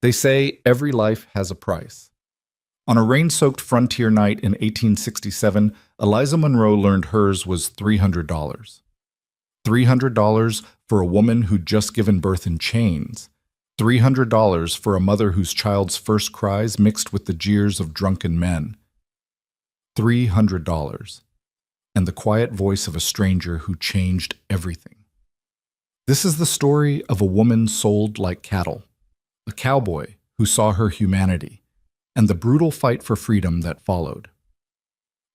They say every life has a price. On a rain-soaked frontier night in 1867, Eliza Monroe learned hers was $300. $300 for a woman who'd just given birth in chains. $300 for a mother whose child's first cries mixed with the jeers of drunken men. $300. And the quiet voice of a stranger who changed everything. This is the story of a woman sold like cattle, a cowboy who saw her humanity, and the brutal fight for freedom that followed.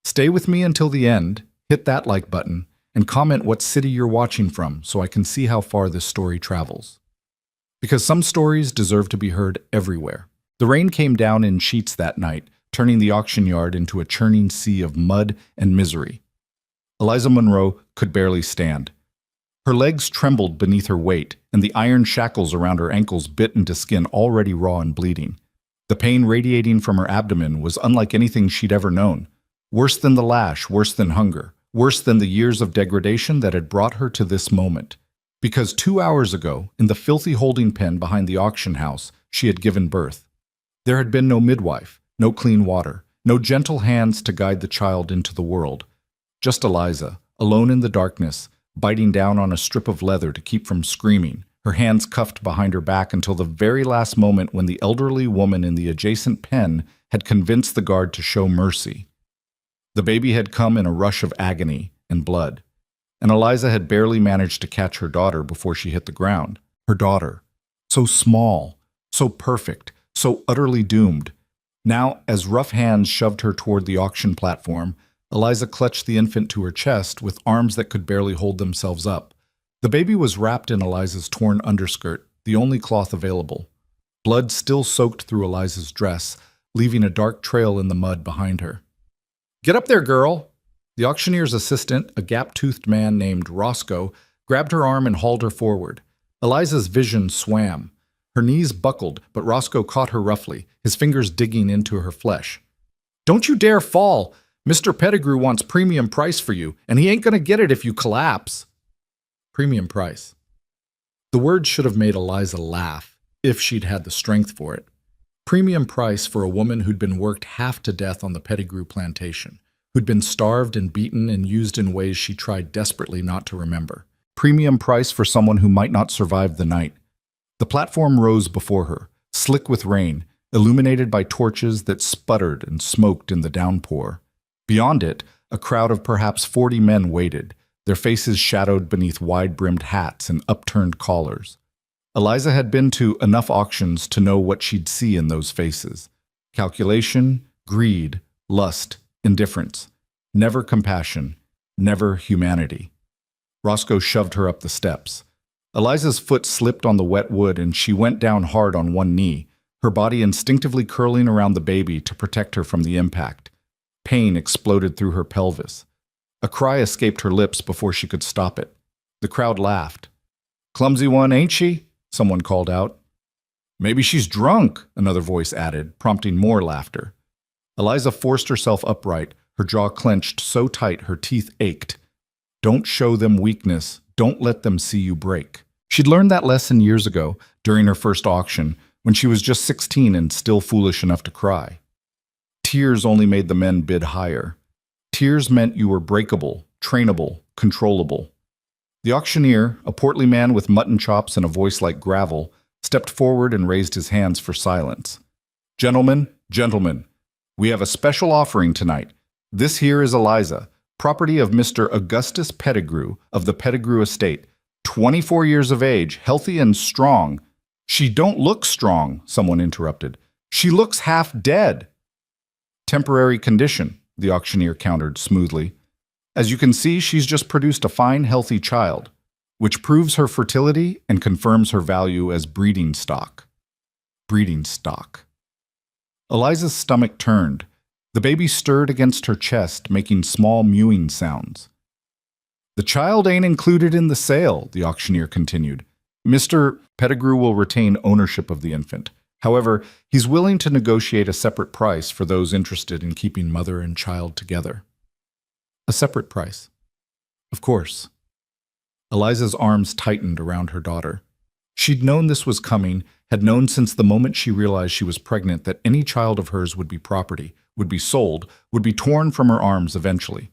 Stay with me until the end, hit that like button, and comment what city you're watching from so I can see how far this story travels. Because some stories deserve to be heard everywhere. The rain came down in sheets that night, turning the auction yard into a churning sea of mud and misery. Eliza Monroe could barely stand. Her legs trembled beneath her weight, and the iron shackles around her ankles bit into skin already raw and bleeding. The pain radiating from her abdomen was unlike anything she'd ever known. Worse than the lash, worse than hunger, worse than the years of degradation that had brought her to this moment. Because 2 hours ago, in the filthy holding pen behind the auction house, she had given birth. There had been no midwife, no clean water, no gentle hands to guide the child into the world. Just Eliza, alone in the darkness, biting down on a strip of leather to keep from screaming, her hands cuffed behind her back until the very last moment when the elderly woman in the adjacent pen had convinced the guard to show mercy. The baby had come in a rush of agony and blood, and Eliza had barely managed to catch her daughter before she hit the ground. Her daughter, so small, so perfect, so utterly doomed. Now, as rough hands shoved her toward the auction platform, Eliza clutched the infant to her chest with arms that could barely hold themselves up. The baby was wrapped in Eliza's torn underskirt, the only cloth available. Blood still soaked through Eliza's dress, leaving a dark trail in the mud behind her. "Get up there, girl!" The auctioneer's assistant, a gap-toothed man named Roscoe, grabbed her arm and hauled her forward. Eliza's vision swam. Her knees buckled, but Roscoe caught her roughly, his fingers digging into her flesh. "Don't you dare fall! Mr. Pettigrew wants premium price for you, and he ain't gonna get it if you collapse." Premium price. The word should have made Eliza laugh, if she'd had the strength for it. Premium price for a woman who'd been worked half to death on the Pettigrew plantation, who'd been starved and beaten and used in ways she tried desperately not to remember. Premium price for someone who might not survive the night. The platform rose before her, slick with rain, illuminated by torches that sputtered and smoked in the downpour. Beyond it, a crowd of perhaps 40 men waited, their faces shadowed beneath wide-brimmed hats and upturned collars. Eliza had been to enough auctions to know what she'd see in those faces. Calculation, greed, lust, indifference. Never compassion, never humanity. Roscoe shoved her up the steps. Eliza's foot slipped on the wet wood and she went down hard on one knee, her body instinctively curling around the baby to protect her from the impact. Pain exploded through her pelvis. A cry escaped her lips before she could stop it. The crowd laughed. "Clumsy one, ain't she?" someone called out. "Maybe she's drunk," another voice added, prompting more laughter. Eliza forced herself upright, her jaw clenched so tight her teeth ached. Don't show them weakness. Don't let them see you break. She'd learned that lesson years ago, during her first auction, when she was just 16 and still foolish enough to cry. Tears only made the men bid higher. Tears meant you were breakable, trainable, controllable. The auctioneer, a portly man with mutton chops and a voice like gravel, stepped forward and raised his hands for silence. "Gentlemen, gentlemen, we have a special offering tonight. This here is Eliza, property of Mr. Augustus Pettigrew of the Pettigrew estate, 24 years of age, healthy and strong." "She don't look strong," someone interrupted. "She looks half dead." "Temporary condition," the auctioneer countered smoothly. "As you can see, she's just produced a fine, healthy child, which proves her fertility and confirms her value as breeding stock." Breeding stock. Eliza's stomach turned. The baby stirred against her chest, making small mewing sounds. "The child ain't included in the sale," the auctioneer continued. "Mr. Pettigrew will retain ownership of the infant. However, he's willing to negotiate a separate price for those interested in keeping mother and child together." A separate price. Of course. Eliza's arms tightened around her daughter. She'd known this was coming, had known since the moment she realized she was pregnant that any child of hers would be property, would be sold, would be torn from her arms eventually.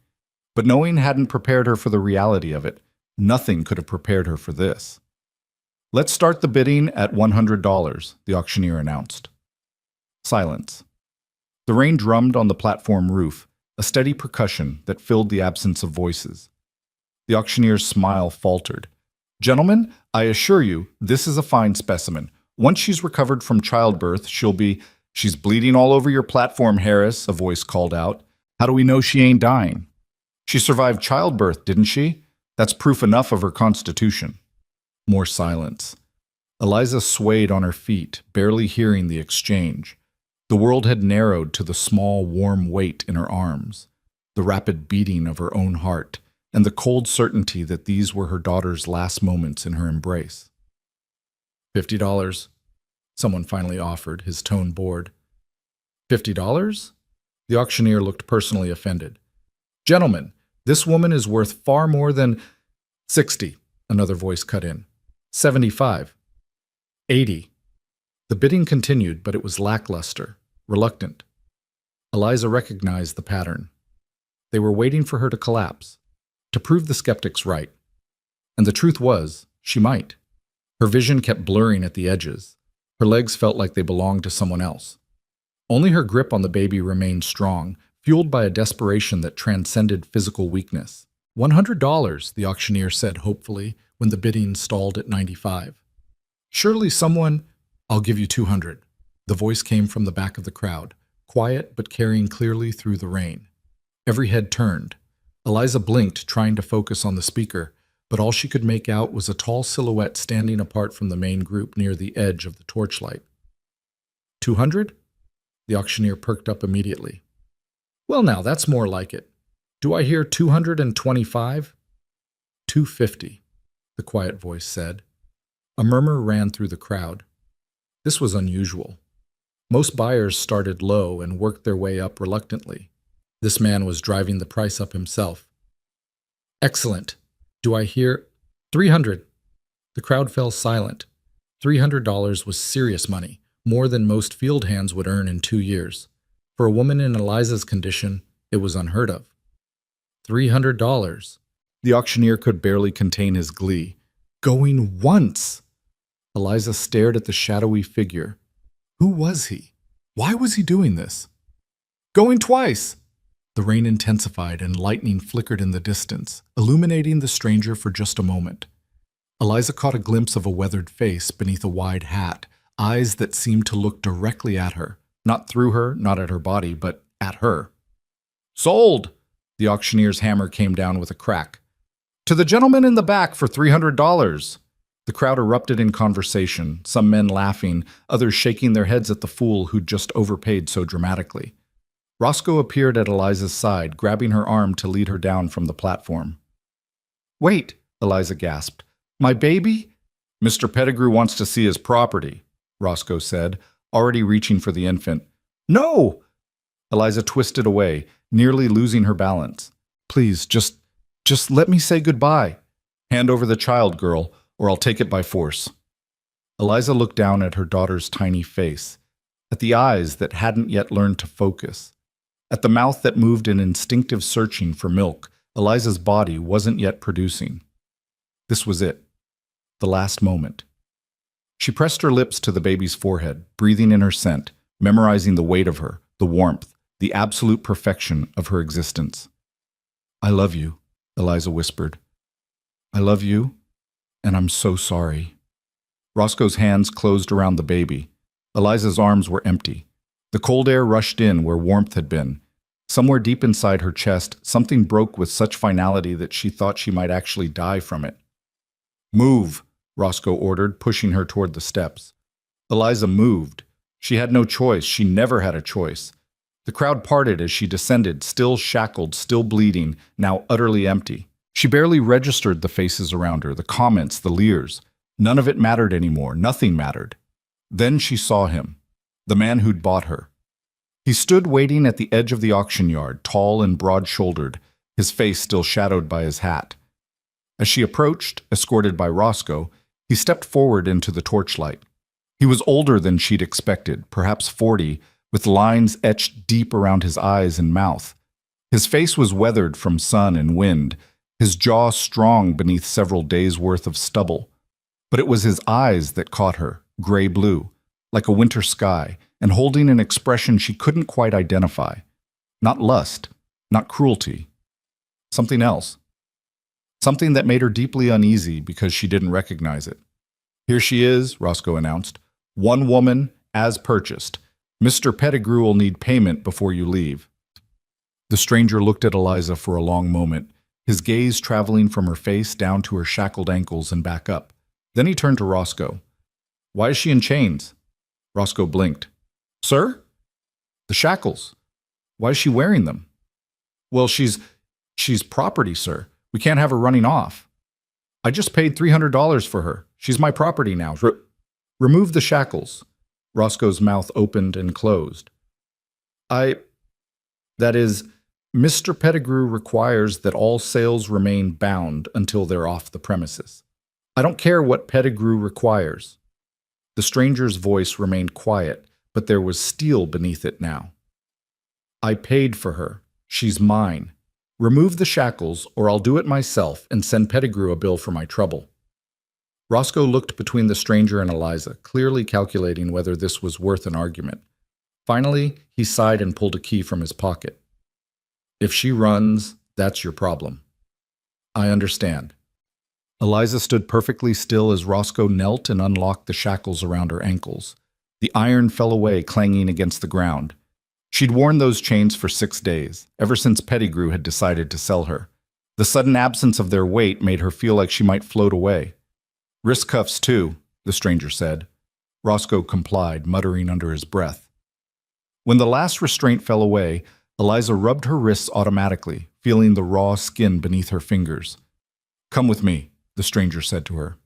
But knowing hadn't prepared her for the reality of it. Nothing could have prepared her for this. "Let's start the bidding at $100, the auctioneer announced. Silence. The rain drummed on the platform roof, a steady percussion that filled the absence of voices. The auctioneer's smile faltered. "Gentlemen, I assure you, this is a fine specimen. Once she's recovered from childbirth, She's bleeding all over your platform, Harris," a voice called out. "How do we know she ain't dying?" "She survived childbirth, didn't she? That's proof enough of her constitution." More silence. Eliza swayed on her feet, barely hearing the exchange. The world had narrowed to the small, warm weight in her arms, the rapid beating of her own heart, and the cold certainty that these were her daughter's last moments in her embrace. $50, someone finally offered, his tone bored. $50? The auctioneer looked personally offended. "Gentlemen, this woman is worth far more than—" "60, another voice cut in. "75. 80. The bidding continued, but it was lackluster, reluctant. Eliza recognized the pattern. They were waiting for her to collapse, to prove the skeptics right. And the truth was, she might. Her vision kept blurring at the edges. Her legs felt like they belonged to someone else. Only her grip on the baby remained strong, fueled by a desperation that transcended physical weakness. $100, the auctioneer said hopefully when the bidding stalled at 95. "Surely someone—" "I'll give you 200. The voice came from the back of the crowd, quiet but carrying clearly through the rain. Every head turned. Eliza blinked, trying to focus on the speaker, but all she could make out was a tall silhouette standing apart from the main group near the edge of the torchlight. 200? The auctioneer perked up immediately. "Well now, that's more like it. Do I hear 225? 250, the quiet voice said. A murmur ran through the crowd. This was unusual. Most buyers started low and worked their way up reluctantly. This man was driving the price up himself. "Excellent. Do I hear 300? The crowd fell silent. $300 was serious money, more than most field hands would earn in 2 years. For a woman in Eliza's condition, it was unheard of. $300. The auctioneer could barely contain his glee. Going once! Eliza stared at the shadowy figure. Who was he? Why was he doing this? Going twice! The rain intensified and lightning flickered in the distance, illuminating the stranger for just a moment. Eliza caught a glimpse of a weathered face beneath a wide hat, eyes that seemed to look directly at her, not through her, not at her body, but at her. "Sold!" The auctioneer's hammer came down with a crack. "To the gentleman in the back for $300. The crowd erupted in conversation, some men laughing, others shaking their heads at the fool who'd just overpaid so dramatically. Roscoe appeared at Eliza's side, grabbing her arm to lead her down from the platform. "Wait," Eliza gasped. "My baby?" "Mr. Pettigrew wants to see his property," Roscoe said, already reaching for the infant. "No!" Eliza twisted away, nearly losing her balance. "Please, just let me say goodbye. Hand over the child, girl, or I'll take it by force." Eliza looked down at her daughter's tiny face, at the eyes that hadn't yet learned to focus, at the mouth that moved in instinctive searching for milk Eliza's body wasn't yet producing. This was it, the last moment. She pressed her lips to the baby's forehead, breathing in her scent, memorizing the weight of her, the warmth, the absolute perfection of her existence. "I love you," Eliza whispered. "I love you, and I'm so sorry." Roscoe's hands closed around the baby. Eliza's arms were empty. The cold air rushed in where warmth had been. Somewhere deep inside her chest, something broke with such finality that she thought she might actually die from it. "Move," Roscoe ordered, pushing her toward the steps. Eliza moved. She had no choice. She never had a choice. The crowd parted as she descended, still shackled, still bleeding, now utterly empty. She barely registered the faces around her, the comments, the leers. None of it mattered anymore. Nothing mattered. Then she saw him, the man who'd bought her. He stood waiting at the edge of the auction yard, tall and broad-shouldered, his face still shadowed by his hat. As she approached, escorted by Roscoe, he He stepped forward into the torchlight. He was older than she'd expected, perhaps 40, with lines etched deep around his eyes and mouth. His face was weathered from sun and wind, his jaw strong beneath several days' worth of stubble. But it was his eyes that caught her, gray-blue, like a winter sky, and holding an expression she couldn't quite identify. Not lust, not cruelty. Something else. Something that made her deeply uneasy because she didn't recognize it. "Here she is," Roscoe announced. "One woman, as purchased. Mr. Pettigrew will need payment before you leave." The stranger looked at Eliza for a long moment, his gaze traveling from her face down to her shackled ankles and back up. Then he turned to Roscoe. "Why is she in chains?" Roscoe blinked. "Sir?" "The shackles. Why is she wearing them?" "Well, she's property, sir. We can't have her running off. I just paid $300 for her. She's my property now. Remove the shackles." Roscoe's mouth opened and closed. That is, Mr. Pettigrew requires that all sales remain bound until they're off the premises. I don't care what Pettigrew requires." The stranger's voice remained quiet, but there was steel beneath it now. "I paid for her. She's mine. Remove the shackles, or I'll do it myself and send Pettigrew a bill for my trouble." Roscoe looked between the stranger and Eliza, clearly calculating whether this was worth an argument. Finally, he sighed and pulled a key from his pocket. "If she runs, that's your problem." "I understand." Eliza stood perfectly still as Roscoe knelt and unlocked the shackles around her ankles. The iron fell away, clanging against the ground. She'd worn those chains for 6 days, ever since Pettigrew had decided to sell her. The sudden absence of their weight made her feel like she might float away. "Wrist cuffs, too," the stranger said. Roscoe complied, muttering under his breath. When the last restraint fell away, Eliza rubbed her wrists automatically, feeling the raw skin beneath her fingers. "Come with me," the stranger said to her.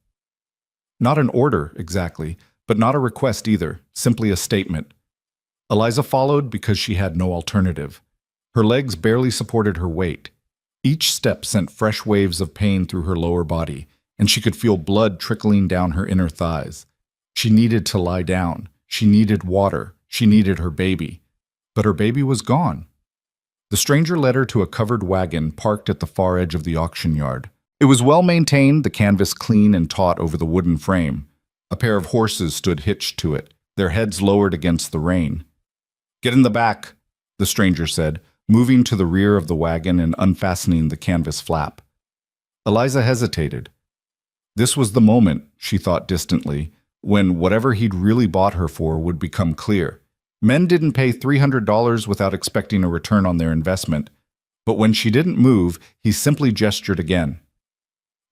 Not an order, exactly, but not a request either, simply a statement. Eliza followed because she had no alternative. Her legs barely supported her weight. Each step sent fresh waves of pain through her lower body, and she could feel blood trickling down her inner thighs. She needed to lie down. She needed water. She needed her baby. But her baby was gone. The stranger led her to a covered wagon parked at the far edge of the auction yard. It was well maintained, the canvas clean and taut over the wooden frame. A pair of horses stood hitched to it, their heads lowered against the rain. "Get in the back," the stranger said, moving to the rear of the wagon and unfastening the canvas flap. Eliza hesitated. This was the moment, she thought distantly, when whatever he'd really bought her for would become clear. Men didn't pay $300 without expecting a return on their investment. But when she didn't move, he simply gestured again.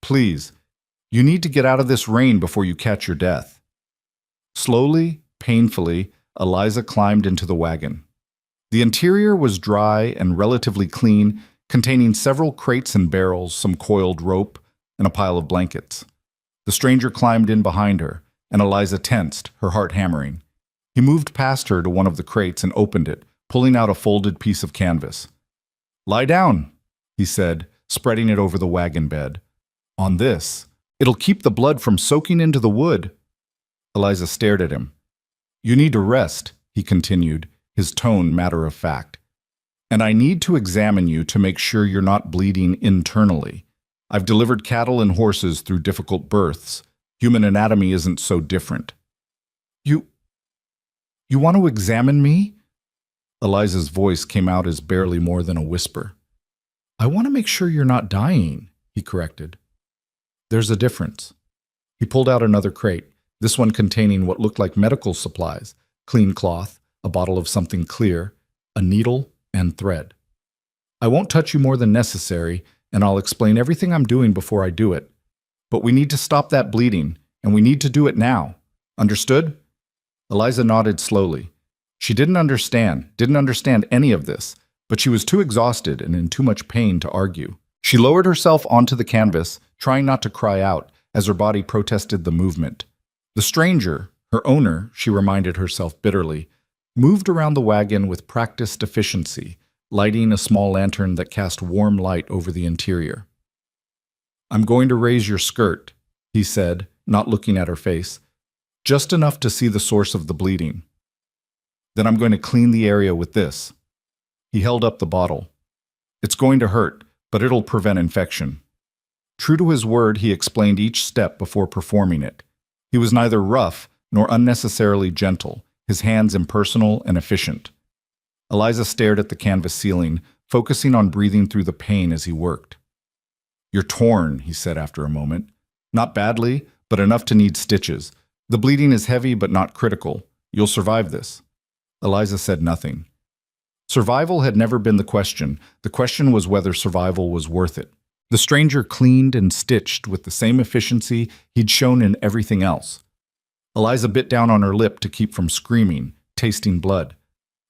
"Please, you need to get out of this rain before you catch your death." Slowly, painfully, Eliza climbed into the wagon. The interior was dry and relatively clean, containing several crates and barrels, some coiled rope, and a pile of blankets. The stranger climbed in behind her, and Eliza tensed, her heart hammering. He moved past her to one of the crates and opened it, pulling out a folded piece of canvas. "Lie down," he said, spreading it over the wagon bed. "On this, it'll keep the blood from soaking into the wood." Eliza stared at him. "You need to rest," he continued, his tone matter of fact. "And I need to examine you to make sure you're not bleeding internally. I've delivered cattle and horses through difficult births. Human anatomy isn't so different." You want to examine me?" Eliza's voice came out as barely more than a whisper. "I want to make sure you're not dying," he corrected. "There's a difference." He pulled out another crate, this one containing what looked like medical supplies, clean cloth, a bottle of something clear, a needle, and thread. "I won't touch you more than necessary, and I'll explain everything I'm doing before I do it. But we need to stop that bleeding, and we need to do it now. Understood?" Eliza nodded slowly. She didn't understand any of this, but she was too exhausted and in too much pain to argue. She lowered herself onto the canvas, trying not to cry out, as her body protested the movement. The stranger, her owner, she reminded herself bitterly, moved around the wagon with practiced efficiency, lighting a small lantern that cast warm light over the interior. "I'm going to raise your skirt," he said, not looking at her face, just enough to see the source of the bleeding. Then I'm going to clean the area with this. He held up the bottle. It's going to hurt, but it'll prevent infection. True to his word, he explained each step before performing it. He was neither rough nor unnecessarily gentle, his hands impersonal and efficient. Eliza stared at the canvas ceiling, focusing on breathing through the pain as he worked. You're torn, he said after a moment. Not badly, but enough to need stitches. The bleeding is heavy but not critical. You'll survive this. Eliza said nothing. Survival had never been the question. The question was whether survival was worth it. The stranger cleaned and stitched with the same efficiency he'd shown in everything else. Eliza bit down on her lip to keep from screaming, tasting blood.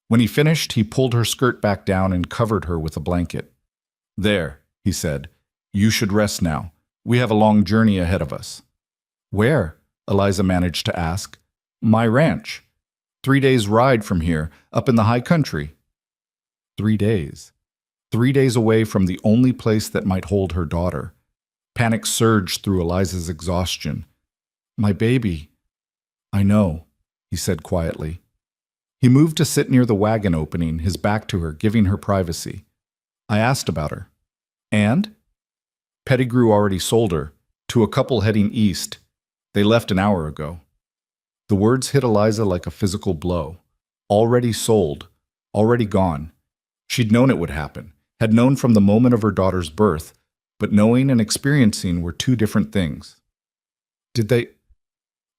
When he finished, he pulled her skirt back down and covered her with a blanket. There, he said. You should rest now. We have a long journey ahead of us. Where? Eliza managed to ask. My ranch. 3 days' ride from here, up in the high country. 3 days. 3 days away from the only place that might hold her daughter. Panic surged through Eliza's exhaustion. My baby. I know, he said quietly. He moved to sit near the wagon opening, his back to her, giving her privacy. I asked about her. And? Pettigrew already sold her, to a couple heading east. They left an hour ago. The words hit Eliza like a physical blow. Already sold. Already gone. She'd known it would happen, had known from the moment of her daughter's birth, but knowing and experiencing were two different things. Did they...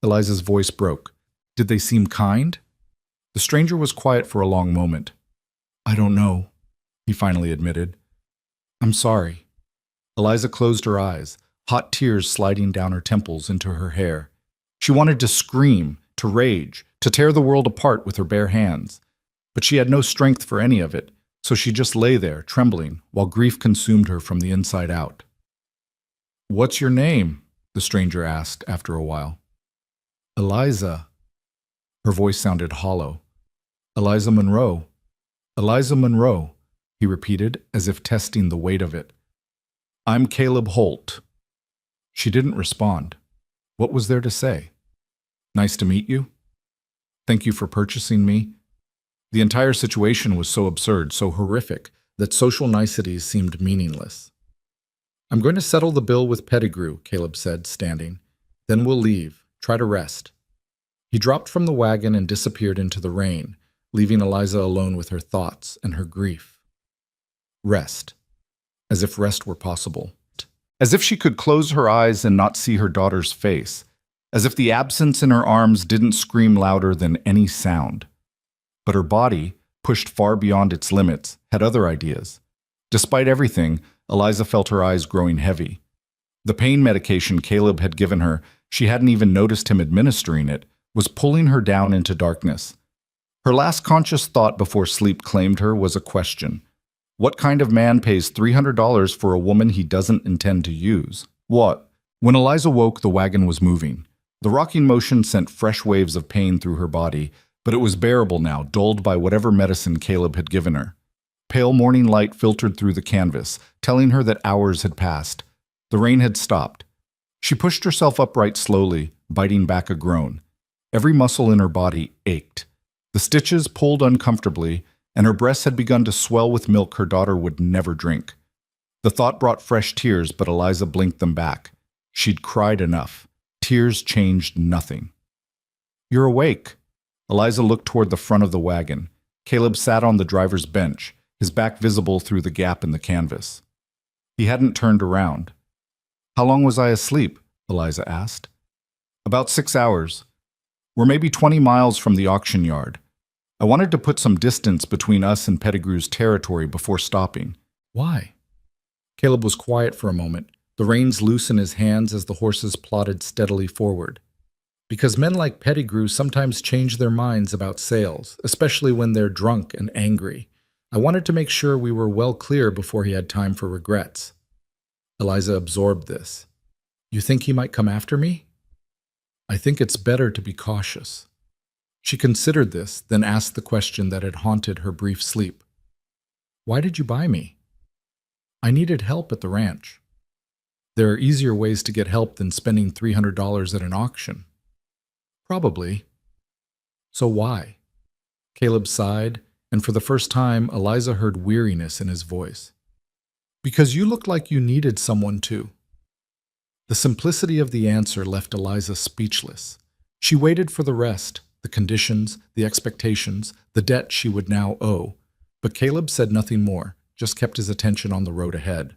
Eliza's voice broke. Did they seem kind? The stranger was quiet for a long moment. I don't know, he finally admitted. I'm sorry. Eliza closed her eyes, hot tears sliding down her temples into her hair. She wanted to scream, to rage, to tear the world apart with her bare hands. But she had no strength for any of it, so she just lay there, trembling, while grief consumed her from the inside out. What's your name? The stranger asked after a while. Eliza. Her voice sounded hollow. Eliza Monroe. Eliza Monroe, he repeated, as if testing the weight of it. I'm Caleb Holt. She didn't respond. What was there to say? Nice to meet you. Thank you for purchasing me. The entire situation was so absurd, so horrific, that social niceties seemed meaningless. I'm going to settle the bill with Pettigrew, Caleb said, standing. Then we'll leave. Try to rest. He dropped from the wagon and disappeared into the rain, leaving Eliza alone with her thoughts and her grief. Rest. As if rest were possible. As if she could close her eyes and not see her daughter's face. As if the absence in her arms didn't scream louder than any sound. But her body, pushed far beyond its limits, had other ideas. Despite everything, Eliza felt her eyes growing heavy. The pain medication Caleb had given her, she hadn't even noticed him administering it, was pulling her down into darkness. Her last conscious thought before sleep claimed her was a question. What kind of man pays $300 for a woman he doesn't intend to use? What? When Eliza woke, the wagon was moving. The rocking motion sent fresh waves of pain through her body, but it was bearable now, dulled by whatever medicine Caleb had given her. Pale morning light filtered through the canvas, telling her that hours had passed. The rain had stopped. She pushed herself upright slowly, biting back a groan. Every muscle in her body ached. The stitches pulled uncomfortably, and her breasts had begun to swell with milk her daughter would never drink. The thought brought fresh tears, but Eliza blinked them back. She'd cried enough. Tears changed nothing. You're awake. Eliza looked toward the front of the wagon. Caleb sat on the driver's bench, his back visible through the gap in the canvas. He hadn't turned around. How long was I asleep? Eliza asked. About 6 hours. We're maybe 20 miles from the auction yard. I wanted to put some distance between us and Pettigrew's territory before stopping. Why? Caleb was quiet for a moment, the reins loose in his hands as the horses plodded steadily forward. Because men like Pettigrew sometimes change their minds about sales, especially when they're drunk and angry. I wanted to make sure we were well clear before he had time for regrets. Eliza absorbed this. You think he might come after me? I think it's better to be cautious. She considered this, then asked the question that had haunted her brief sleep. Why did you buy me? I needed help at the ranch. There are easier ways to get help than spending $300 at an auction. Probably. So why? Caleb sighed, and for the first time, Eliza heard weariness in his voice. Because you looked like you needed someone to. The simplicity of the answer left Eliza speechless. She waited for the rest, the conditions, the expectations, the debt she would now owe. But Caleb said nothing more, just kept his attention on the road ahead.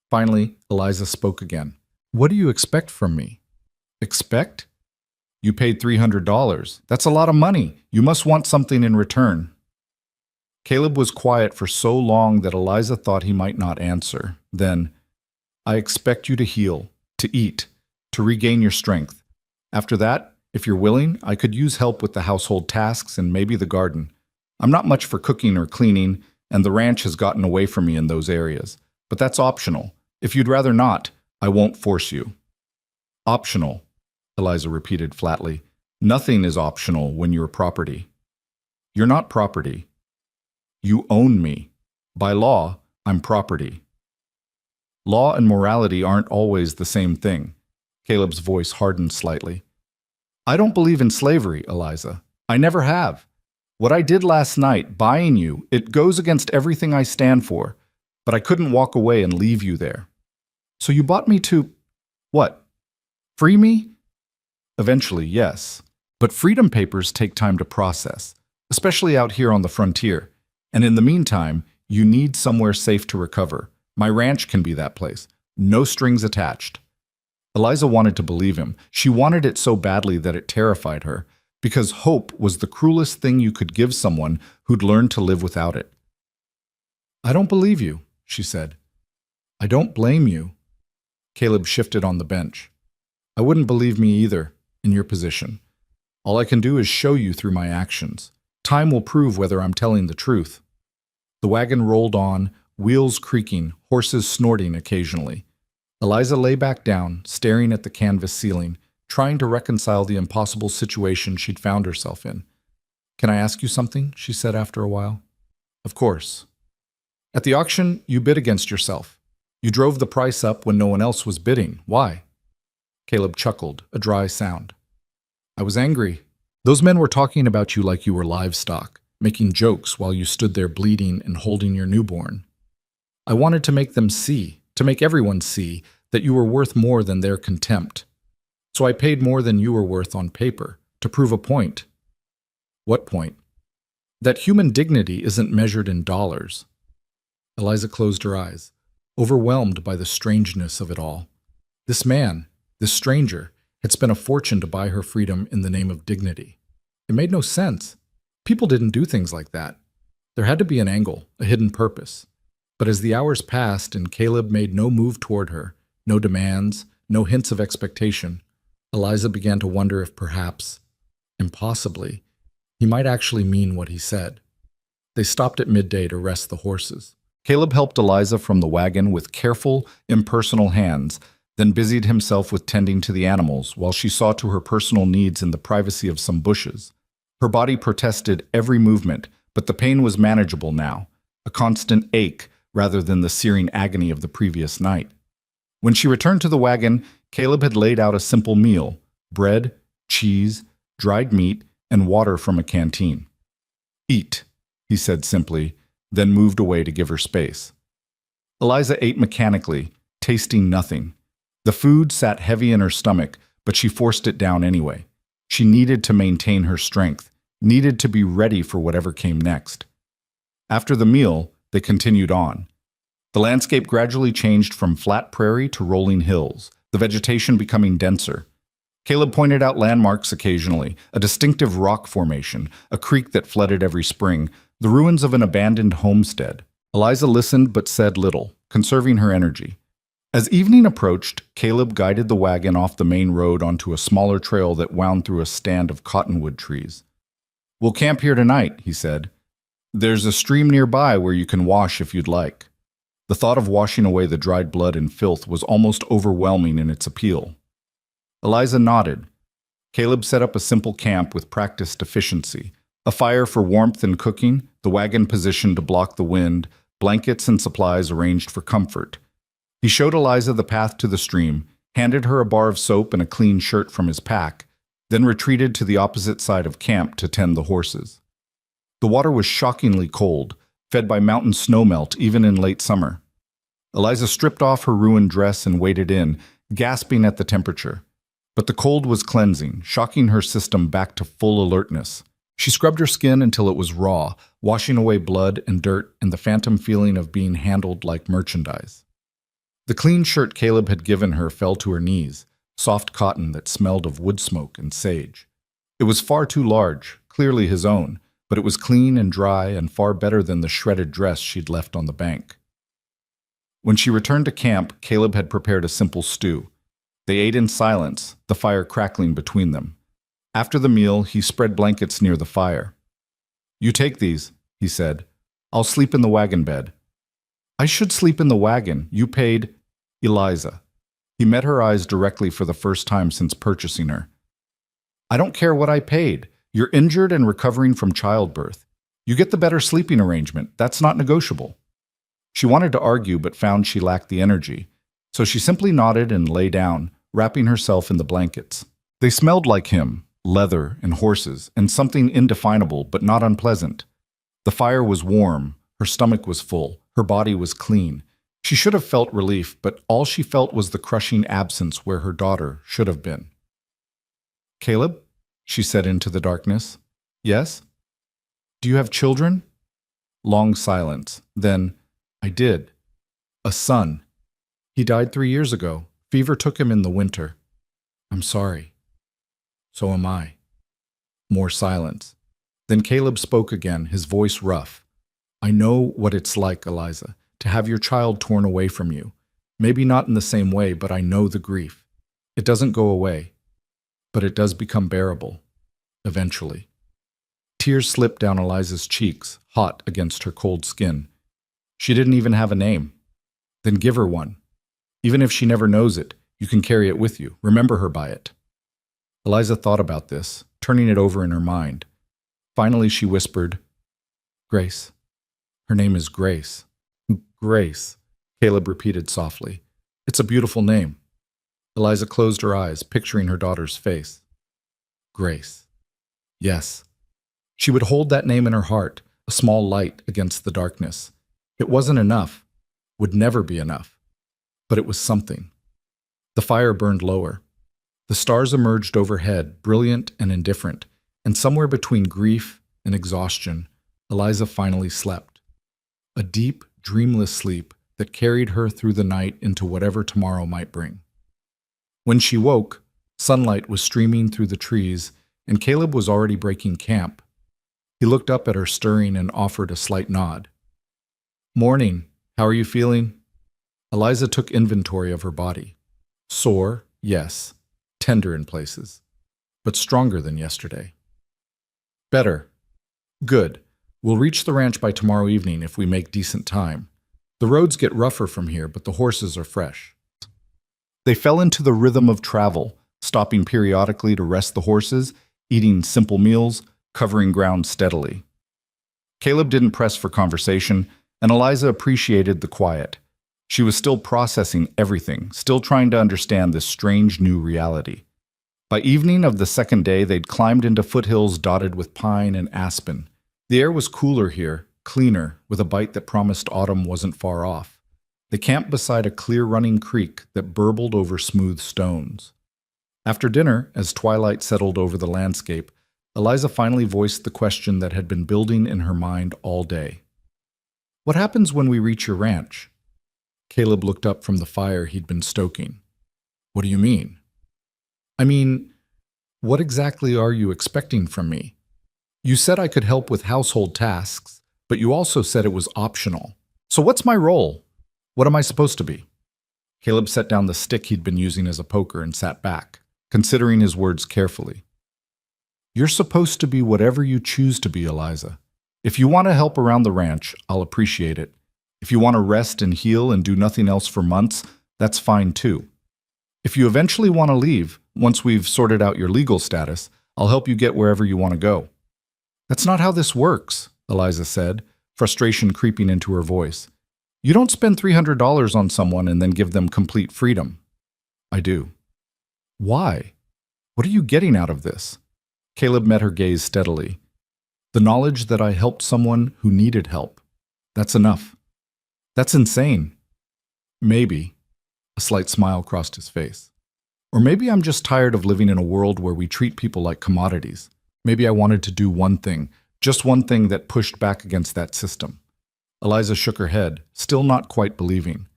Finally, Eliza spoke again. What do you expect from me? Expect? You paid $300. That's a lot of money. You must want something in return. Caleb was quiet for so long that Eliza thought he might not answer. Then, I expect you to heal, to eat, to regain your strength. After that, if you're willing, I could use help with the household tasks and maybe the garden. I'm not much for cooking or cleaning, and the ranch has gotten away from me in those areas. But that's optional. If you'd rather not, I won't force you. Optional, Eliza repeated flatly. Nothing is optional when you're property. You're not property. You own me. By law, I'm property. Law and morality aren't always the same thing. Caleb's voice hardened slightly. I don't believe in slavery, Eliza. I never have. What I did last night, buying you, it goes against everything I stand for. But I couldn't walk away and leave you there. So you bought me to, what? Free me? Eventually, yes. But freedom papers take time to process, especially out here on the frontier. And in the meantime, you need somewhere safe to recover. My ranch can be that place. No strings attached. Eliza wanted to believe him. She wanted it so badly that it terrified her, because hope was the cruelest thing you could give someone who'd learned to live without it. I don't believe you, she said. I don't blame you. Caleb shifted on the bench. I wouldn't believe me either, in your position. All I can do is show you through my actions. Time will prove whether I'm telling the truth. The wagon rolled on, wheels creaking, horses snorting occasionally. Eliza lay back down, staring at the canvas ceiling, trying to reconcile the impossible situation she'd found herself in. Can I ask you something? She said after a while. Of course. At the auction, you bid against yourself. You drove the price up when no one else was bidding. Why? Caleb chuckled, a dry sound. I was angry. Those men were talking about you like you were livestock, making jokes while you stood there bleeding and holding your newborn. I wanted to make them see, to make everyone see, that you were worth more than their contempt. So I paid more than you were worth on paper, to prove a point. What point? That human dignity isn't measured in dollars. Eliza closed her eyes, overwhelmed by the strangeness of it all. This man, this stranger, had spent a fortune to buy her freedom in the name of dignity. It made no sense. People didn't do things like that. There had to be an angle, a hidden purpose. But as the hours passed and Caleb made no move toward her, no demands, no hints of expectation, Eliza began to wonder if perhaps, impossibly, he might actually mean what he said. They stopped at midday to rest the horses. Caleb helped Eliza from the wagon with careful, impersonal hands, then busied himself with tending to the animals while she saw to her personal needs in the privacy of some bushes. Her body protested every movement, but the pain was manageable now, a constant ache rather than the searing agony of the previous night. When she returned to the wagon, Caleb had laid out a simple meal: bread, cheese, dried meat, and water from a canteen. Eat, he said simply, then moved away to give her space. Eliza ate mechanically, tasting nothing. The food sat heavy in her stomach, but she forced it down anyway. She needed to maintain her strength, needed to be ready for whatever came next. After the meal, they continued on. The landscape gradually changed from flat prairie to rolling hills, the vegetation becoming denser. Caleb pointed out landmarks occasionally, a distinctive rock formation, a creek that flooded every spring, the ruins of an abandoned homestead. Eliza listened but said little, conserving her energy. As evening approached, Caleb guided the wagon off the main road onto a smaller trail that wound through a stand of cottonwood trees. We'll camp here tonight, he said. There's a stream nearby where you can wash if you'd like. The thought of washing away the dried blood and filth was almost overwhelming in its appeal. Eliza nodded. Caleb set up a simple camp with practiced efficiency. A fire for warmth and cooking, the wagon positioned to block the wind, blankets and supplies arranged for comfort. He showed Eliza the path to the stream, handed her a bar of soap and a clean shirt from his pack, then retreated to the opposite side of camp to tend the horses. The water was shockingly cold, fed by mountain snowmelt even in late summer. Eliza stripped off her ruined dress and waded in, gasping at the temperature. But the cold was cleansing, shocking her system back to full alertness. She scrubbed her skin until it was raw, washing away blood and dirt and the phantom feeling of being handled like merchandise. The clean shirt Caleb had given her fell to her knees, soft cotton that smelled of wood smoke and sage. It was far too large, clearly his own, but it was clean and dry and far better than the shredded dress she'd left on the bank. When she returned to camp, Caleb had prepared a simple stew. They ate in silence, the fire crackling between them. After the meal, he spread blankets near the fire. "You take these," he said. "I'll sleep in the wagon bed." "I should sleep in the wagon. You paid—" "Eliza." He met her eyes directly for the first time since purchasing her. "I don't care what I paid. You're injured and recovering from childbirth. You get the better sleeping arrangement. That's not negotiable." She wanted to argue but found she lacked the energy, so she simply nodded and lay down, wrapping herself in the blankets. They smelled like him, leather and horses, and something indefinable but not unpleasant. The fire was warm, her stomach was full, her body was clean. She should have felt relief, but all she felt was the crushing absence where her daughter should have been. "Caleb?" she said into the darkness. "Yes?" "Do you have children?" Long silence. Then, "I did. A son. He died 3 years ago. Fever took him in the winter." "I'm sorry." "So am I." More silence. Then Caleb spoke again, his voice rough. "I know what it's like, Eliza, to have your child torn away from you. Maybe not in the same way, but I know the grief. It doesn't go away, but it does become bearable. Eventually." Tears slipped down Eliza's cheeks, hot against her cold skin. She didn't even have a name. "Then give her one. Even if she never knows it, you can carry it with you. Remember her by it." Eliza thought about this, turning it over in her mind. Finally she whispered, "Grace. Her name is Grace." "Grace," Caleb repeated softly. "It's a beautiful name." Eliza closed her eyes, picturing her daughter's face. Grace. Yes. She would hold that name in her heart, a small light against the darkness. It wasn't enough, would never be enough, but it was something. The fire burned lower. The stars emerged overhead, brilliant and indifferent, and somewhere between grief and exhaustion, Eliza finally slept. A deep, dreamless sleep that carried her through the night into whatever tomorrow might bring. When she woke, sunlight was streaming through the trees, and Caleb was already breaking camp. He looked up at her stirring and offered a slight nod. "Morning. How are you feeling?" Eliza took inventory of her body. Sore, yes. Tender in places. But stronger than yesterday. "Better. Good. We'll reach the ranch by tomorrow evening if we make decent time. The roads get rougher from here, but the horses are fresh." They fell into the rhythm of travel, stopping periodically to rest the horses, eating simple meals, covering ground steadily. Caleb didn't press for conversation, and Eliza appreciated the quiet. She was still processing everything, still trying to understand this strange new reality. By evening of the second day, they'd climbed into foothills dotted with pine and aspen. The air was cooler here, cleaner, with a bite that promised autumn wasn't far off. They camped beside a clear-running creek that burbled over smooth stones. After dinner, as twilight settled over the landscape, Eliza finally voiced the question that had been building in her mind all day. "What happens when we reach your ranch?" Caleb looked up from the fire he'd been stoking. "What do you mean?" "I mean, what exactly are you expecting from me? You said I could help with household tasks, but you also said it was optional. So what's my role? What am I supposed to be?" Caleb set down the stick he'd been using as a poker and sat back, considering his words carefully. "You're supposed to be whatever you choose to be, Eliza. If you want to help around the ranch, I'll appreciate it. If you want to rest and heal and do nothing else for months, that's fine too. If you eventually want to leave, once we've sorted out your legal status, I'll help you get wherever you want to go." "That's not how this works," Eliza said, frustration creeping into her voice. You don't spend $300 on someone and then give them complete freedom. I do. Why? What are you getting out of this? Caleb met her gaze steadily. The knowledge that I helped someone who needed help. That's enough. That's insane. Maybe. A slight smile crossed his face. Or maybe I'm just tired of living in a world where we treat people like commodities. Maybe I wanted to do one thing, just one thing that pushed back against that system. Eliza shook her head, still not quite believing.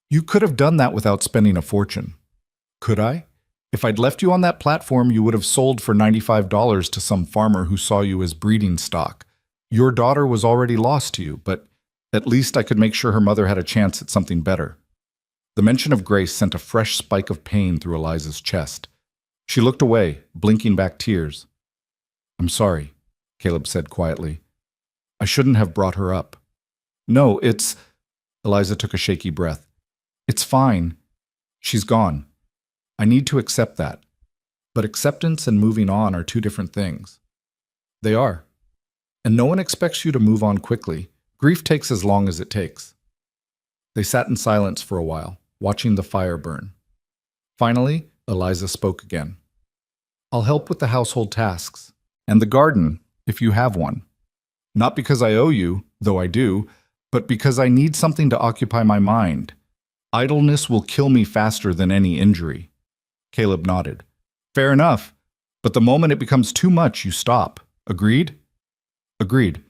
You could have done that without spending a fortune. Could I? If I'd left you on that platform, you would have sold for $95 to some farmer who saw you as breeding stock. Your daughter was already lost to you, but at least I could make sure her mother had a chance at something better. The mention of Grace sent a fresh spike of pain through Eliza's chest. She looked away, blinking back tears. I'm sorry, Caleb said quietly. I shouldn't have brought her up. No, it's... Eliza took a shaky breath. It's fine. She's gone. I need to accept that. But acceptance and moving on are two different things. They are. And no one expects you to move on quickly. Grief takes as long as it takes. They sat in silence for a while, watching the fire burn. Finally, Eliza spoke again. I'll help with the household tasks, and the garden, if you have one. Not because I owe you, though I do, but because I need something to occupy my mind. Idleness will kill me faster than any injury. Caleb nodded. Fair enough, but the moment it becomes too much, you stop. Agreed? Agreed.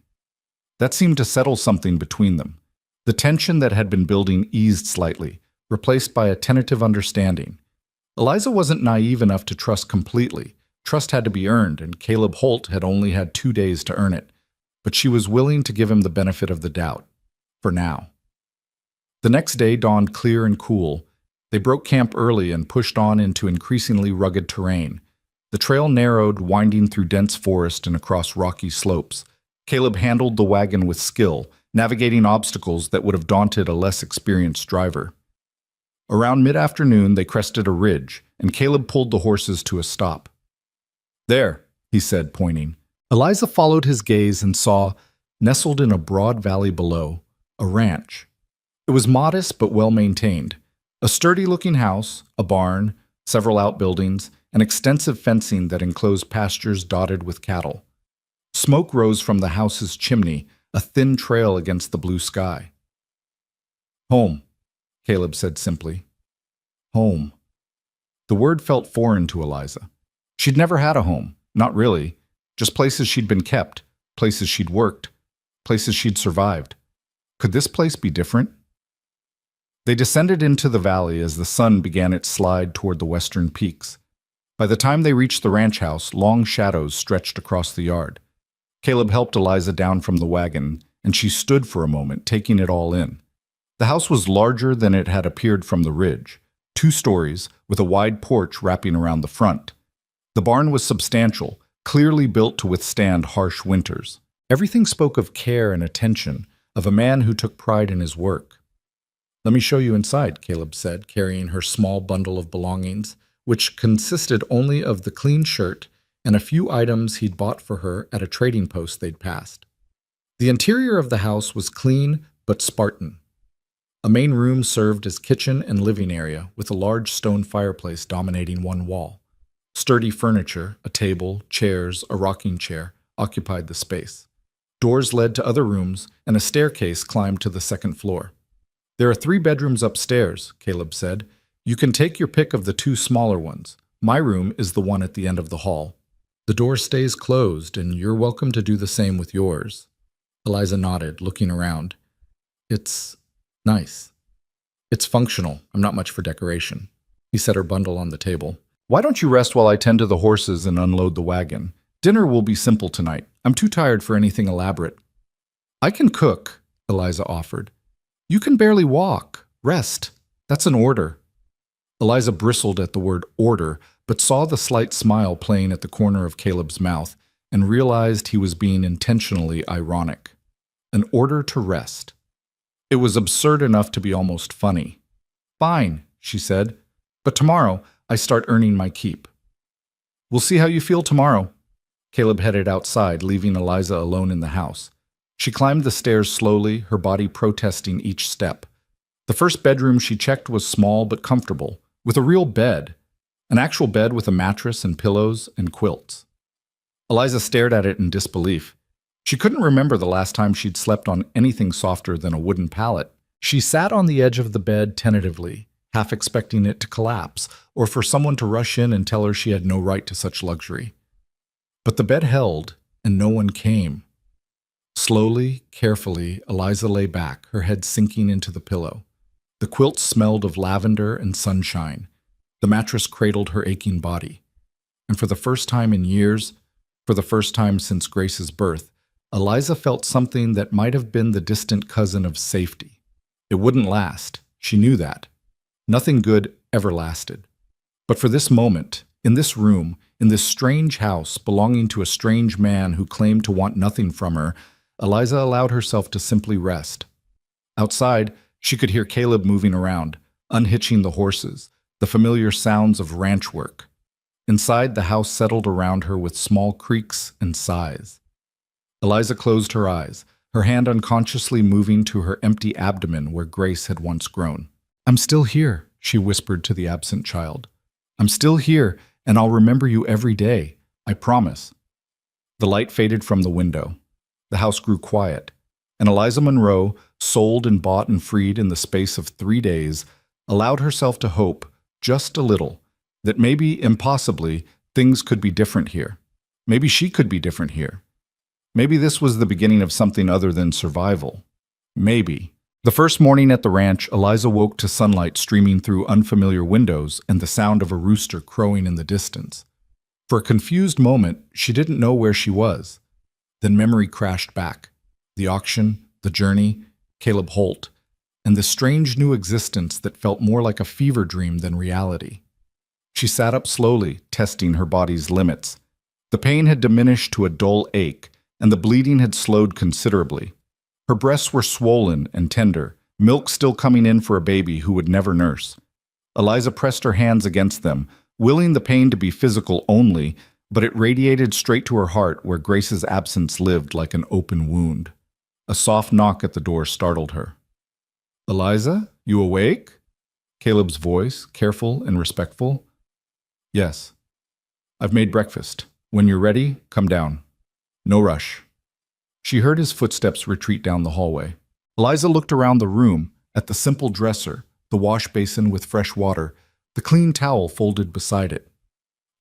That seemed to settle something between them. The tension that had been building eased slightly, replaced by a tentative understanding. Eliza wasn't naive enough to trust completely. Trust had to be earned, and Caleb Holt had only had 2 days to earn it. But she was willing to give him the benefit of the doubt. For now. The next day dawned clear and cool. They broke camp early and pushed on into increasingly rugged terrain. The trail narrowed, winding through dense forest and across rocky slopes. Caleb handled the wagon with skill, navigating obstacles that would have daunted a less experienced driver. Around mid-afternoon, they crested a ridge, and Caleb pulled the horses to a stop. There, he said, pointing. Eliza followed his gaze and saw, nestled in a broad valley below, a ranch. It was modest but well-maintained. A sturdy-looking house, a barn, several outbuildings, and extensive fencing that enclosed pastures dotted with cattle. Smoke rose from the house's chimney, a thin trail against the blue sky. Home, Caleb said simply. Home. The word felt foreign to Eliza. She'd never had a home, not really, just places she'd been kept, places she'd worked, places she'd survived. Could this place be different? They descended into the valley as the sun began its slide toward the western peaks. By the time they reached the ranch house, long shadows stretched across the yard. Caleb helped Eliza down from the wagon, and she stood for a moment, taking it all in. The house was larger than it had appeared from the ridge, 2 stories, with a wide porch wrapping around the front. The barn was substantial, clearly built to withstand harsh winters. Everything spoke of care and attention, of a man who took pride in his work. Let me show you inside, Caleb said, carrying her small bundle of belongings, which consisted only of the clean shirt and a few items he'd bought for her at a trading post they'd passed. The interior of the house was clean but Spartan. A main room served as kitchen and living area, with a large stone fireplace dominating one wall. Sturdy furniture, a table, chairs, a rocking chair, occupied the space. Doors led to other rooms, and a staircase climbed to the second floor. There are 3 bedrooms upstairs, Caleb said. You can take your pick of the 2 smaller ones. My room is the one at the end of the hall. The door stays closed, and you're welcome to do the same with yours. Eliza nodded, looking around. It's nice. It's functional. I'm not much for decoration. He set her bundle on the table. Why don't you rest while I tend to the horses and unload the wagon? Dinner will be simple tonight. I'm too tired for anything elaborate. I can cook, Eliza offered. You can barely walk. Rest. That's an order. Eliza bristled at the word order, but saw the slight smile playing at the corner of Caleb's mouth and realized he was being intentionally ironic. An order to rest. It was absurd enough to be almost funny. Fine, she said, but tomorrow I start earning my keep. We'll see how you feel tomorrow. Caleb headed outside, leaving Eliza alone in the house. She climbed the stairs slowly, her body protesting each step. The first bedroom she checked was small but comfortable, with a real bed, an actual bed with a mattress and pillows and quilts. Eliza stared at it in disbelief. She couldn't remember the last time she'd slept on anything softer than a wooden pallet. She sat on the edge of the bed tentatively, half expecting it to collapse, or for someone to rush in and tell her she had no right to such luxury. But the bed held, and no one came. Slowly, carefully, Eliza lay back, her head sinking into the pillow. The quilt smelled of lavender and sunshine. The mattress cradled her aching body. And for the first time in years, for the first time since Grace's birth, Eliza felt something that might have been the distant cousin of safety. It wouldn't last. She knew that. Nothing good ever lasted. But for this moment, in this room, in this strange house belonging to a strange man who claimed to want nothing from her, Eliza allowed herself to simply rest. Outside, she could hear Caleb moving around, unhitching the horses, the familiar sounds of ranch work. Inside, the house settled around her with small creaks and sighs. Eliza closed her eyes, her hand unconsciously moving to her empty abdomen where Grace had once grown. "I'm still here," she whispered to the absent child. "I'm still here, and I'll remember you every day. I promise." The light faded from the window. The house grew quiet, and Eliza Monroe, sold and bought and freed in the space of 3 days, allowed herself to hope, just a little, that maybe, impossibly, things could be different here. Maybe she could be different here. Maybe this was the beginning of something other than survival. Maybe. The first morning at the ranch, Eliza woke to sunlight streaming through unfamiliar windows and the sound of a rooster crowing in the distance. For a confused moment, she didn't know where she was. Then memory crashed back. The auction, the journey, Caleb Holt, and the strange new existence that felt more like a fever dream than reality. She sat up slowly, testing her body's limits. The pain had diminished to a dull ache, and the bleeding had slowed considerably. Her breasts were swollen and tender, milk still coming in for a baby who would never nurse. Eliza pressed her hands against them, willing the pain to be physical only, but it radiated straight to her heart where Grace's absence lived like an open wound. A soft knock at the door startled her. "Eliza, you awake?" Caleb's voice, careful and respectful. "Yes. I've made breakfast. When you're ready, come down. No rush." She heard his footsteps retreat down the hallway. Eliza looked around the room, at the simple dresser, the wash basin with fresh water, the clean towel folded beside it.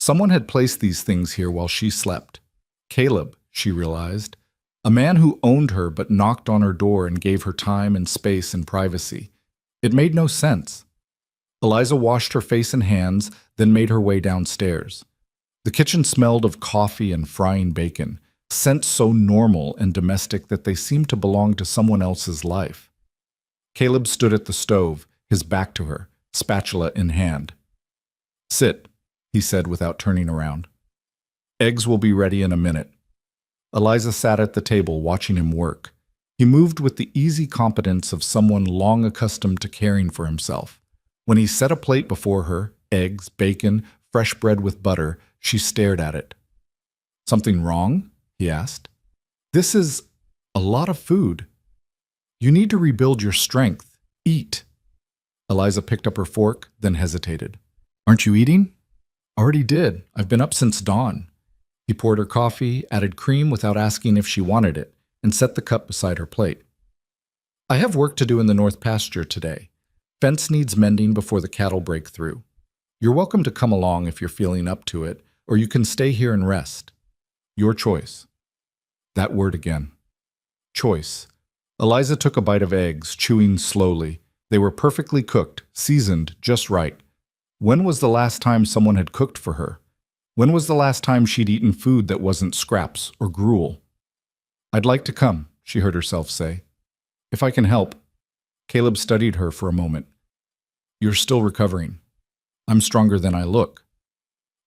Someone had placed these things here while she slept. Caleb, she realized. A man who owned her but knocked on her door and gave her time and space and privacy. It made no sense. Eliza washed her face and hands, then made her way downstairs. The kitchen smelled of coffee and frying bacon, scents so normal and domestic that they seemed to belong to someone else's life. Caleb stood at the stove, his back to her, spatula in hand. "Sit," he said without turning around. "Eggs will be ready in a minute." Eliza sat at the table watching him work. He moved with the easy competence of someone long accustomed to caring for himself. When he set a plate before her, eggs, bacon, fresh bread with butter, she stared at it. "Something wrong?" he asked. "This is a lot of food. You need to rebuild your strength. Eat." Eliza picked up her fork, then hesitated. "Aren't you eating?" "Already did. I've been up since dawn." He poured her coffee, added cream without asking if she wanted it, and set the cup beside her plate. "I have work to do in the north pasture today. Fence needs mending before the cattle break through. You're welcome to come along if you're feeling up to it, or you can stay here and rest. Your choice." That word again. Choice. Eliza took a bite of eggs, chewing slowly. They were perfectly cooked, seasoned just right. When was the last time someone had cooked for her? When was the last time she'd eaten food that wasn't scraps or gruel? "I'd like to come," she heard herself say. "If I can help." Caleb studied her for a moment. "You're still recovering. I'm stronger than I look."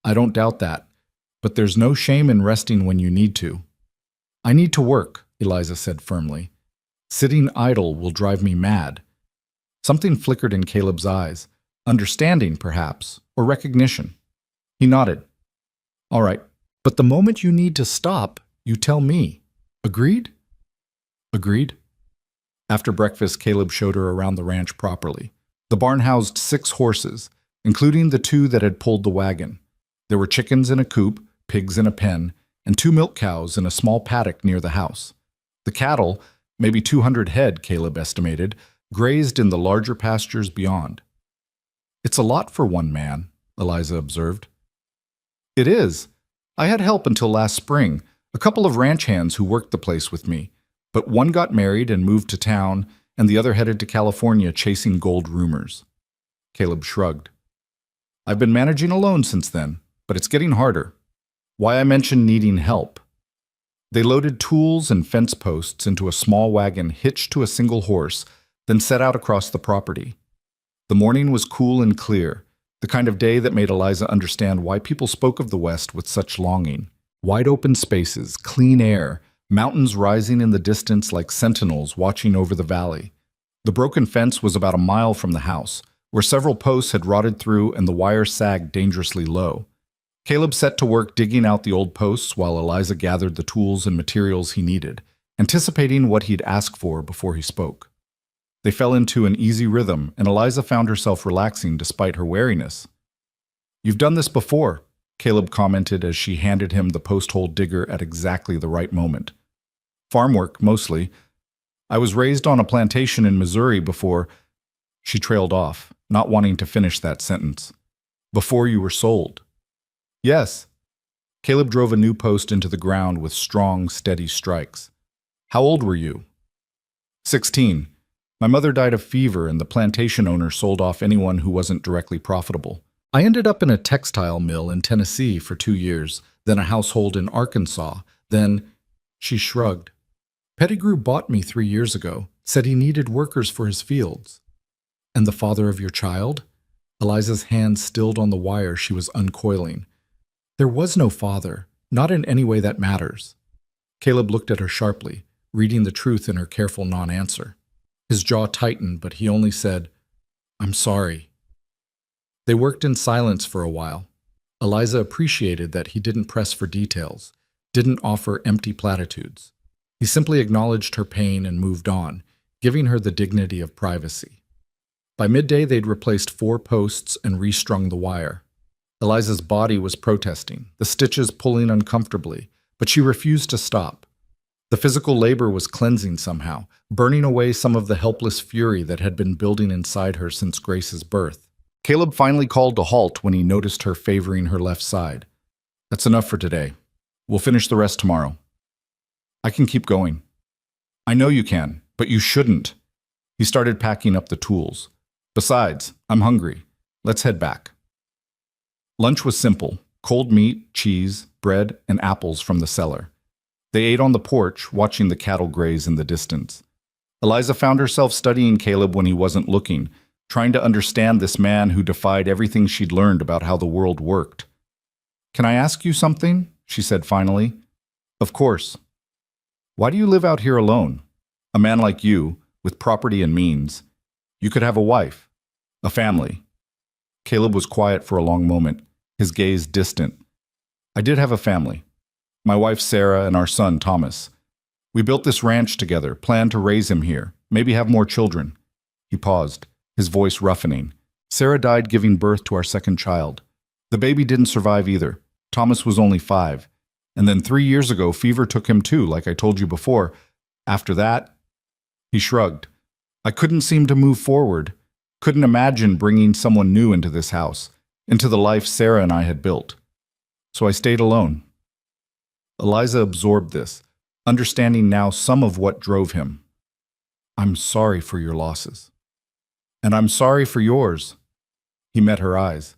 "I don't doubt that, but there's no shame in resting when you need to." "I need to work," Eliza said firmly. "Sitting idle will drive me mad." Something flickered in Caleb's eyes, understanding perhaps, or recognition. He nodded. "All right, but the moment you need to stop, you tell me. Agreed?" Agreed. After breakfast, Caleb showed her around the ranch properly. The barn housed 6 horses, including the 2 that had pulled the wagon. There were chickens in a coop, pigs in a pen, and 2 milk cows in a small paddock near the house. The cattle, maybe 200 head, Caleb estimated, grazed in the larger pastures beyond. "It's a lot for one man," Eliza observed. "It is. I had help until last spring, a couple of ranch hands who worked the place with me, but one got married and moved to town, and the other headed to California chasing gold rumors." Caleb shrugged. "I've been managing alone since then, but it's getting harder. Why I mentioned needing help." They loaded tools and fence posts into a small wagon hitched to a single horse, then set out across the property. The morning was cool and clear, the kind of day that made Eliza understand why people spoke of the West with such longing. Wide open spaces, clean air, mountains rising in the distance like sentinels watching over the valley. The broken fence was about a mile from the house, where several posts had rotted through and the wire sagged dangerously low. Caleb set to work digging out the old posts while Eliza gathered the tools and materials he needed, anticipating what he'd ask for before he spoke. They fell into an easy rhythm, and Eliza found herself relaxing despite her wariness. "You've done this before," Caleb commented as she handed him the post-hole digger at exactly the right moment. "Farm work, mostly. I was raised on a plantation in Missouri before—" She trailed off, not wanting to finish that sentence. "Before you were sold." "Yes." Caleb drove a new post into the ground with strong, steady strikes. "How old were you?" 16. My mother died of fever and the plantation owner sold off anyone who wasn't directly profitable. I ended up in a textile mill in Tennessee for 2 years, then a household in Arkansas, then—" She shrugged. "Pettigrew bought me 3 years ago, said he needed workers for his fields." "And the father of your child?" Eliza's hand stilled on the wire she was uncoiling. "There was no father, not in any way that matters." Caleb looked at her sharply, reading the truth in her careful non-answer. His jaw tightened, but he only said, "I'm sorry." They worked in silence for a while. Eliza appreciated that he didn't press for details, didn't offer empty platitudes. He simply acknowledged her pain and moved on, giving her the dignity of privacy. By midday, they'd replaced 4 posts and restrung the wire. Eliza's body was protesting, the stitches pulling uncomfortably, but she refused to stop. The physical labor was cleansing somehow, burning away some of the helpless fury that had been building inside her since Grace's birth. Caleb finally called to halt when he noticed her favoring her left side. "That's enough for today. We'll finish the rest tomorrow." "I can keep going." "I know you can, but you shouldn't." He started packing up the tools. "Besides, I'm hungry. Let's head back." Lunch was simple: cold meat, cheese, bread, and apples from the cellar. They ate on the porch, watching the cattle graze in the distance. Eliza found herself studying Caleb when he wasn't looking, trying to understand this man who defied everything she'd learned about how the world worked. "Can I ask you something?" she said finally. "Of course." "Why do you live out here alone? A man like you, with property and means. You could have a wife, a family." Caleb was quiet for a long moment, his gaze distant. "I did have a family. My wife Sarah and our son Thomas. We built this ranch together, planned to raise him here, maybe have more children." He paused, his voice roughening. "Sarah died giving birth to our second child. The baby didn't survive either. Thomas was only 5. And then 3 years ago, fever took him too, like I told you before. After that—" He shrugged. "I couldn't seem to move forward. Couldn't imagine bringing someone new into this house, into the life Sarah and I had built. So I stayed alone." Eliza absorbed this, understanding now some of what drove him. "I'm sorry for your losses." "And I'm sorry for yours." He met her eyes.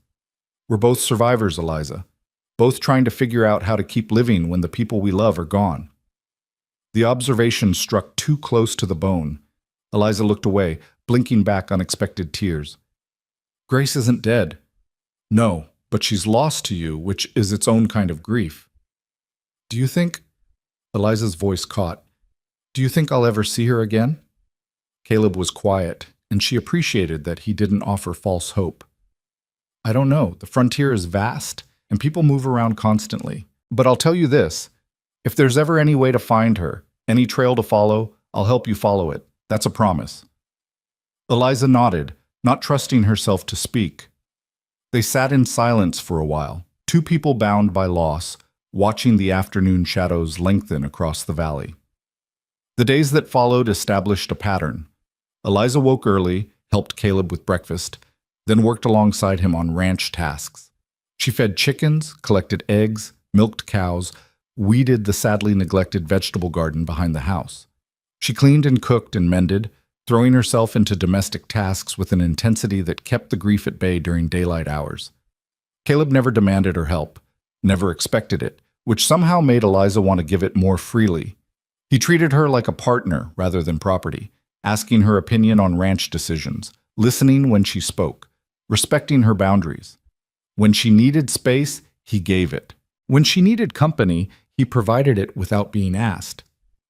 "We're both survivors, Eliza. Both trying to figure out how to keep living when the people we love are gone." The observation struck too close to the bone. Eliza looked away, blinking back unexpected tears. "Grace isn't dead." "No, but she's lost to you, which is its own kind of grief." "Do you think—" Eliza's voice caught. "Do you think I'll ever see her again?" Caleb was quiet, and she appreciated that he didn't offer false hope. "I don't know. The frontier is vast, and people move around constantly. But I'll tell you this. If there's ever any way to find her, any trail to follow, I'll help you follow it. That's a promise." Eliza nodded, not trusting herself to speak. They sat in silence for a while, two people bound by loss, watching the afternoon shadows lengthen across the valley. The days that followed established a pattern. Eliza woke early, helped Caleb with breakfast, then worked alongside him on ranch tasks. She fed chickens, collected eggs, milked cows, weeded the sadly neglected vegetable garden behind the house. She cleaned and cooked and mended, throwing herself into domestic tasks with an intensity that kept the grief at bay during daylight hours. Caleb never demanded her help, never expected it, which somehow made Eliza want to give it more freely. He treated her like a partner rather than property, asking her opinion on ranch decisions, listening when she spoke, respecting her boundaries. When she needed space, he gave it. When she needed company, he provided it without being asked.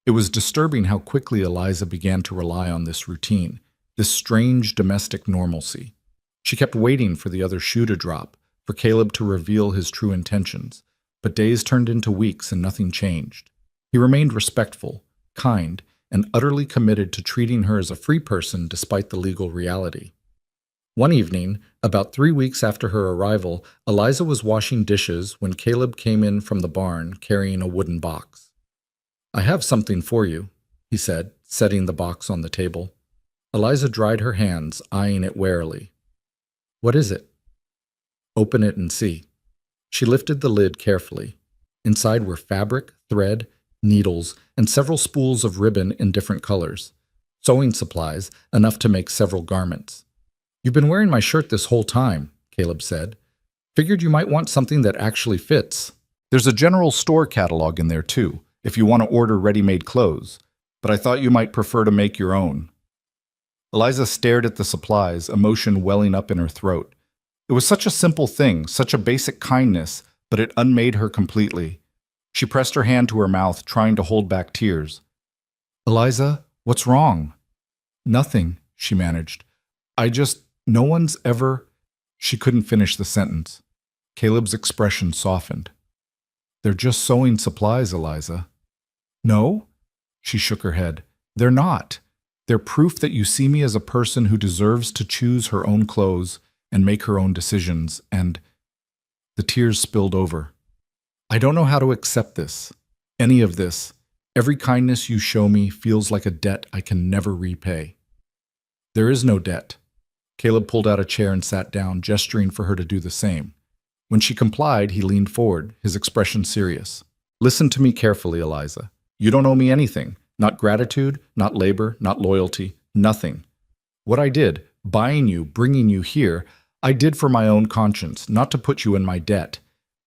It was disturbing how quickly Eliza began to rely on this routine, this strange domestic normalcy. She kept waiting for the other shoe to drop, for Caleb to reveal his true intentions, but days turned into weeks and nothing changed. He remained respectful, kind, and utterly committed to treating her as a free person despite the legal reality. One evening, about 3 weeks after her arrival, Eliza was washing dishes when Caleb came in from the barn carrying a wooden box. "I have something for you," he said, setting the box on the table. Eliza dried her hands, eyeing it warily. "What is it?" "Open it and see." She lifted the lid carefully. Inside were fabric, thread, needles, and several spools of ribbon in different colors. Sewing supplies, enough to make several garments. "You've been wearing my shirt this whole time," Caleb said. "Figured you might want something that actually fits. There's a general store catalog in there too, if you want to order ready-made clothes, but I thought you might prefer to make your own." Eliza stared at the supplies, emotion welling up in her throat. It was such a simple thing, such a basic kindness, but it unmade her completely. She pressed her hand to her mouth, trying to hold back tears. "Eliza, what's wrong?" "Nothing," she managed. No one's ever—" She couldn't finish the sentence. Caleb's expression softened. "They're just sewing supplies, Eliza." "No?" She shook her head. "They're not. They're proof that you see me as a person who deserves to choose her own clothes and make her own decisions, and—" The tears spilled over. "I don't know how to accept this. Any of this. Every kindness you show me feels like a debt I can never repay." "There is no debt." Caleb pulled out a chair and sat down, gesturing for her to do the same. When she complied, he leaned forward, his expression serious. "Listen to me carefully, Eliza. You don't owe me anything. Not gratitude, not labor, not loyalty, nothing. What I did, buying you, bringing you here, I did for my own conscience, not to put you in my debt.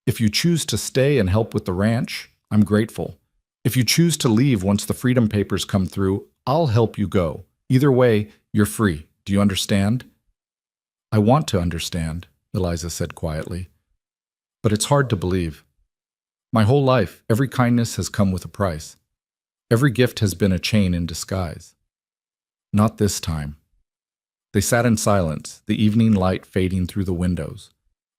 If you choose to stay and help with the ranch, I'm grateful. If you choose to leave once the freedom papers come through, I'll help you go. Either way, you're free. Do you understand?" "I want to understand," Eliza said quietly. "But it's hard to believe. My whole life, every kindness has come with a price. Every gift has been a chain in disguise. Not this time." They sat in silence, the evening light fading through the windows.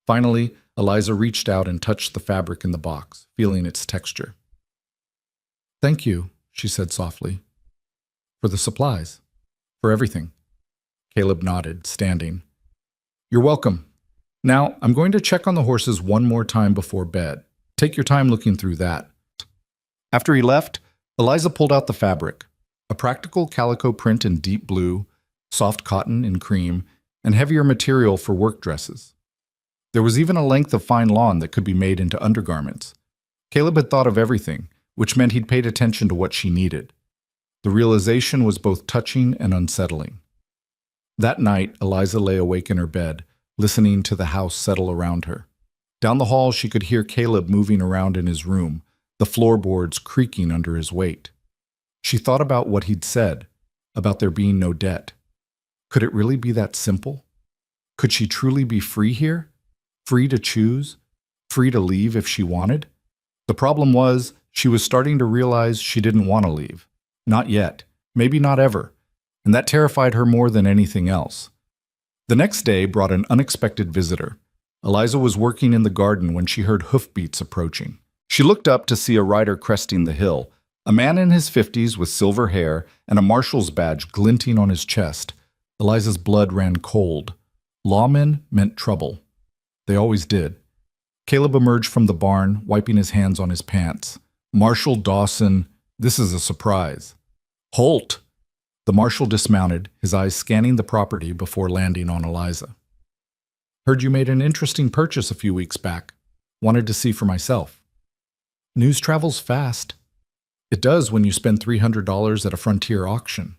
Finally, Eliza reached out and touched the fabric in the box, feeling its texture. "Thank you," she said softly. "For the supplies. For everything." Caleb nodded, standing. "You're welcome. Now, I'm going to check on the horses one more time before bed. Take your time looking through that." After he left, Eliza pulled out the fabric, a practical calico print in deep blue, soft cotton in cream, and heavier material for work dresses. There was even a length of fine lawn that could be made into undergarments. Caleb had thought of everything, which meant he'd paid attention to what she needed. The realization was both touching and unsettling. That night, Eliza lay awake in her bed, listening to the house settle around her. Down the hall, she could hear Caleb moving around in his room, the floorboards creaking under his weight. She thought about what he'd said, about there being no debt. Could it really be that simple? Could she truly be free here? Free to choose? Free to leave if she wanted? The problem was, she was starting to realize she didn't want to leave. Not yet. Maybe not ever. And that terrified her more than anything else. The next day brought an unexpected visitor. Eliza was working in the garden when she heard hoofbeats approaching. She looked up to see a rider cresting the hill, A man in his 50s with silver hair and a marshal's badge glinting on his chest. Eliza's blood ran cold. Lawmen meant trouble. They always did. Caleb emerged from the barn, wiping his hands on his pants. Marshal Dawson, this is a surprise. Holt! The marshal dismounted, his eyes scanning the property before landing on Eliza. Heard you made an interesting purchase a few weeks back. Wanted to see for myself. News travels fast. It does when you spend $300 at a frontier auction.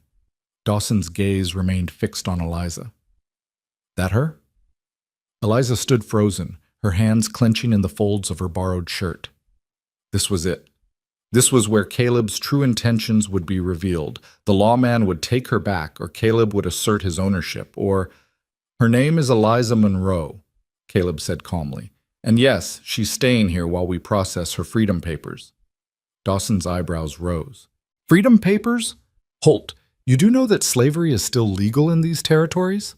Dawson's gaze remained fixed on Eliza. That her? Eliza stood frozen, her hands clenching in the folds of her borrowed shirt. This was it. This was where Caleb's true intentions would be revealed. The lawman would take her back, or Caleb would assert his ownership, or, her name is Eliza Monroe, Caleb said calmly. And yes, she's staying here while we process her freedom papers. Dawson's eyebrows rose. Freedom papers? Holt, you do know that slavery is still legal in these territories?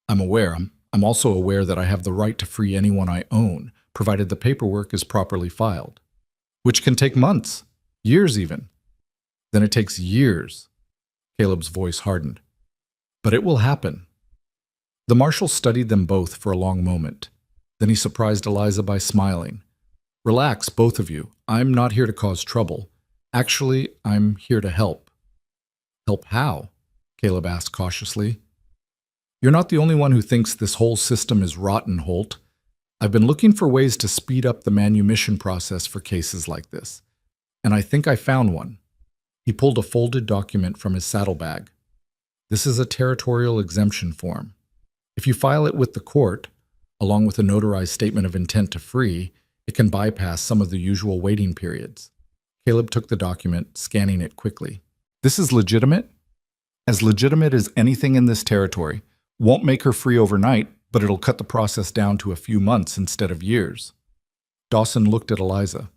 I'm aware. I'm also aware that I have the right to free anyone I own, provided the paperwork is properly filed. Which can take months, years even. Then it takes years. Caleb's voice hardened. But it will happen. The marshal studied them both for a long moment. Then he surprised Eliza by smiling. Relax, both of you. I'm not here to cause trouble. Actually, I'm here to help. Help how? Caleb asked cautiously. You're not the only one who thinks this whole system is rotten, Holt. I've been looking for ways to speed up the manumission process for cases like this, and I think I found one. He pulled a folded document from his saddlebag. This is a territorial exemption form. If you file it with the court, along with a notarized statement of intent to free, it can bypass some of the usual waiting periods. Caleb took the document, scanning it quickly. This is legitimate? As legitimate as anything in this territory. Won't make her free overnight, but it'll cut the process down to a few months instead of years. Dawson looked at Eliza.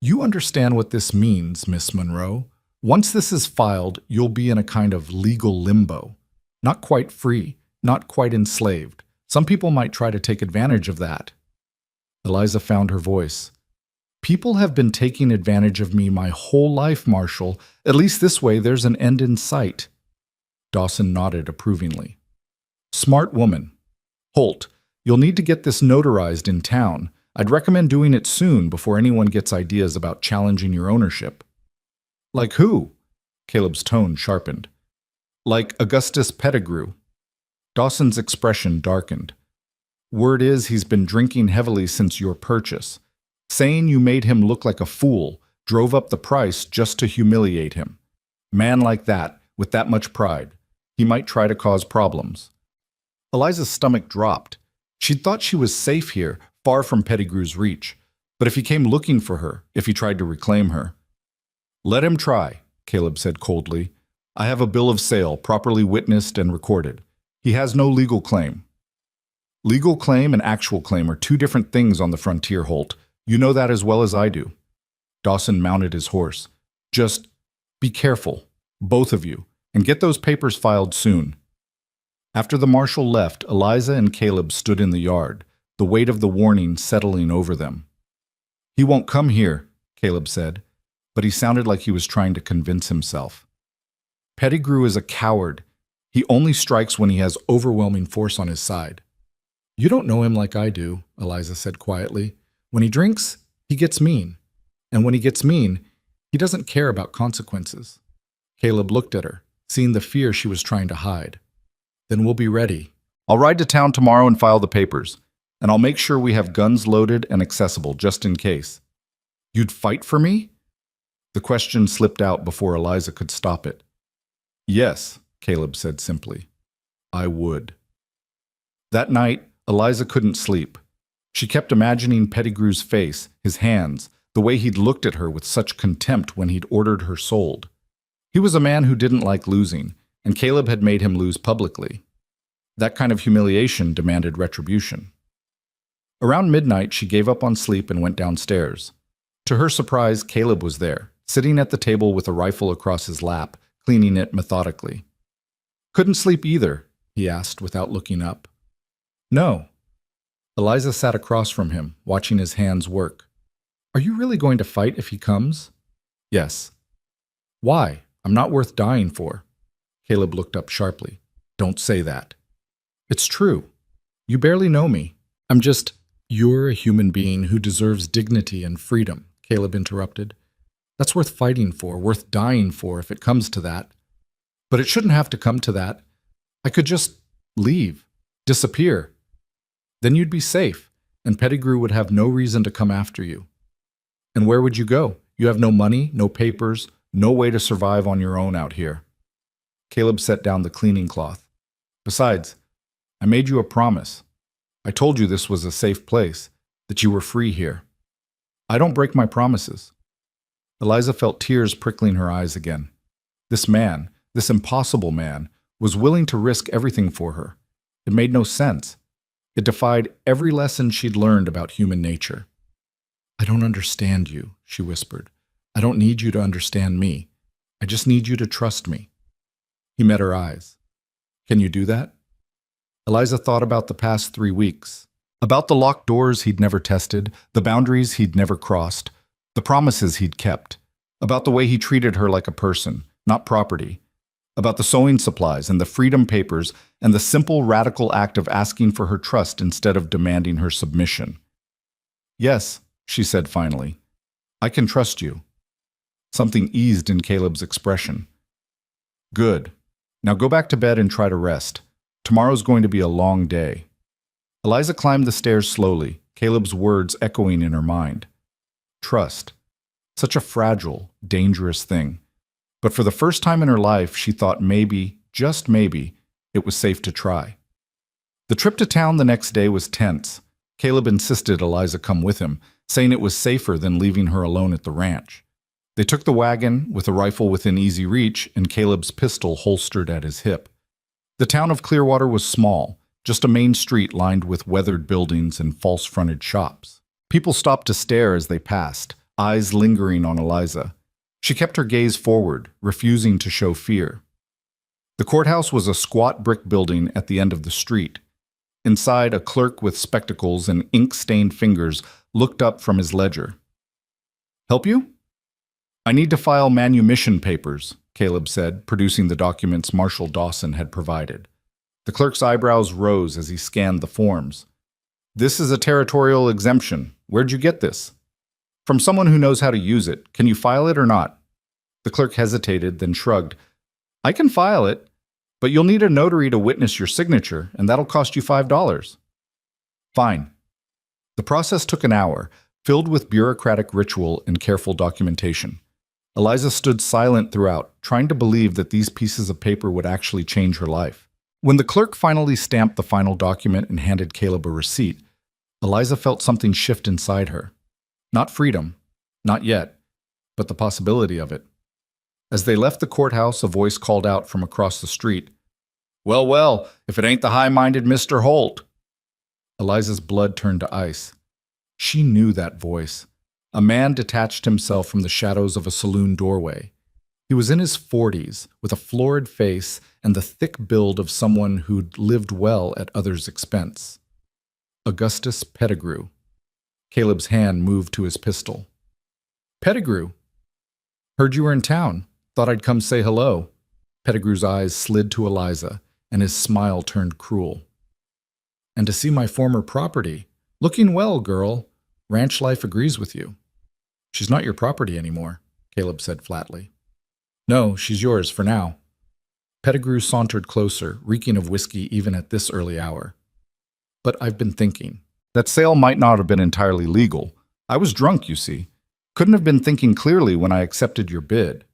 You understand what this means, Miss Monroe. Once this is filed, you'll be in a kind of legal limbo. Not quite free, not quite enslaved. Some people might try to take advantage of that. Eliza found her voice. People have been taking advantage of me my whole life, Marshal. At least this way there's an end in sight. Dawson nodded approvingly. Smart woman. Holt, you'll need to get this notarized in town. I'd recommend doing it soon before anyone gets ideas about challenging your ownership. Like who? Caleb's tone sharpened. Like Augustus Pettigrew. Dawson's expression darkened. Word is he's been drinking heavily since your purchase. Saying you made him look like a fool, drove up the price just to humiliate him. Man like that, with that much pride, he might try to cause problems. Eliza's stomach dropped. She'd thought she was safe here, far from Pettigrew's reach. But if he came looking for her, if he tried to reclaim her... Let him try, Caleb said coldly. I have a bill of sale, properly witnessed and recorded. He has no legal claim. Legal claim and actual claim are two different things on the frontier, Holt. You know that as well as I do. Dawson mounted his horse. Just be careful, both of you, and get those papers filed soon. After the marshal left, Eliza and Caleb stood in the yard, the weight of the warning settling over them. He won't come here, Caleb said, but he sounded like he was trying to convince himself. Pettigrew is a coward. He only strikes when he has overwhelming force on his side. You don't know him like I do, Eliza said quietly. When he drinks, he gets mean. And when he gets mean, he doesn't care about consequences. Caleb looked at her, seeing the fear she was trying to hide. Then we'll be ready. I'll ride to town tomorrow and file the papers, and I'll make sure we have guns loaded and accessible just in case. You'd fight for me? The question slipped out before Eliza could stop it. Yes, Caleb said simply. I would. That night, Eliza couldn't sleep. She kept imagining Pettigrew's face, his hands, the way he'd looked at her with such contempt when he'd ordered her sold. He was a man who didn't like losing, and Caleb had made him lose publicly. That kind of humiliation demanded retribution. Around midnight, she gave up on sleep and went downstairs. To her surprise, Caleb was there, sitting at the table with a rifle across his lap, cleaning it methodically. Couldn't sleep either, he asked without looking up. No. Eliza sat across from him, watching his hands work. Are you really going to fight if he comes? Yes. Why? I'm not worth dying for. Caleb looked up sharply. Don't say that. It's true. You barely know me. I'm just... You're a human being who deserves dignity and freedom, Caleb interrupted. That's worth fighting for, worth dying for if it comes to that. But it shouldn't have to come to that. I could just leave, disappear. Then you'd be safe, and Pettigrew would have no reason to come after you. And where would you go? You have no money, no papers, no way to survive on your own out here. Caleb set down the cleaning cloth. Besides, I made you a promise. I told you this was a safe place, that you were free here. I don't break my promises. Eliza felt tears prickling her eyes again. This man, this impossible man, was willing to risk everything for her. It made no sense. It defied every lesson she'd learned about human nature. I don't understand you, she whispered. I don't need you to understand me. I just need you to trust me. He met her eyes. Can you do that? Eliza thought about the past 3 weeks, about the locked doors he'd never tested, the boundaries he'd never crossed, the promises he'd kept, about the way he treated her like a person, not property, about the sewing supplies and the freedom papers and the simple radical act of asking for her trust instead of demanding her submission. Yes, she said finally, I can trust you. Something eased in Caleb's expression. Good. Now go back to bed and try to rest. Tomorrow's going to be a long day. Eliza climbed the stairs slowly, Caleb's words echoing in her mind. Trust. Such a fragile, dangerous thing. But for the first time in her life, she thought maybe, just maybe, it was safe to try. The trip to town the next day was tense. Caleb insisted Eliza come with him, saying it was safer than leaving her alone at the ranch. They took the wagon, with a rifle within easy reach and Caleb's pistol holstered at his hip. The town of Clearwater was small, just a main street lined with weathered buildings and false-fronted shops. People stopped to stare as they passed, eyes lingering on Eliza. She kept her gaze forward, refusing to show fear. The courthouse was a squat brick building at the end of the street. Inside, a clerk with spectacles and ink-stained fingers looked up from his ledger. Help you? I need to file manumission papers, Caleb said, producing the documents Marshal Dawson had provided. The clerk's eyebrows rose as he scanned the forms. This is a territorial exemption. Where'd you get this? From someone who knows how to use it. Can you file it or not? The clerk hesitated, then shrugged. I can file it, but you'll need a notary to witness your signature, and that'll cost you $5. Fine. The process took an hour, filled with bureaucratic ritual and careful documentation. Eliza stood silent throughout, trying to believe that these pieces of paper would actually change her life. When the clerk finally stamped the final document and handed Caleb a receipt, Eliza felt something shift inside her. Not freedom, not yet, but the possibility of it. As they left the courthouse, a voice called out from across the street, Well, well, if it ain't the high-minded Mr. Holt. Eliza's blood turned to ice. She knew that voice. A man detached himself from the shadows of a saloon doorway. He was in his 40s, with a florid face and the thick build of someone who'd lived well at others' expense. Augustus Pettigrew. Caleb's hand moved to his pistol. Pettigrew. Heard you were in town. Thought I'd come say hello. Pettigrew's eyes slid to Eliza, and his smile turned cruel. And to see my former property. Looking well, girl. Ranch life agrees with you. She's not your property anymore, Caleb said flatly. No, she's yours for now. Pettigrew sauntered closer, reeking of whiskey even at this early hour. But I've been thinking. That sale might not have been entirely legal. I was drunk, you see. Couldn't have been thinking clearly when I accepted your bid.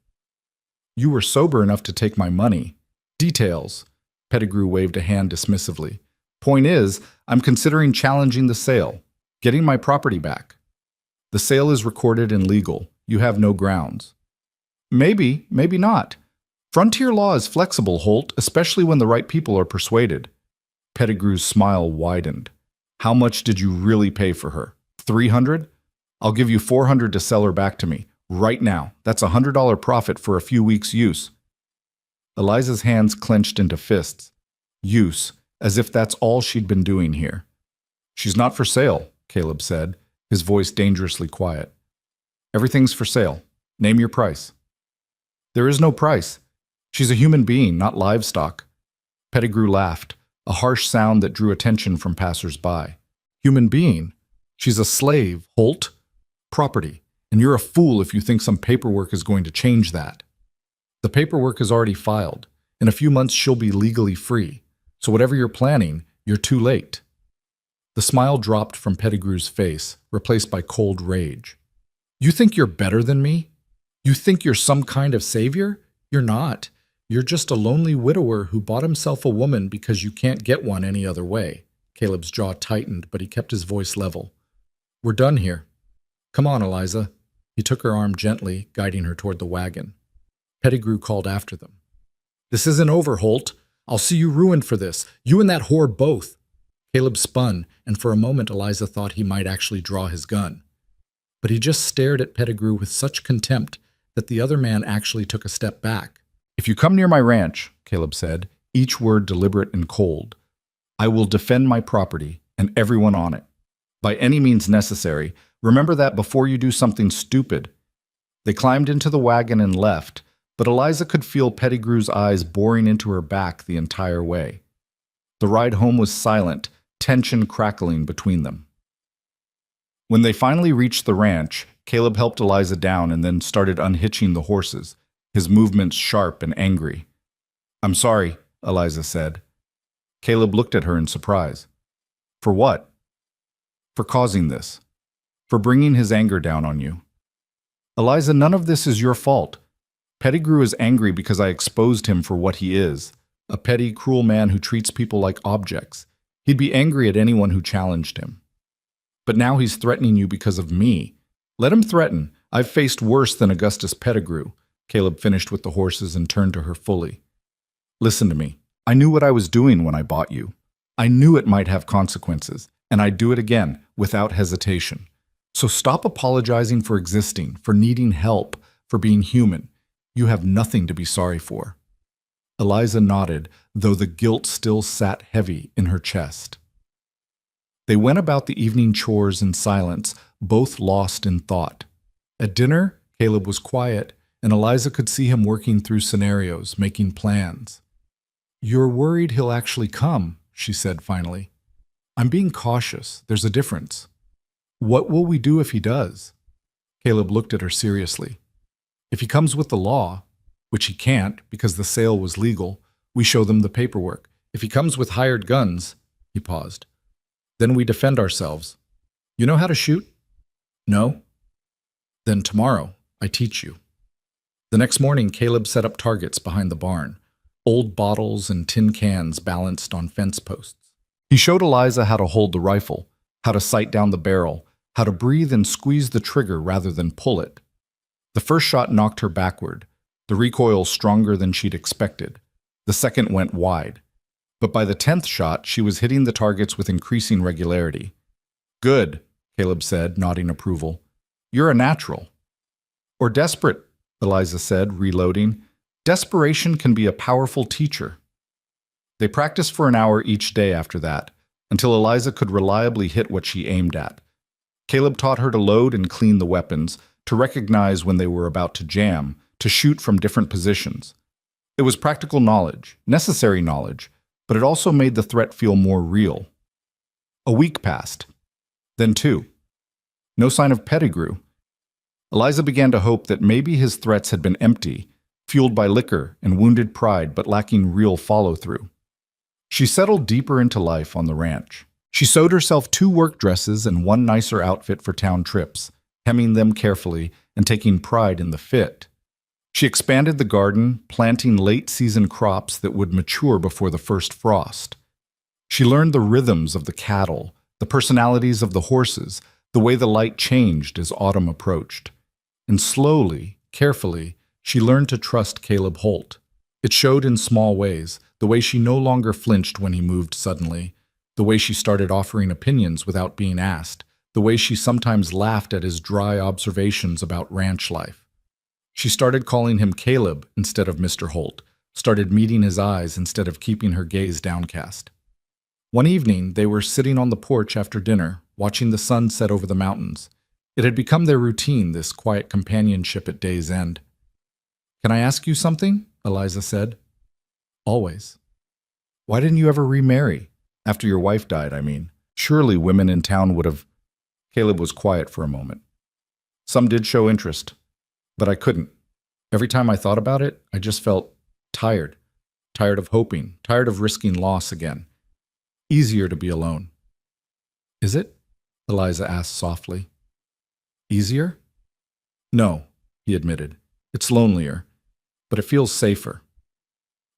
You were sober enough to take my money. Details. Pettigrew waved a hand dismissively. Point is, I'm considering challenging the sale. Getting my property back. The sale is recorded and legal. You have no grounds. Maybe, maybe not. Frontier law is flexible, Holt, especially when the right people are persuaded. Pettigrew's smile widened. How much did you really pay for her? $300? I'll give you $400 to sell her back to me. Right now. That's a $100 profit for a few weeks' use. Eliza's hands clenched into fists. Use, as if that's all she'd been doing here. She's not for sale, Caleb said, his voice dangerously quiet. Everything's for sale. Name your price. There is no price. She's a human being, not livestock. Pettigrew laughed, a harsh sound that drew attention from passers-by. Human being? She's a slave, Holt. Property. And you're a fool if you think some paperwork is going to change that. The paperwork is already filed. In a few months, she'll be legally free. So whatever you're planning, you're too late. The smile dropped from Pettigrew's face, replaced by cold rage. You think you're better than me? You think you're some kind of savior? You're not. You're just a lonely widower who bought himself a woman because you can't get one any other way. Caleb's jaw tightened, but he kept his voice level. We're done here. Come on, Eliza. He took her arm gently, guiding her toward the wagon. Pettigrew called after them. This isn't over, Holt. I'll see you ruined for this. You and that whore both. Caleb spun, and for a moment Eliza thought he might actually draw his gun. But he just stared at Pettigrew with such contempt that the other man actually took a step back. If you come near my ranch, Caleb said, each word deliberate and cold, I will defend my property and everyone on it. By any means necessary. Remember that before you do something stupid. They climbed into the wagon and left, but Eliza could feel Pettigrew's eyes boring into her back the entire way. The ride home was silent, tension crackling between them. When they finally reached the ranch, Caleb helped Eliza down and then started unhitching the horses, his movements sharp and angry. I'm sorry, Eliza said. Caleb looked at her in surprise. For what? For causing this. For bringing his anger down on you. Eliza, none of this is your fault. Pettigrew is angry because I exposed him for what he is, a petty, cruel man who treats people like objects. He'd be angry at anyone who challenged him. But now he's threatening you because of me. Let him threaten. I've faced worse than Augustus Pettigrew. Caleb finished with the horses and turned to her fully. Listen to me. I knew what I was doing when I bought you. I knew it might have consequences, and I'd do it again, without hesitation. So stop apologizing for existing, for needing help, for being human. You have nothing to be sorry for. Eliza nodded, though the guilt still sat heavy in her chest. They went about the evening chores in silence, both lost in thought. At dinner, Caleb was quiet, and Eliza could see him working through scenarios, making plans. You're worried he'll actually come, she said finally. I'm being cautious. There's a difference. What will we do if he does? Caleb looked at her seriously. If he comes with the law, which he can't because the sale was legal, we show them the paperwork. If he comes with hired guns, he paused, then we defend ourselves. You know how to shoot? No? Then tomorrow, I teach you. The next morning, Caleb set up targets behind the barn, old bottles and tin cans balanced on fence posts. He showed Eliza how to hold the rifle, how to sight down the barrel, how to breathe and squeeze the trigger rather than pull it. The first shot knocked her backward, the recoil stronger than she'd expected. The second went wide. But by the 10th shot, she was hitting the targets with increasing regularity. Good, Caleb said, nodding approval. You're a natural. Or desperate, Eliza said, reloading. Desperation can be a powerful teacher. They practiced for an hour each day after that, until Eliza could reliably hit what she aimed at. Caleb taught her to load and clean the weapons, to recognize when they were about to jam, to shoot from different positions. It was practical knowledge, necessary knowledge, but it also made the threat feel more real. A week passed. Then 2. No sign of Pettigrew. Eliza began to hope that maybe his threats had been empty, fueled by liquor and wounded pride but lacking real follow-through. She settled deeper into life on the ranch. She sewed herself 2 work dresses and 1 nicer outfit for town trips, hemming them carefully and taking pride in the fit. She expanded the garden, planting late-season crops that would mature before the first frost. She learned the rhythms of the cattle, the personalities of the horses, the way the light changed as autumn approached. And slowly, carefully, she learned to trust Caleb Holt. It showed in small ways, the way she no longer flinched when he moved suddenly, the way she started offering opinions without being asked, the way she sometimes laughed at his dry observations about ranch life. She started calling him Caleb instead of Mr. Holt, started meeting his eyes instead of keeping her gaze downcast. One evening, they were sitting on the porch after dinner, watching the sun set over the mountains. It had become their routine, this quiet companionship at day's end. Can I ask you something? Eliza said. Always. Why didn't you ever remarry? After your wife died, I mean. Surely women in town would have. Caleb was quiet for a moment. Some did show interest, but I couldn't. Every time I thought about it, I just felt tired. Tired of hoping, tired of risking loss again. Easier to be alone. Is it? Eliza asked softly. Easier? No, he admitted. It's lonelier, but it feels safer.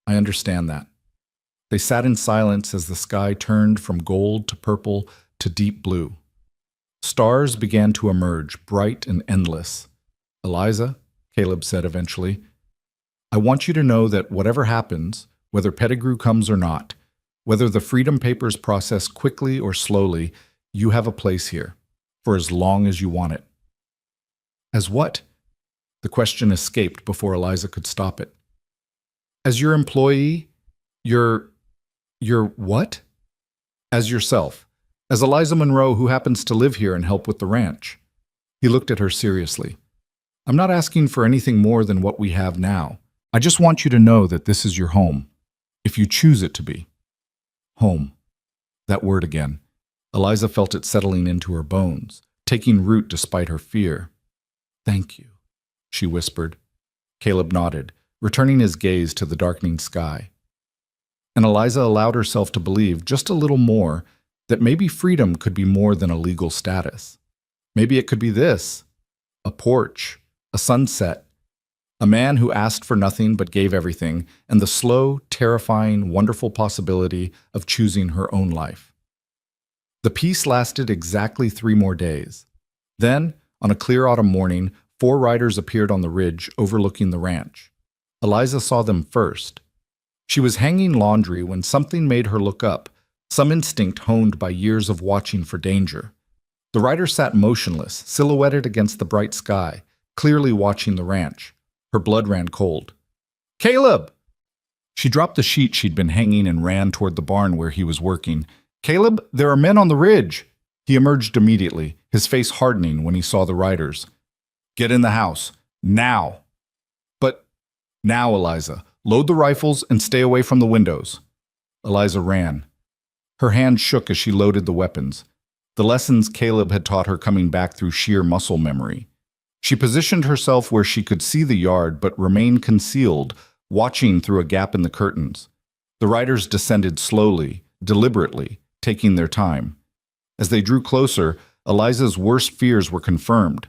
I understand that. They sat in silence as the sky turned from gold to purple to deep blue. Stars began to emerge, bright and endless. Eliza, Caleb said eventually, I want you to know that whatever happens, whether Pettigrew comes or not, whether the Freedom Papers process quickly or slowly, you have a place here, for as long as you want it. As what? The question escaped before Eliza could stop it. As your employee, your what? As yourself. As Eliza Monroe, who happens to live here and help with the ranch. He looked at her seriously. I'm not asking for anything more than what we have now. I just want you to know that this is your home, if you choose it to be. Home. That word again. Eliza felt it settling into her bones, taking root despite her fear. Thank you, she whispered. Caleb nodded, returning his gaze to the darkening sky. And Eliza allowed herself to believe just a little more that maybe freedom could be more than a legal status. Maybe it could be this: a porch, a sunset, a man who asked for nothing but gave everything, and the slow, terrifying, wonderful possibility of choosing her own life. The peace lasted exactly 3 more days. Then, on a clear autumn morning, 4 riders appeared on the ridge overlooking the ranch. Eliza saw them first. She was hanging laundry when something made her look up, some instinct honed by years of watching for danger. The rider sat motionless, silhouetted against the bright sky, clearly watching the ranch. Her blood ran cold. Caleb! She dropped the sheet she'd been hanging and ran toward the barn where he was working. Caleb, there are men on the ridge! He emerged immediately, his face hardening when he saw the riders. Get in the house. Now! But now, Eliza. Load the rifles and stay away from the windows. Eliza ran. Her hand shook as she loaded the weapons, the lessons Caleb had taught her coming back through sheer muscle memory. She positioned herself where she could see the yard but remain concealed, watching through a gap in the curtains. The riders descended slowly, deliberately, taking their time. As they drew closer, Eliza's worst fears were confirmed.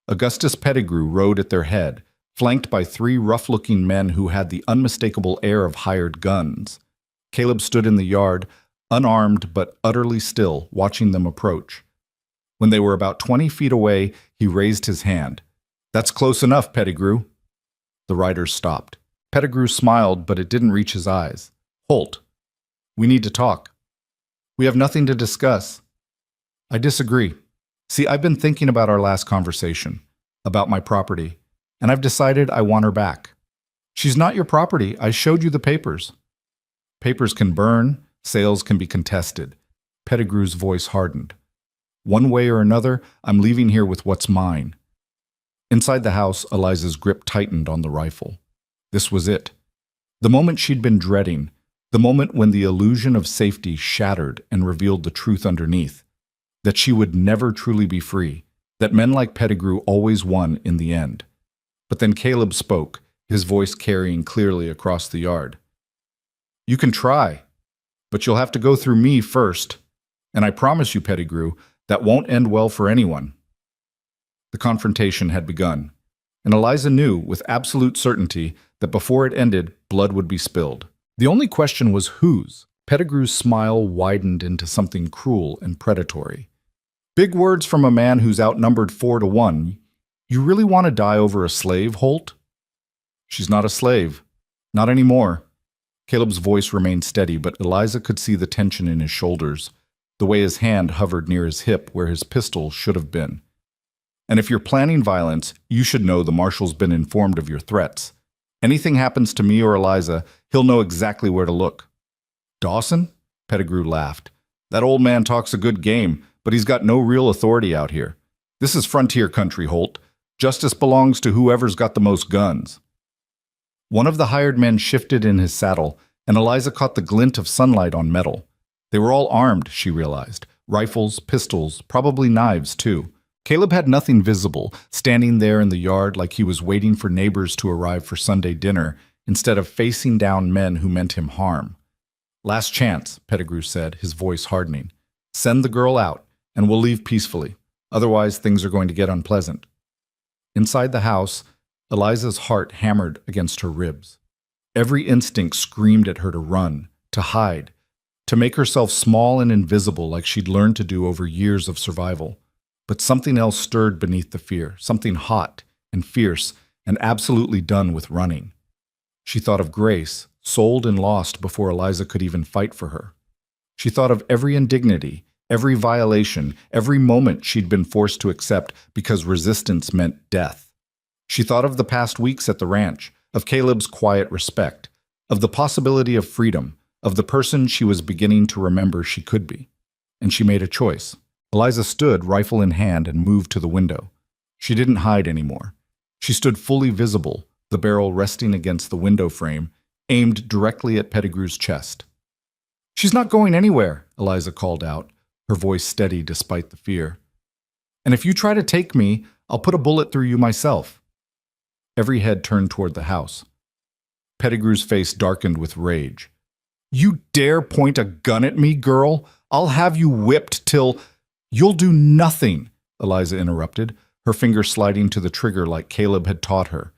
Augustus Pettigrew rode at their head, flanked by 3 rough-looking men who had the unmistakable air of hired guns. Caleb stood in the yard, unarmed but utterly still, watching them approach. When they were about 20 feet away, he raised his hand. That's close enough, Pettigrew. The riders stopped. Pettigrew smiled, but it didn't reach his eyes. Holt, we need to talk. We have nothing to discuss. I disagree. See, I've been thinking about our last conversation, about my property, and I've decided I want her back. She's not your property. I showed you the papers. Papers can burn, sales can be contested. Pettigrew's voice hardened. One way or another, I'm leaving here with what's mine. Inside the house, Eliza's grip tightened on the rifle. This was it. The moment she'd been dreading, the moment when the illusion of safety shattered and revealed the truth underneath, that she would never truly be free, that men like Pettigrew always won in the end. But then Caleb spoke, his voice carrying clearly across the yard. You can try, but you'll have to go through me first. And I promise you, Pettigrew, that won't end well for anyone. The confrontation had begun, and Eliza knew with absolute certainty that before it ended, blood would be spilled. The only question was whose. Pettigrew's smile widened into something cruel and predatory. Big words from a man who's outnumbered 4-1. You really want to die over a slave, Holt? She's not a slave. Not anymore. Caleb's voice remained steady, but Eliza could see the tension in his shoulders, the way his hand hovered near his hip where his pistol should have been. And if you're planning violence, you should know the marshal's been informed of your threats. Anything happens to me or Eliza, he'll know exactly where to look. Dawson? Pettigrew laughed. That old man talks a good game, but he's got no real authority out here. This is frontier country, Holt. Justice belongs to whoever's got the most guns. One of the hired men shifted in his saddle, and Eliza caught the glint of sunlight on metal. They were all armed, she realized. Rifles, pistols, probably knives, too. Caleb had nothing visible, standing there in the yard like he was waiting for neighbors to arrive for Sunday dinner, instead of facing down men who meant him harm. "Last chance," Pettigrew said, his voice hardening. "Send the girl out, and we'll leave peacefully. Otherwise, things are going to get unpleasant." Inside the house, Eliza's heart hammered against her ribs. Every instinct screamed at her to run, to hide, to make herself small and invisible like she'd learned to do over years of survival. But something else stirred beneath the fear, something hot and fierce and absolutely done with running. She thought of Grace, sold and lost before Eliza could even fight for her. She thought of every indignity, every violation, every moment she'd been forced to accept because resistance meant death. She thought of the past weeks at the ranch, of Caleb's quiet respect, of the possibility of freedom, of the person she was beginning to remember she could be. And she made a choice. Eliza stood, rifle in hand, and moved to the window. She didn't hide anymore. She stood fully visible, the barrel resting against the window frame, aimed directly at Pettigrew's chest. "She's not going anywhere," Eliza called out, her voice steady despite the fear. "And if you try to take me, I'll put a bullet through you myself." Every head turned toward the house. Pettigrew's face darkened with rage. "You dare point a gun at me, girl? I'll have you whipped till—" "You'll do nothing," Eliza interrupted, her finger sliding to the trigger like Caleb had taught her.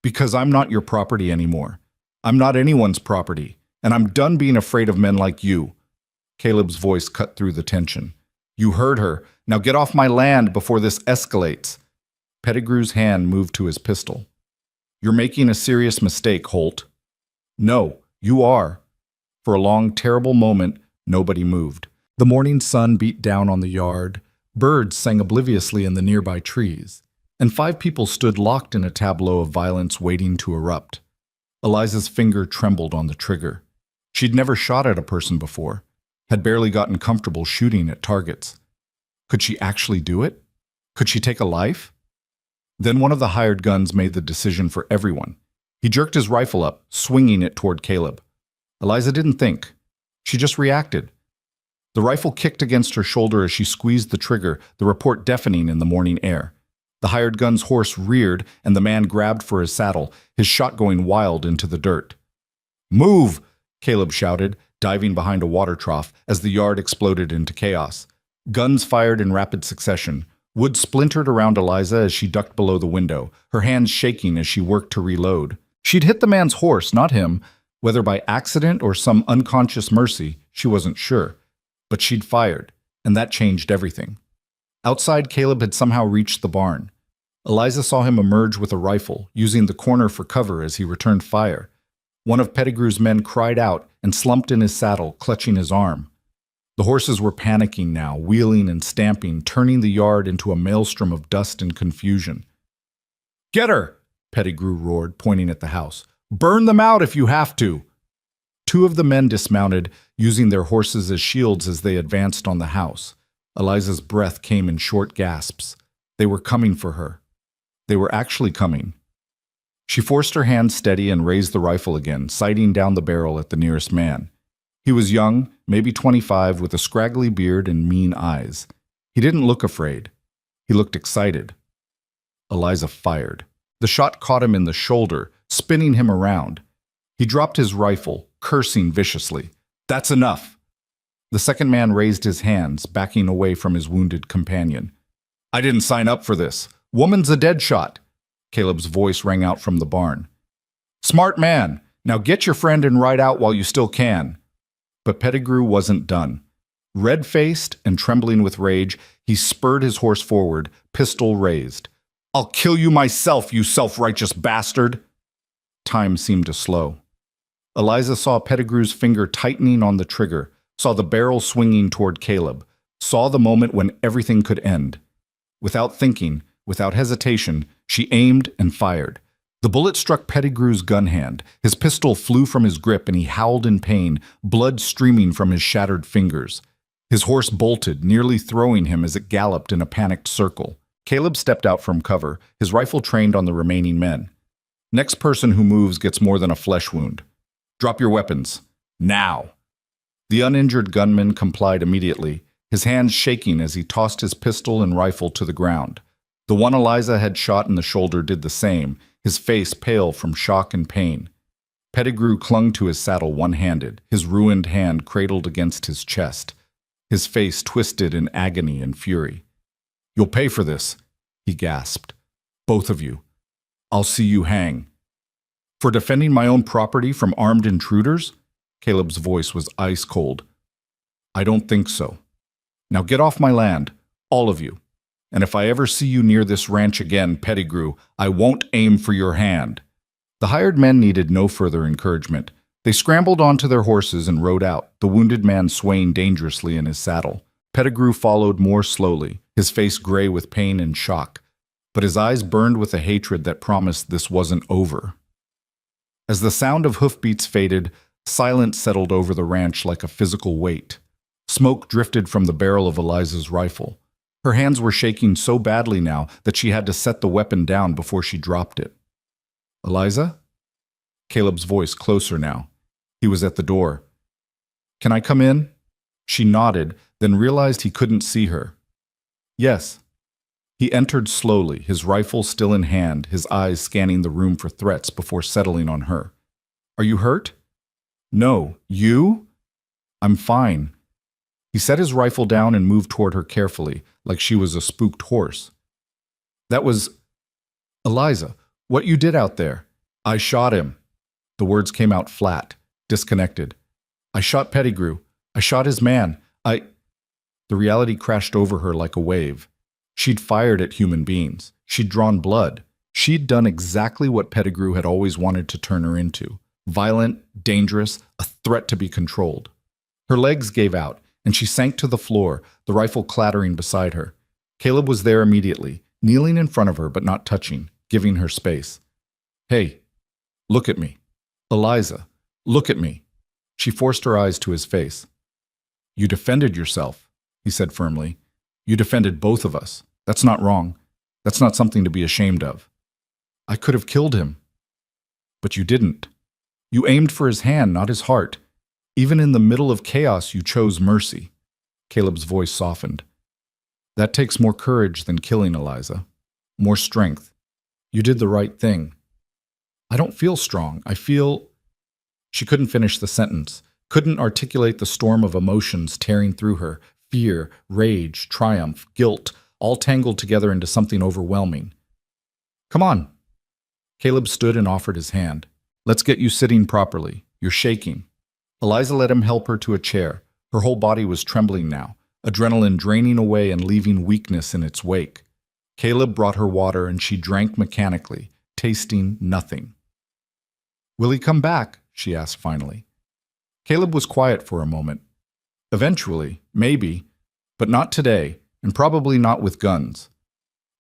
"Because I'm not your property anymore. I'm not anyone's property, and I'm done being afraid of men like you." Caleb's voice cut through the tension. "You heard her. Now get off my land before this escalates." Pettigrew's hand moved to his pistol. "You're making a serious mistake, Holt." "No, you are." For a long, terrible moment, nobody moved. The morning sun beat down on the yard, birds sang obliviously in the nearby trees, and 5 people stood locked in a tableau of violence waiting to erupt. Eliza's finger trembled on the trigger. She'd never shot at a person before, had barely gotten comfortable shooting at targets. Could she actually do it? Could she take a life? Then one of the hired guns made the decision for everyone. He jerked his rifle up, swinging it toward Caleb. Eliza didn't think. She just reacted. The rifle kicked against her shoulder as she squeezed the trigger, the report deafening in the morning air. The hired gun's horse reared, and the man grabbed for his saddle, his shot going wild into the dirt. "Move!" Caleb shouted, diving behind a water trough as the yard exploded into chaos. Guns fired in rapid succession. Wood splintered around Eliza as she ducked below the window, her hands shaking as she worked to reload. She'd hit the man's horse, not him. Whether by accident or some unconscious mercy, she wasn't sure. But she'd fired, and that changed everything. Outside, Caleb had somehow reached the barn. Eliza saw him emerge with a rifle, using the corner for cover as he returned fire. One of Pettigrew's men cried out and slumped in his saddle, clutching his arm. The horses were panicking now, wheeling and stamping, turning the yard into a maelstrom of dust and confusion. "Get her!" Pettigrew roared, pointing at the house. "Burn them out if you have to!" 2 of the men dismounted, using their horses as shields as they advanced on the house. Eliza's breath came in short gasps. They were coming for her. They were actually coming. She forced her hand steady and raised the rifle again, sighting down the barrel at the nearest man. He was young, maybe 25, with a scraggly beard and mean eyes. He didn't look afraid. He looked excited. Eliza fired. The shot caught him in the shoulder, spinning him around. He dropped his rifle, cursing viciously. "That's enough!" The second man raised his hands, backing away from his wounded companion. "I didn't sign up for this. Woman's a dead shot." Caleb's voice rang out from the barn. "Smart man! Now get your friend and ride out while you still can." But Pettigrew wasn't done. Red-faced and trembling with rage, he spurred his horse forward, pistol raised. "I'll kill you myself, you self-righteous bastard!" Time seemed to slow. Eliza saw Pettigrew's finger tightening on the trigger, saw the barrel swinging toward Caleb, saw the moment when everything could end. Without thinking, without hesitation, she aimed and fired. The bullet struck Pettigrew's gun hand. His pistol flew from his grip and he howled in pain, blood streaming from his shattered fingers. His horse bolted, nearly throwing him as it galloped in a panicked circle. Caleb stepped out from cover, his rifle trained on the remaining men. Next person who moves gets more than a flesh wound. Drop your weapons. Now. The uninjured gunman complied immediately, his hands shaking as he tossed his pistol and rifle to the ground. The one Eliza had shot in the shoulder did the same, his face pale from shock and pain. Pettigrew clung to his saddle one-handed, his ruined hand cradled against his chest, his face twisted in agony and fury. "You'll pay for this," he gasped. "Both of you. I'll see you hang." "For defending my own property from armed intruders?" Caleb's voice was ice cold. "I don't think so. Now get off my land, all of you. And if I ever see you near this ranch again, Pettigrew, I won't aim for your hand." The hired men needed no further encouragement. They scrambled onto their horses and rode out, the wounded man swaying dangerously in his saddle. Pettigrew followed more slowly, his face gray with pain and shock, but his eyes burned with a hatred that promised this wasn't over. As the sound of hoofbeats faded, silence settled over the ranch like a physical weight. Smoke drifted from the barrel of Eliza's rifle. Her hands were shaking so badly now that she had to set the weapon down before she dropped it. "Eliza?" Caleb's voice closer now. He was at the door. "Can I come in?" She nodded, then realized he couldn't see her. "Yes." He entered slowly, his rifle still in hand, his eyes scanning the room for threats before settling on her. "Are you hurt?" "No. You?" "I'm fine." He set his rifle down and moved toward her carefully, like she was a spooked horse. "That was... Eliza, what you did out there." "I shot him." The words came out flat, disconnected. "I shot Pettigrew. I shot his man. The reality crashed over her like a wave. She'd fired at human beings. She'd drawn blood. She'd done exactly what Pettigrew had always wanted to turn her into. Violent, dangerous, a threat to be controlled. Her legs gave out, and she sank to the floor, the rifle clattering beside her. Caleb was there immediately, kneeling in front of her but not touching, giving her space. "Hey, look at me. Eliza, look at me." She forced her eyes to his face. "You defended yourself," he said firmly. "You defended both of us. That's not wrong. That's not something to be ashamed of." "I could have killed him." "But you didn't. You aimed for his hand, not his heart. Even in the middle of chaos, you chose mercy." Caleb's voice softened. "That takes more courage than killing, Eliza. More strength. You did the right thing." "I don't feel strong. I feel..." She couldn't finish the sentence, couldn't articulate the storm of emotions tearing through her, fear, rage, triumph, guilt, all tangled together into something overwhelming. "Come on." Caleb stood and offered his hand. "Let's get you sitting properly. You're shaking." Eliza let him help her to a chair. Her whole body was trembling now, adrenaline draining away and leaving weakness in its wake. Caleb brought her water and she drank mechanically, tasting nothing. "Will he come back?" she asked finally. Caleb was quiet for a moment. "Eventually, maybe, but not today, and probably not with guns.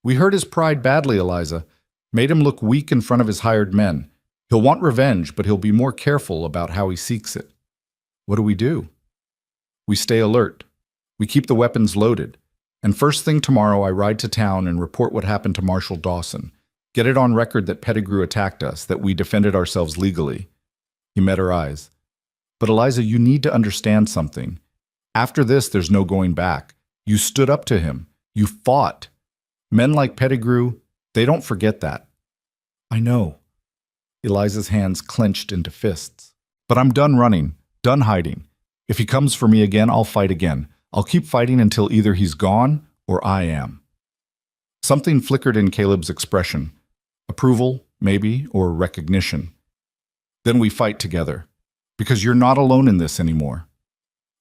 We hurt his pride badly, Eliza. Made him look weak in front of his hired men. He'll want revenge, but he'll be more careful about how he seeks it." "What do we do?" "We stay alert. We keep the weapons loaded. And first thing tomorrow I ride to town and report what happened to Marshal Dawson. Get it on record that Pettigrew attacked us, that we defended ourselves legally." He met her eyes. "But Eliza, you need to understand something. After this, there's no going back. You stood up to him. You fought. Men like Pettigrew, they don't forget that." "I know." Eliza's hands clenched into fists. "But I'm done running, done hiding. If he comes for me again, I'll fight again. I'll keep fighting until either he's gone or I am." Something flickered in Caleb's expression. Approval, maybe, or recognition. "Then we fight together. Because you're not alone in this anymore."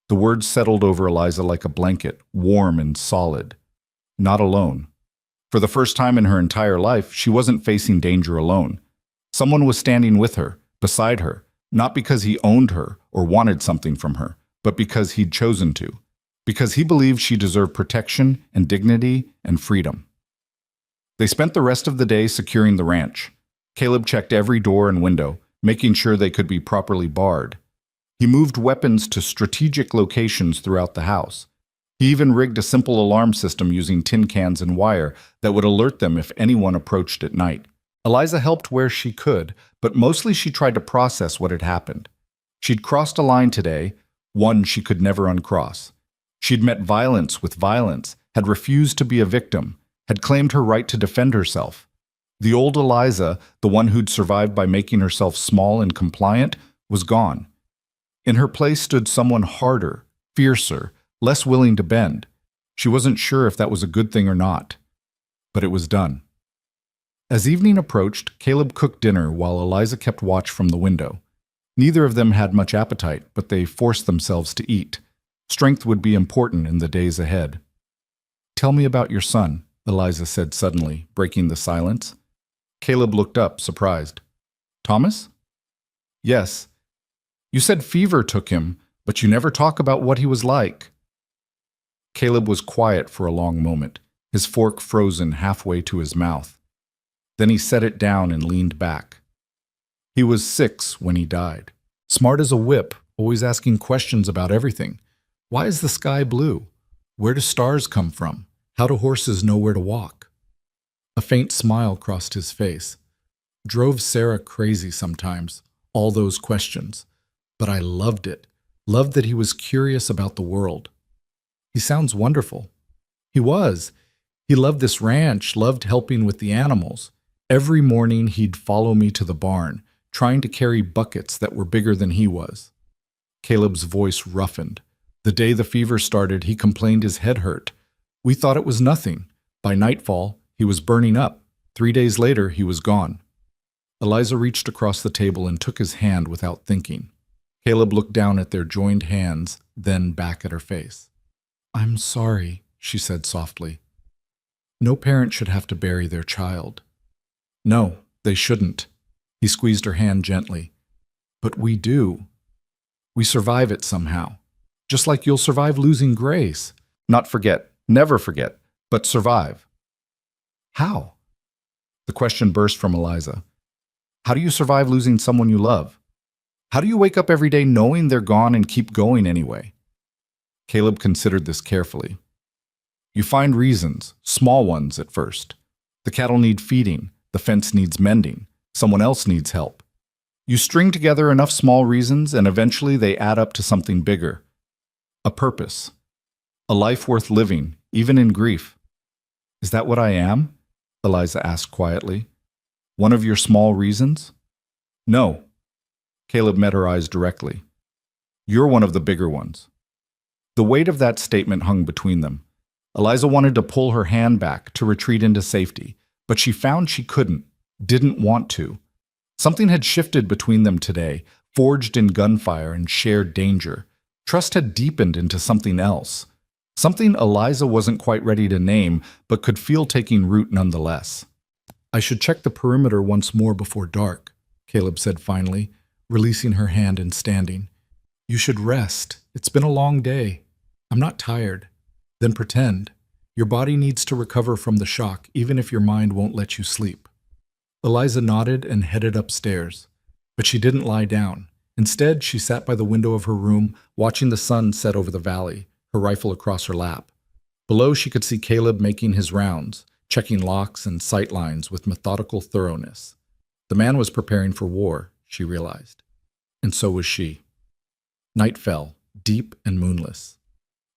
The words settled over Eliza like a blanket, warm and solid. Not alone. For the first time in her entire life, she wasn't facing danger alone. Someone was standing with her, beside her, not because he owned her or wanted something from her, but because he'd chosen to. Because he believed she deserved protection and dignity and freedom. They spent the rest of the day securing the ranch. Caleb checked every door and window, making sure they could be properly barred. He moved weapons to strategic locations throughout the house. He even rigged a simple alarm system using tin cans and wire that would alert them if anyone approached at night. Eliza helped where she could, but mostly she tried to process what had happened. She'd crossed a line today, one she could never uncross. She'd met violence with violence, had refused to be a victim, had claimed her right to defend herself. The old Eliza, the one who'd survived by making herself small and compliant, was gone. In her place stood someone harder, fiercer, less willing to bend. She wasn't sure if that was a good thing or not. But it was done. As evening approached, Caleb cooked dinner while Eliza kept watch from the window. Neither of them had much appetite, but they forced themselves to eat. Strength would be important in the days ahead. "Tell me about your son," Eliza said suddenly, breaking the silence. Caleb looked up, surprised. "Thomas?" "Yes. You said fever took him, but you never talk about what he was like." Caleb was quiet for a long moment, his fork frozen halfway to his mouth. Then he set it down and leaned back. "He was 6 when he died. Smart as a whip, always asking questions about everything. Why is the sky blue? Where do stars come from? How do horses know where to walk?" A faint smile crossed his face. Drove Sarah crazy sometimes, all those questions. But I loved it, loved that he was curious about the world. "He sounds wonderful." He was. He loved this ranch, loved helping with the animals. Every morning he'd follow me to the barn, trying to carry buckets that were bigger than he was. Caleb's voice roughened. The day the fever started, he complained his head hurt. We thought it was nothing. By nightfall, he was burning up. 3 days later, he was gone. Eliza reached across the table and took his hand without thinking. Caleb looked down at their joined hands, then back at her face. "I'm sorry," she said softly. "No parent should have to bury their child." "No, they shouldn't." He squeezed her hand gently. "But we do. We survive it somehow. Just like you'll survive losing Grace. Not forget, never forget, but survive." "How?" The question burst from Eliza. "How do you survive losing someone you love? How do you wake up every day knowing they're gone and keep going anyway?" Caleb considered this carefully. "You find reasons, small ones at first. The cattle need feeding, the fence needs mending, someone else needs help. You string together enough small reasons and eventually they add up to something bigger. A purpose. A life worth living, even in grief." "Is that what I am?" Eliza asked quietly. "One of your small reasons?" "No." Caleb met her eyes directly. "You're one of the bigger ones." The weight of that statement hung between them. Eliza wanted to pull her hand back, to retreat into safety, but she found she couldn't, didn't want to. Something had shifted between them today, forged in gunfire and shared danger. Trust had deepened into something else. Something Eliza wasn't quite ready to name, but could feel taking root nonetheless. "I should check the perimeter once more before dark," Caleb said finally, releasing her hand and standing. "You should rest. It's been a long day. I'm not tired." "Then pretend. Your body needs to recover from the shock, even if your mind won't let you sleep." Eliza nodded and headed upstairs. But she didn't lie down. Instead, she sat by the window of her room, watching the sun set over the valley, her rifle across her lap. Below, she could see Caleb making his rounds, checking locks and sight lines with methodical thoroughness. The man was preparing for war, she realized. And so was she. Night fell, deep and moonless.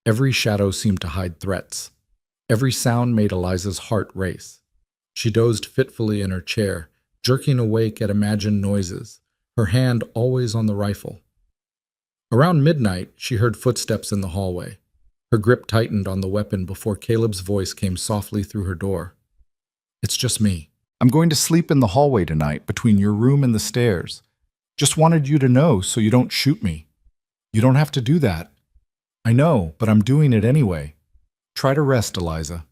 Every shadow seemed to hide threats. Every sound made Eliza's heart race. She dozed fitfully in her chair, jerking awake at imagined noises, her hand always on the rifle. Around midnight, she heard footsteps in the hallway. Her grip tightened on the weapon before Caleb's voice came softly through her door. "It's just me. I'm going to sleep in the hallway tonight, between your room and the stairs. Just wanted you to know so you don't shoot me." "You don't have to do that." "I know, but I'm doing it anyway. Try to rest, Eliza."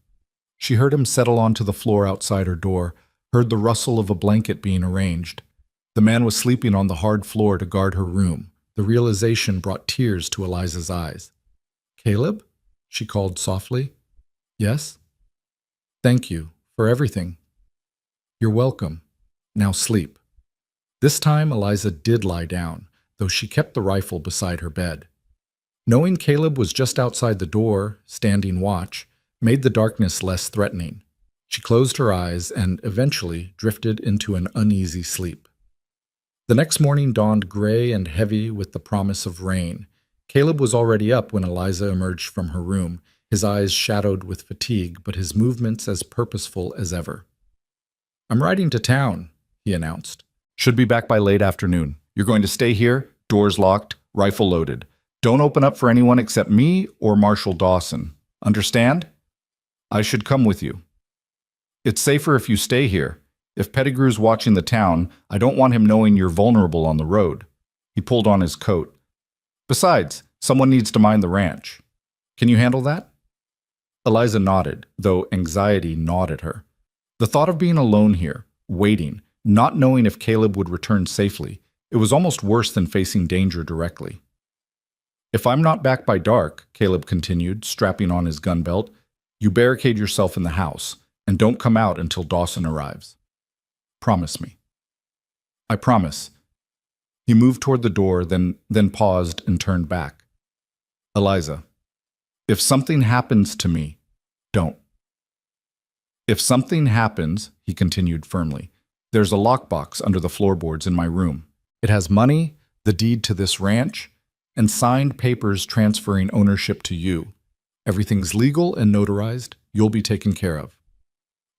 She heard him settle onto the floor outside her door, heard the rustle of a blanket being arranged. The man was sleeping on the hard floor to guard her room. The realization brought tears to Eliza's eyes. "Caleb?" she called softly. "Yes?" "Thank you for everything." "You're welcome. Now sleep." This time Eliza did lie down, though she kept the rifle beside her bed. Knowing Caleb was just outside the door, standing watch, made the darkness less threatening. She closed her eyes and eventually drifted into an uneasy sleep. The next morning dawned gray and heavy with the promise of rain. Caleb was already up when Eliza emerged from her room, his eyes shadowed with fatigue, but his movements as purposeful as ever. "I'm riding to town," he announced. "Should be back by late afternoon. You're going to stay here, doors locked, rifle loaded. Don't open up for anyone except me or Marshal Dawson. Understand? I should come with you. It's safer if you stay here. If Pettigrew's watching the town, I don't want him knowing you're vulnerable on the road." He pulled on his coat. "Besides, someone needs to mind the ranch. Can you handle that?" Eliza nodded, though anxiety gnawed at her. The thought of being alone here, waiting, not knowing if Caleb would return safely, it was almost worse than facing danger directly. "If I'm not back by dark," Caleb continued, strapping on his gun belt, "you barricade yourself in the house, and don't come out until Dawson arrives. Promise me." "I promise." He moved toward the door, then paused and turned back. "Eliza, if something happens to me, don't." "If something happens," he continued firmly, "there's a lockbox under the floorboards in my room. It has money, the deed to this ranch, and signed papers transferring ownership to you. Everything's legal and notarized. You'll be taken care of."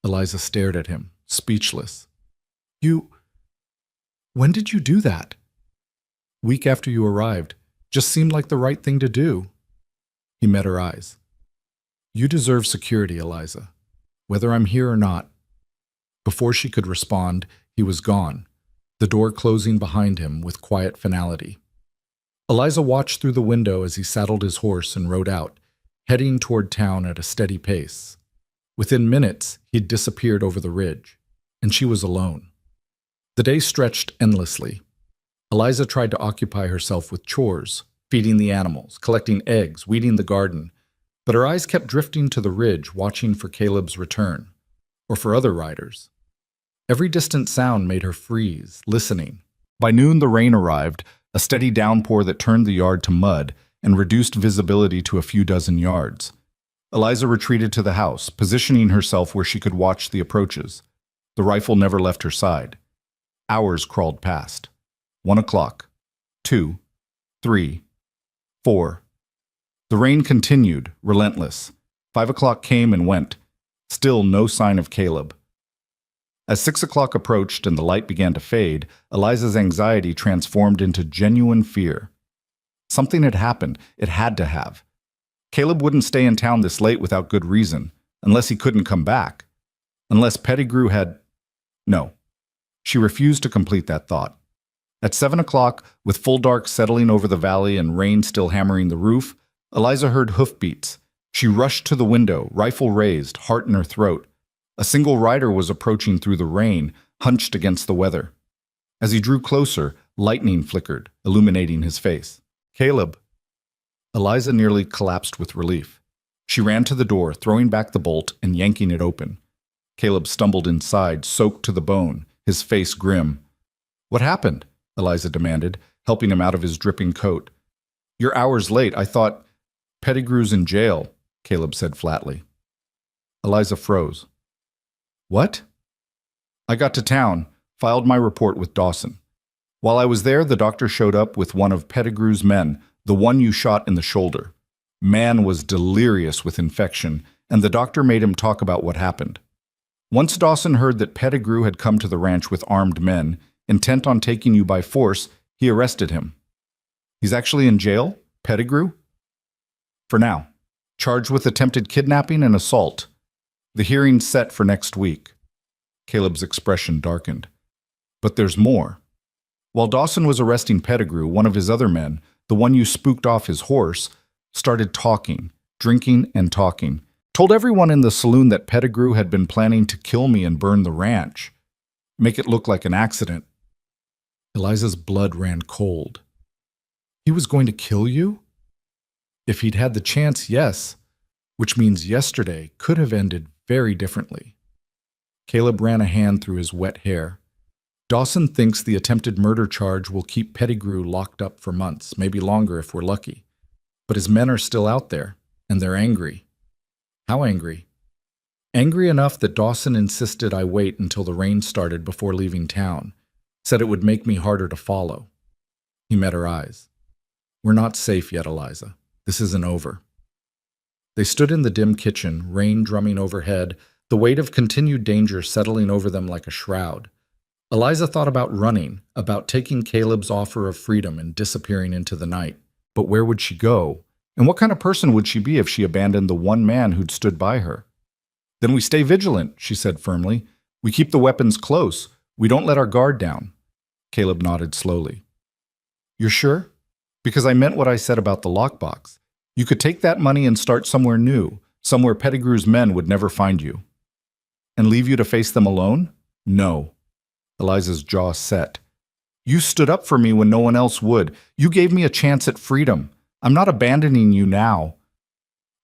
Eliza stared at him, speechless. When did you do that?" "Week after you arrived. Just seemed like the right thing to do." He met her eyes. "You deserve security, Eliza, whether I'm here or not." Before she could respond, he was gone, the door closing behind him with quiet finality. Eliza watched through the window as he saddled his horse and rode out, heading toward town at a steady pace. Within minutes, he'd disappeared over the ridge, and she was alone. The day stretched endlessly. Eliza tried to occupy herself with chores, feeding the animals, collecting eggs, weeding the garden, but her eyes kept drifting to the ridge, watching for Caleb's return, or for other riders. Every distant sound made her freeze, listening. By noon, the rain arrived, a steady downpour that turned the yard to mud and reduced visibility to a few dozen yards. Eliza retreated to the house, positioning herself where she could watch the approaches. The rifle never left her side. Hours crawled past. 1 o'clock. 2. 3. 4. The rain continued, relentless. 5 o'clock came and went. Still no sign of Caleb. As 6 o'clock approached and the light began to fade, Eliza's anxiety transformed into genuine fear. Something had happened. It had to have. Caleb wouldn't stay in town this late without good reason, unless he couldn't come back. Unless Pettigrew had... No. She refused to complete that thought. At 7 o'clock, with full dark settling over the valley and rain still hammering the roof, Eliza heard hoofbeats. She rushed to the window, rifle raised, heart in her throat. A single rider was approaching through the rain, hunched against the weather. As he drew closer, lightning flickered, illuminating his face. "Caleb." Eliza nearly collapsed with relief. She ran to the door, throwing back the bolt and yanking it open. Caleb stumbled inside, soaked to the bone, his face grim. "What happened?" Eliza demanded, helping him out of his dripping coat. "You're hours late. I thought..." "Pettigrew's in jail," Caleb said flatly. Eliza froze. "What?" "I got to town, filed my report with Dawson. While I was there, the doctor showed up with one of Pettigrew's men, the one you shot in the shoulder. Man was delirious with infection, and the doctor made him talk about what happened. Once Dawson heard that Pettigrew had come to the ranch with armed men, intent on taking you by force, he arrested him." "He's actually in jail? Pettigrew?" "For now. Charged with attempted kidnapping and assault. The hearing's set for next week." Caleb's expression darkened. "But there's more. While Dawson was arresting Pettigrew, one of his other men, the one you spooked off his horse, started talking, drinking and talking. Told everyone in the saloon that Pettigrew had been planning to kill me and burn the ranch. Make it look like an accident." Eliza's blood ran cold. "He was going to kill you?" "If he'd had the chance, yes. Which means yesterday could have ended very differently." Caleb ran a hand through his wet hair. "Dawson thinks the attempted murder charge will keep Pettigrew locked up for months, maybe longer if we're lucky. But his men are still out there, and they're angry." "How angry?" Angry enough that Dawson insisted I wait until the rain started before leaving town, said it would make me harder to follow. He met her eyes. We're not safe yet, Eliza. This isn't over. They stood in the dim kitchen, rain drumming overhead, the weight of continued danger settling over them like a shroud. Eliza thought about running, about taking Caleb's offer of freedom and disappearing into the night. But where would she go? And what kind of person would she be if she abandoned the one man who'd stood by her? Then we stay vigilant, she said firmly. We keep the weapons close. We don't let our guard down. Caleb nodded slowly. You're sure? Because I meant what I said about the lockbox. You could take that money and start somewhere new, somewhere Pettigrew's men would never find you. And leave you to face them alone? No. Eliza's jaw set. You stood up for me when no one else would. You gave me a chance at freedom. I'm not abandoning you now.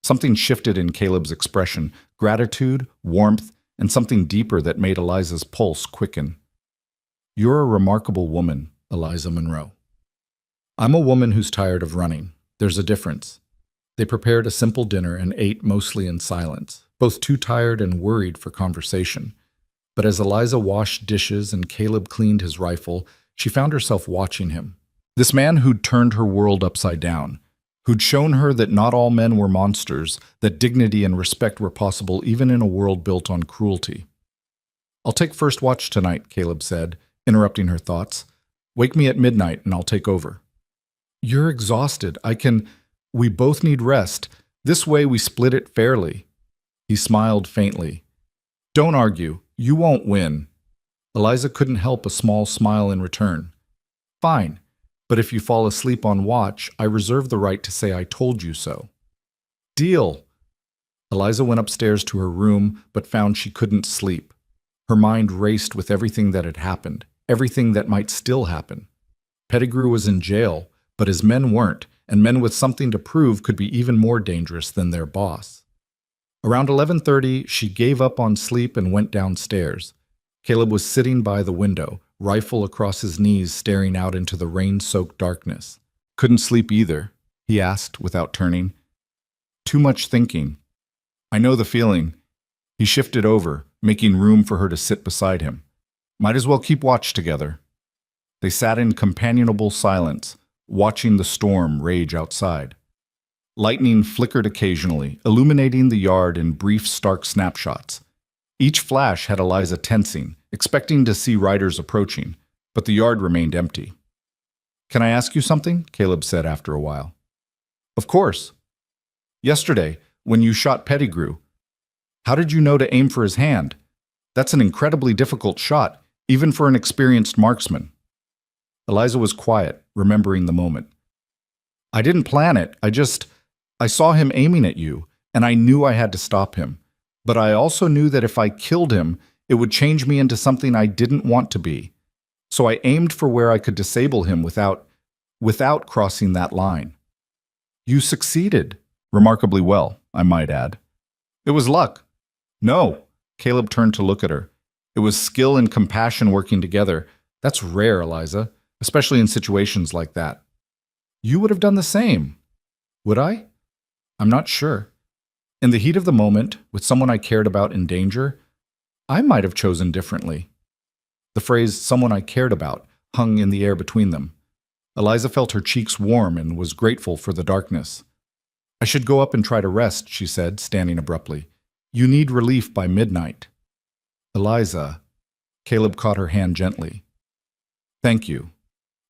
Something shifted in Caleb's expression, gratitude, warmth, and something deeper that made Eliza's pulse quicken. You're a remarkable woman, Eliza Monroe. I'm a woman who's tired of running. There's a difference. They prepared a simple dinner and ate mostly in silence, both too tired and worried for conversation. But as Eliza washed dishes and Caleb cleaned his rifle, she found herself watching him. This man who'd turned her world upside down, who'd shown her that not all men were monsters, that dignity and respect were possible even in a world built on cruelty. I'll take first watch tonight, Caleb said, interrupting her thoughts. Wake me at midnight and I'll take over. You're exhausted. We both need rest. This way we split it fairly. He smiled faintly. Don't argue. You won't win. Eliza couldn't help a small smile in return. Fine. But if you fall asleep on watch, I reserve the right to say I told you so. Deal. Eliza went upstairs to her room, but found she couldn't sleep. Her mind raced with everything that had happened, everything that might still happen. Pettigrew was in jail, but his men weren't, and men with something to prove could be even more dangerous than their boss. Around 11:30, she gave up on sleep and went downstairs. Caleb was sitting by the window, rifle across his knees, staring out into the rain-soaked darkness. Couldn't sleep either, he asked without turning. Too much thinking. I know the feeling. He shifted over, making room for her to sit beside him. Might as well keep watch together. They sat in companionable silence, watching the storm rage outside. Lightning flickered occasionally, illuminating the yard in brief, stark snapshots. Each flash had Eliza tensing, expecting to see riders approaching, but the yard remained empty. Can I ask you something? Caleb said after a while. Of course. Yesterday, when you shot Pettigrew, how did you know to aim for his hand? That's an incredibly difficult shot, even for an experienced marksman. Eliza was quiet, remembering the moment. I didn't plan it. I saw him aiming at you, and I knew I had to stop him. But I also knew that if I killed him, it would change me into something I didn't want to be. So I aimed for where I could disable him without crossing that line. You succeeded. Remarkably well, I might add. It was luck. No. Caleb turned to look at her. It was skill and compassion working together. That's rare, Eliza, especially in situations like that. You would have done the same. Would I? I'm not sure. In the heat of the moment, with someone I cared about in danger, I might have chosen differently. The phrase, someone I cared about, hung in the air between them. Eliza felt her cheeks warm and was grateful for the darkness. I should go up and try to rest, she said, standing abruptly. You need relief by midnight. Eliza. Caleb caught her hand gently. Thank you.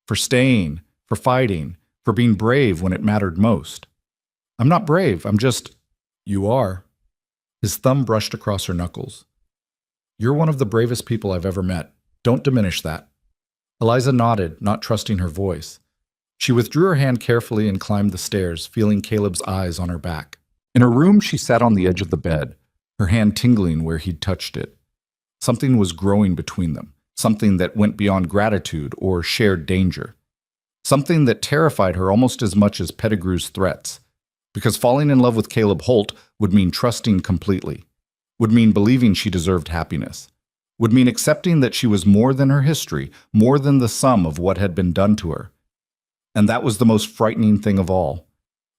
For staying, for fighting, for being brave when it mattered most. I'm not brave, I'm just... You are. His thumb brushed across her knuckles. You're one of the bravest people I've ever met. Don't diminish that. Eliza nodded, not trusting her voice. She withdrew her hand carefully and climbed the stairs, feeling Caleb's eyes on her back. In her room, she sat on the edge of the bed, her hand tingling where he'd touched it. Something was growing between them, something that went beyond gratitude or shared danger. Something that terrified her almost as much as Pettigrew's threats. Because falling in love with Caleb Holt would mean trusting completely, would mean believing she deserved happiness, would mean accepting that she was more than her history, more than the sum of what had been done to her. And that was the most frightening thing of all.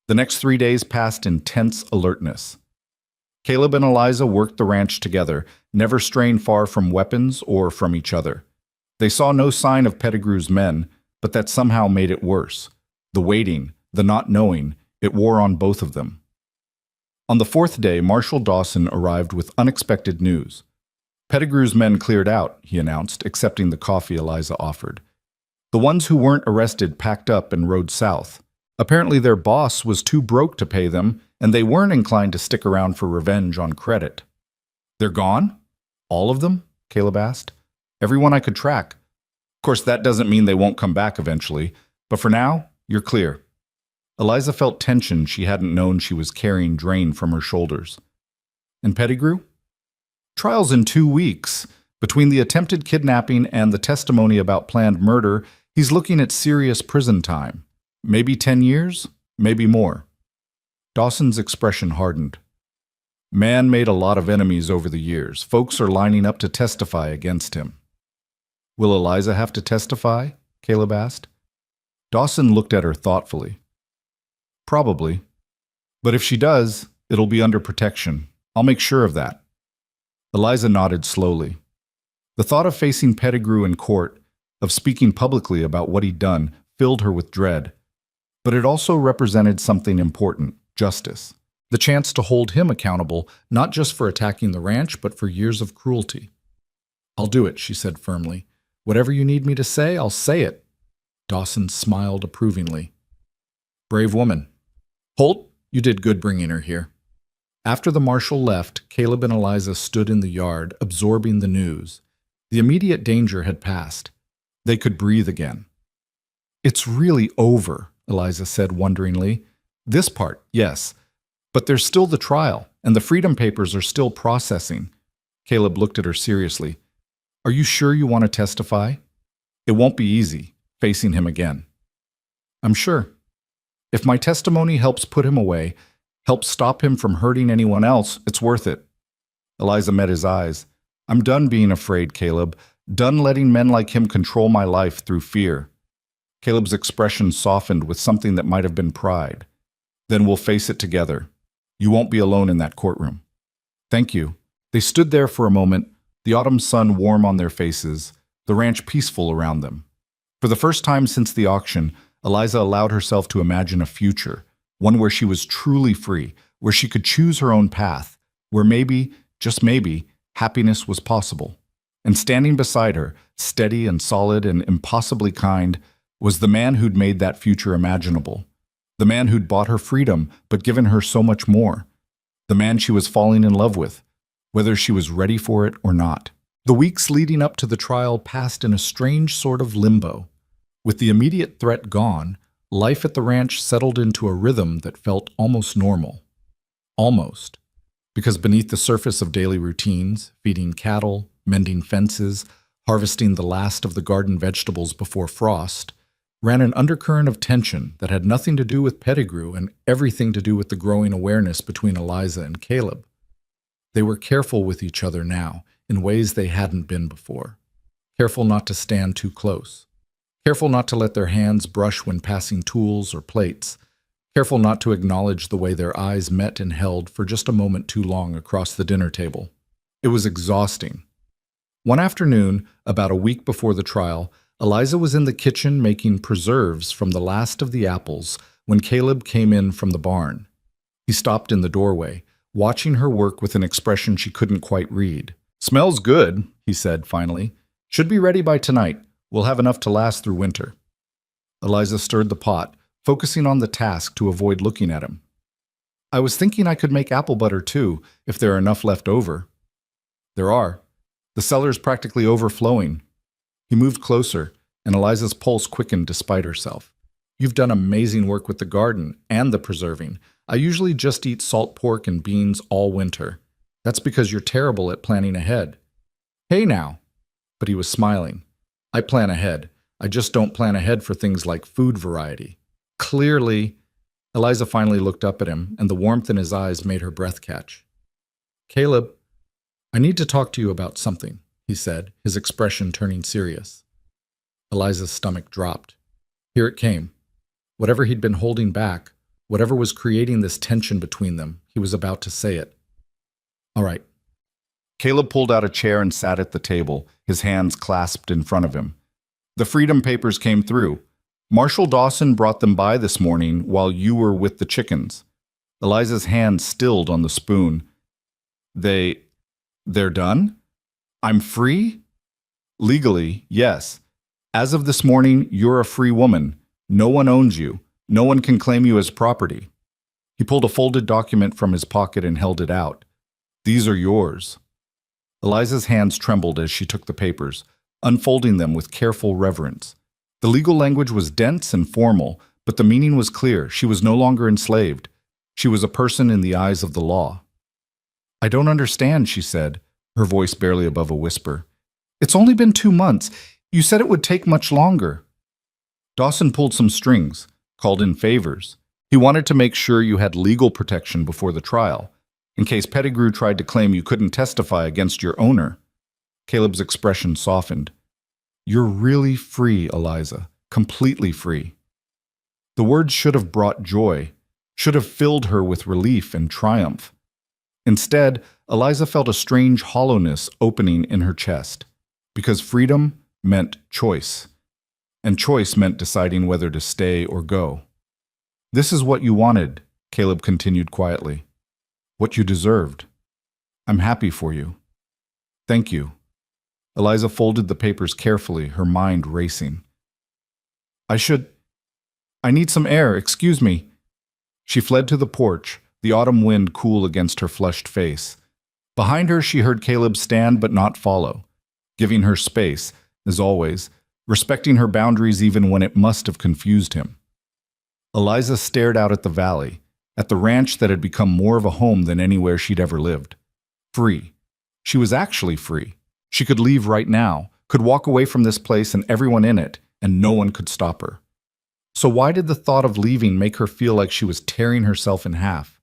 The next 3 days passed in tense alertness. Caleb and Eliza worked the ranch together, never straying far from weapons or from each other. They saw no sign of Pettigrew's men, but that somehow made it worse. The waiting, the not knowing, it wore on both of them. On the fourth day, Marshal Dawson arrived with unexpected news. Pettigrew's men cleared out, he announced, accepting the coffee Eliza offered. The ones who weren't arrested packed up and rode south. Apparently their boss was too broke to pay them, and they weren't inclined to stick around for revenge on credit. They're gone? All of them? Caleb asked. Everyone I could track. Of course, that doesn't mean they won't come back eventually, but for now, you're clear. Eliza felt tension she hadn't known she was carrying drained from her shoulders. And Pettigrew? Trial's in 2 weeks. Between the attempted kidnapping and the testimony about planned murder, he's looking at serious prison time. Maybe 10 years, maybe more. Dawson's expression hardened. Man made a lot of enemies over the years. Folks are lining up to testify against him. Will Eliza have to testify? Caleb asked. Dawson looked at her thoughtfully. Probably. But if she does, it'll be under protection. I'll make sure of that. Eliza nodded slowly. The thought of facing Pettigrew in court, of speaking publicly about what he'd done, filled her with dread. But it also represented something important, justice. The chance to hold him accountable, not just for attacking the ranch, but for years of cruelty. I'll do it, she said firmly. Whatever you need me to say, I'll say it. Dawson smiled approvingly. Brave woman. Holt, you did good bringing her here. After the marshal left, Caleb and Eliza stood in the yard, absorbing the news. The immediate danger had passed. They could breathe again. It's really over, Eliza said wonderingly. This part, yes. But there's still the trial, and the freedom papers are still processing. Caleb looked at her seriously. Are you sure you want to testify? It won't be easy, facing him again. I'm sure. If my testimony helps put him away, helps stop him from hurting anyone else, it's worth it. Eliza met his eyes. I'm done being afraid, Caleb. Done letting men like him control my life through fear. Caleb's expression softened with something that might have been pride. Then we'll face it together. You won't be alone in that courtroom. Thank you. They stood there for a moment, the autumn sun warm on their faces, the ranch peaceful around them. For the first time since the auction, Eliza allowed herself to imagine a future, one where she was truly free, where she could choose her own path, where maybe, just maybe, happiness was possible. And standing beside her, steady and solid and impossibly kind, was the man who'd made that future imaginable. The man who'd bought her freedom but given her so much more. The man she was falling in love with, whether she was ready for it or not. The weeks leading up to the trial passed in a strange sort of limbo. With the immediate threat gone, life at the ranch settled into a rhythm that felt almost normal. Almost. Because beneath the surface of daily routines, feeding cattle, mending fences, harvesting the last of the garden vegetables before frost, ran an undercurrent of tension that had nothing to do with Pettigrew and everything to do with the growing awareness between Eliza and Caleb. They were careful with each other now, in ways they hadn't been before. Careful not to stand too close. Careful not to let their hands brush when passing tools or plates. Careful not to acknowledge the way their eyes met and held for just a moment too long across the dinner table. It was exhausting. One afternoon, about a week before the trial, Eliza was in the kitchen making preserves from the last of the apples when Caleb came in from the barn. He stopped in the doorway, watching her work with an expression she couldn't quite read. "Smells good," he said finally. "Should be ready by tonight. We'll have enough to last through winter." Eliza stirred the pot, focusing on the task to avoid looking at him. "I was thinking I could make apple butter too, if there are enough left over." "There are. The cellar's practically overflowing." He moved closer, and Eliza's pulse quickened despite herself. "You've done amazing work with the garden and the preserving. I usually just eat salt pork and beans all winter. That's because you're terrible at planning ahead." "Hey now." But he was smiling. "I plan ahead. I just don't plan ahead for things like food variety." Clearly, Eliza finally looked up at him, and the warmth in his eyes made her breath catch. "Caleb, I need to talk to you about something," he said, his expression turning serious. Eliza's stomach dropped. Here it came. Whatever he'd been holding back, whatever was creating this tension between them, he was about to say it. All right. Caleb pulled out a chair and sat at the table, his hands clasped in front of him. The freedom papers came through. Marshall Dawson brought them by this morning while you were with the chickens. Eliza's hand stilled on the spoon. They're done? I'm free? Legally, yes. As of this morning, you're a free woman. No one owns you. No one can claim you as property. He pulled a folded document from his pocket and held it out. These are yours. Eliza's hands trembled as she took the papers, unfolding them with careful reverence. The legal language was dense and formal, but the meaning was clear. She was no longer enslaved. She was a person in the eyes of the law. I don't understand, she said, her voice barely above a whisper. It's only been 2 months. You said it would take much longer. Dawson pulled some strings, called in favors. He wanted to make sure you had legal protection before the trial, in case Pettigrew tried to claim you couldn't testify against your owner. Caleb's expression softened. You're really free, Eliza, completely free. The words should have brought joy, should have filled her with relief and triumph. Instead, Eliza felt a strange hollowness opening in her chest, because freedom meant choice, and choice meant deciding whether to stay or go. This is what you wanted, Caleb continued quietly. What you deserved. I'm happy for you. Thank you. Eliza folded the papers carefully, her mind racing. I need some air, excuse me. She fled to the porch, the autumn wind cool against her flushed face. Behind her, she heard Caleb stand but not follow, giving her space, as always, respecting her boundaries even when it must have confused him. Eliza stared out at the valley, at the ranch that had become more of a home than anywhere she'd ever lived. Free. She was actually free. She could leave right now, could walk away from this place and everyone in it, and no one could stop her. So why did the thought of leaving make her feel like she was tearing herself in half?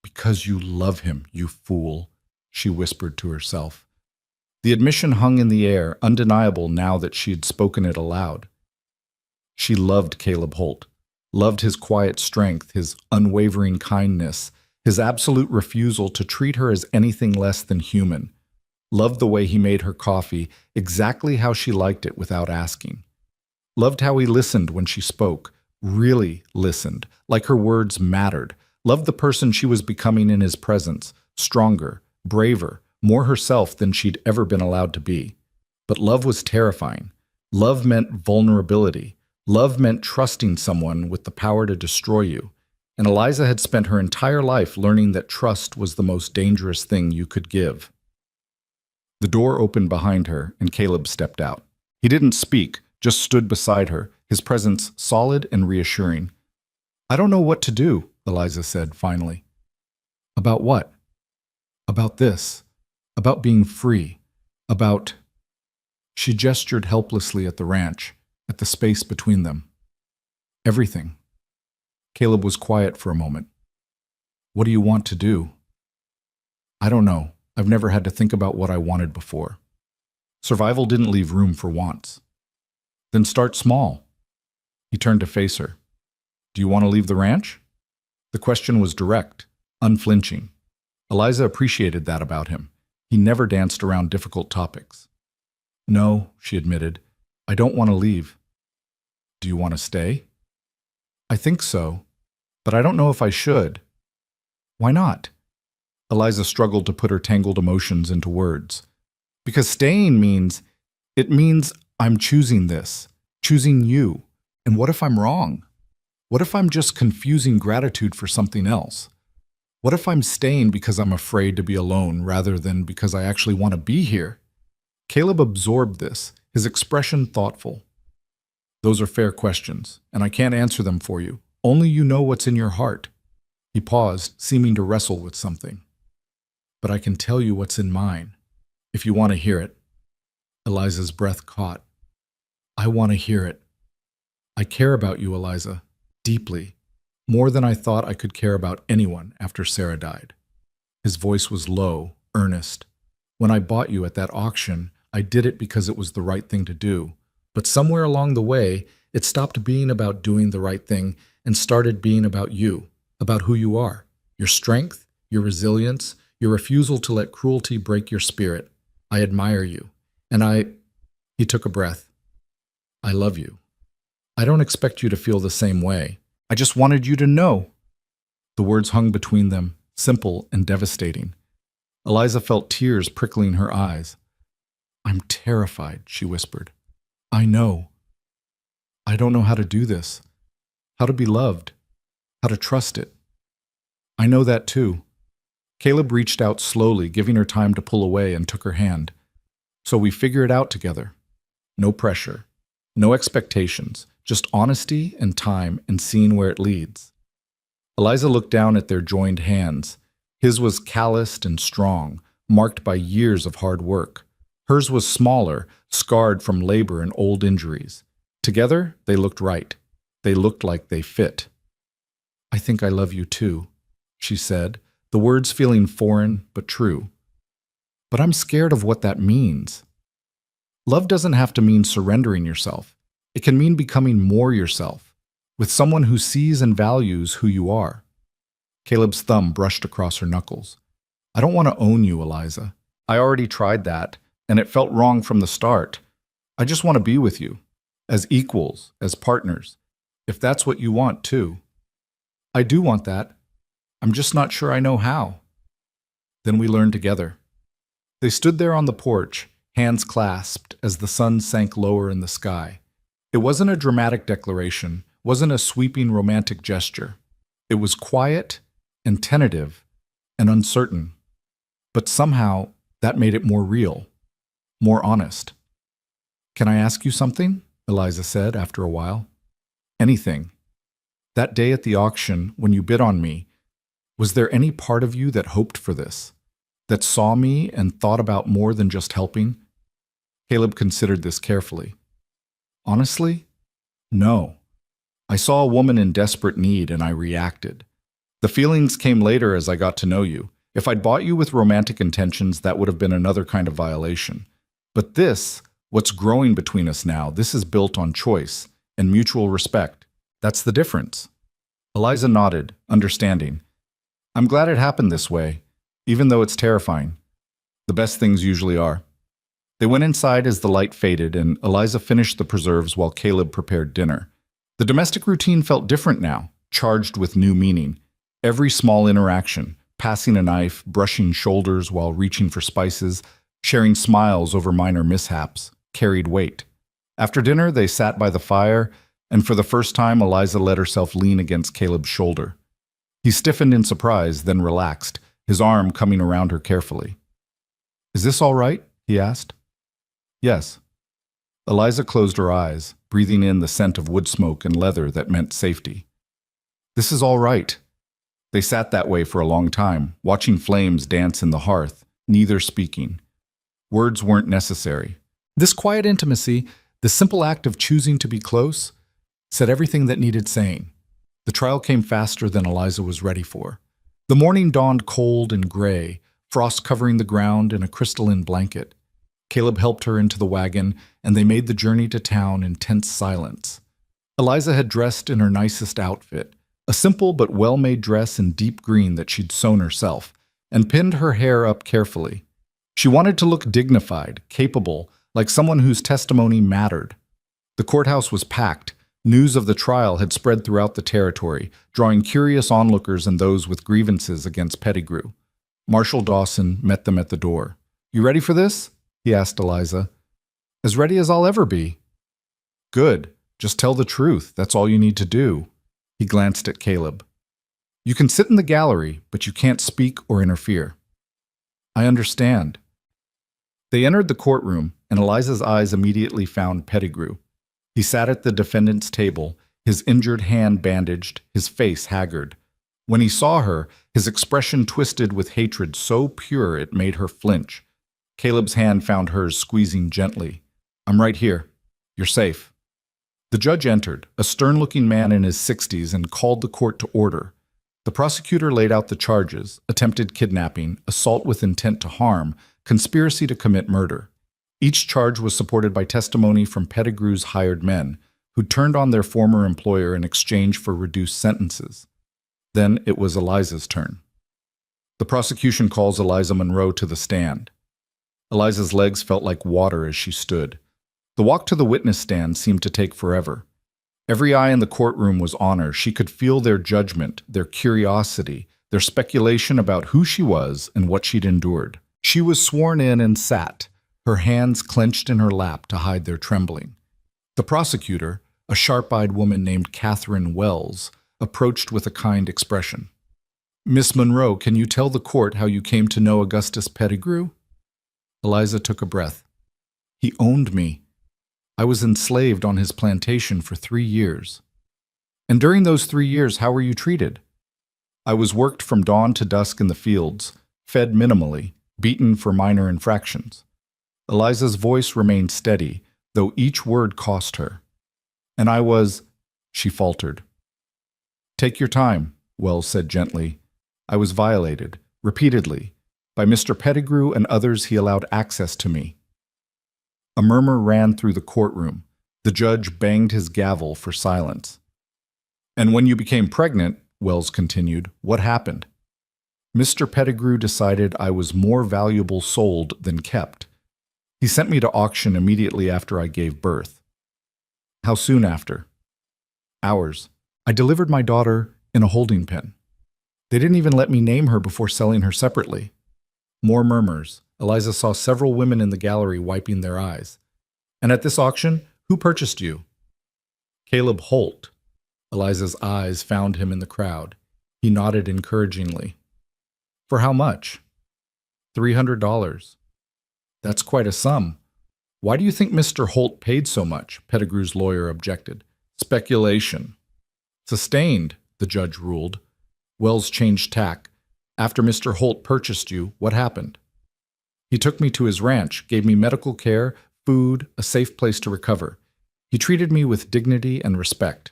Because you love him, you fool, she whispered to herself. The admission hung in the air, undeniable now that she had spoken it aloud. She loved Caleb Holt, loved his quiet strength, his unwavering kindness, his absolute refusal to treat her as anything less than human. Loved the way he made her coffee exactly how she liked it without asking. Loved how he listened when she spoke, really listened, like her words mattered. Loved the person she was becoming in his presence, stronger, braver, more herself than she'd ever been allowed to be. But love was terrifying. Love meant vulnerability. Love meant trusting someone with the power to destroy you. And Eliza had spent her entire life learning that trust was the most dangerous thing you could give. The door opened behind her, and Caleb stepped out. He didn't speak, just stood beside her, his presence solid and reassuring. I don't know what to do, Eliza said finally. About what? About this. About being free. About... She gestured helplessly at the ranch, at the space between them. Everything. Caleb was quiet for a moment. What do you want to do? I don't know. I've never had to think about what I wanted before. Survival didn't leave room for wants. Then start small. He turned to face her. Do you want to leave the ranch? The question was direct, unflinching. Eliza appreciated that about him. He never danced around difficult topics. No, she admitted. I don't want to leave. Do you want to stay? I think so, but I don't know if I should. Why not? Eliza struggled to put her tangled emotions into words. Because staying means I'm choosing this, choosing you. And what if I'm wrong? What if I'm just confusing gratitude for something else? What if I'm staying because I'm afraid to be alone rather than because I actually want to be here? Caleb absorbed this, his expression thoughtful. Those are fair questions, and I can't answer them for you. Only you know what's in your heart. He paused, seeming to wrestle with something. But I can tell you what's in mine, if you want to hear it. Eliza's breath caught. I want to hear it. I care about you, Eliza, deeply, more than I thought I could care about anyone after Sarah died. His voice was low, earnest. When I bought you at that auction, I did it because it was the right thing to do. But somewhere along the way, it stopped being about doing the right thing and started being about you, about who you are, your strength, your resilience, Your refusal to let cruelty break your spirit. I admire you. And He took a breath. I love you. I don't expect you to feel the same way. I just wanted you to know. The words hung between them, simple and devastating. Eliza felt tears prickling her eyes. I'm terrified, she whispered. I know. I don't know how to do this, how to be loved, how to trust it. I know that too. Caleb reached out slowly, giving her time to pull away, and took her hand. So we figure it out together. No pressure, no expectations, just honesty and time and seeing where it leads. Eliza looked down at their joined hands. His was calloused and strong, marked by years of hard work. Hers was smaller, scarred from labor and old injuries. Together, they looked right. They looked like they fit. I think I love you too, she said, the words feeling foreign but true. But I'm scared of what that means. Love doesn't have to mean surrendering yourself. It can mean becoming more yourself, with someone who sees and values who you are. Caleb's thumb brushed across her knuckles. I don't want to own you, Eliza. I already tried that, and it felt wrong from the start. I just want to be with you, as equals, as partners, if that's what you want too. I do want that. I'm just not sure I know how. Then we learned together. They stood there on the porch, hands clasped as the sun sank lower in the sky. It wasn't a dramatic declaration, wasn't a sweeping romantic gesture. It was quiet and tentative and uncertain. But somehow that made it more real, more honest. Can I ask you something? Eliza said after a while. Anything. That day at the auction, when you bid on me, was there any part of you that hoped for this, that saw me and thought about more than just helping? Caleb considered this carefully. Honestly, no. I saw a woman in desperate need and I reacted. The feelings came later as I got to know you. If I'd bought you with romantic intentions, that would have been another kind of violation. But this, what's growing between us now, this is built on choice and mutual respect. That's the difference. Eliza nodded, understanding. I'm glad it happened this way, even though it's terrifying. The best things usually are. They went inside as the light faded, and Eliza finished the preserves while Caleb prepared dinner. The domestic routine felt different now, charged with new meaning. Every small interaction, passing a knife, brushing shoulders while reaching for spices, sharing smiles over minor mishaps, carried weight. After dinner, they sat by the fire, and for the first time, Eliza let herself lean against Caleb's shoulder. He stiffened in surprise, then relaxed, his arm coming around her carefully. Is this all right? He asked. Yes. Eliza closed her eyes, breathing in the scent of wood smoke and leather that meant safety. This is all right. They sat that way for a long time, watching flames dance in the hearth, neither speaking. Words weren't necessary. This quiet intimacy, the simple act of choosing to be close, said everything that needed saying. The trial came faster than Eliza was ready for. The morning dawned cold and gray, frost covering the ground in a crystalline blanket. Caleb helped her into the wagon, and they made the journey to town in tense silence. Eliza had dressed in her nicest outfit, a simple but well-made dress in deep green that she'd sewn herself, and pinned her hair up carefully. She wanted to look dignified, capable, like someone whose testimony mattered. The courthouse was packed. News of the trial had spread throughout the territory, drawing curious onlookers and those with grievances against Pettigrew. Marshal Dawson met them at the door. You ready for this? He asked Eliza. As ready as I'll ever be. Good. Just tell the truth. That's all you need to do. He glanced at Caleb. You can sit in the gallery, but you can't speak or interfere. I understand. They entered the courtroom, and Eliza's eyes immediately found Pettigrew. He sat at the defendant's table, his injured hand bandaged, his face haggard. When he saw her, his expression twisted with hatred so pure it made her flinch. Caleb's hand found hers, squeezing gently. I'm right here. You're safe. The judge entered, a stern-looking man in his 60s, and called the court to order. The prosecutor laid out the charges: attempted kidnapping, assault with intent to harm, conspiracy to commit murder. Each charge was supported by testimony from Pettigrew's hired men, who turned on their former employer in exchange for reduced sentences. Then it was Eliza's turn. The prosecution calls Eliza Monroe to the stand. Eliza's legs felt like water as she stood. The walk to the witness stand seemed to take forever. Every eye in the courtroom was on her. She could feel their judgment, their curiosity, their speculation about who she was and what she'd endured. She was sworn in and sat, her hands clenched in her lap to hide their trembling. The prosecutor, a sharp-eyed woman named Catherine Wells, approached with a kind expression. "Miss Monroe, can you tell the court how you came to know Augustus Pettigrew?" Eliza took a breath. "He owned me. I was enslaved on his plantation for 3 years. And during those 3 years, how were you treated?" "I was worked from dawn to dusk in the fields, fed minimally, beaten for minor infractions." Eliza's voice remained steady, though each word cost her. "And I was—" she faltered. "Take your time," Wells said gently. "I was violated, repeatedly, by Mr. Pettigrew and others he allowed access to me." A murmur ran through the courtroom. The judge banged his gavel for silence. "And when you became pregnant," Wells continued, "what happened?" "Mr. Pettigrew decided I was more valuable sold than kept. He sent me to auction immediately after I gave birth." "How soon after?" "Hours. I delivered my daughter in a holding pen. They didn't even let me name her before selling her separately." More murmurs. Eliza saw several women in the gallery wiping their eyes. "And at this auction, who purchased you?" "Caleb Holt." Eliza's eyes found him in the crowd. He nodded encouragingly. "For how much?" $300. "That's quite a sum. Why do you think Mr. Holt paid so much?" Pettigrew's lawyer objected. "Speculation." "Sustained," the judge ruled. Wells changed tack. "After Mr. Holt purchased you, what happened?" "He took me to his ranch, gave me medical care, food, a safe place to recover. He treated me with dignity and respect."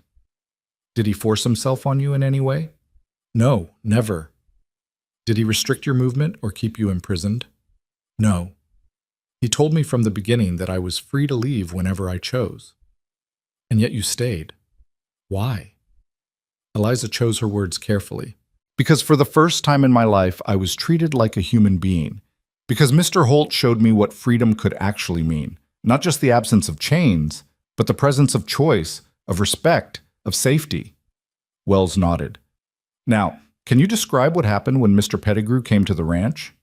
"Did he force himself on you in any way?" "No, never." "Did he restrict your movement or keep you imprisoned?" "No. He told me from the beginning that I was free to leave whenever I chose." "And yet you stayed. Why?" Eliza chose her words carefully. "Because for the first time in my life, I was treated like a human being. Because Mr. Holt showed me what freedom could actually mean. Not just the absence of chains, but the presence of choice, of respect, of safety." Wells nodded. "Now, can you describe what happened when Mr. Pettigrew came to the ranch?"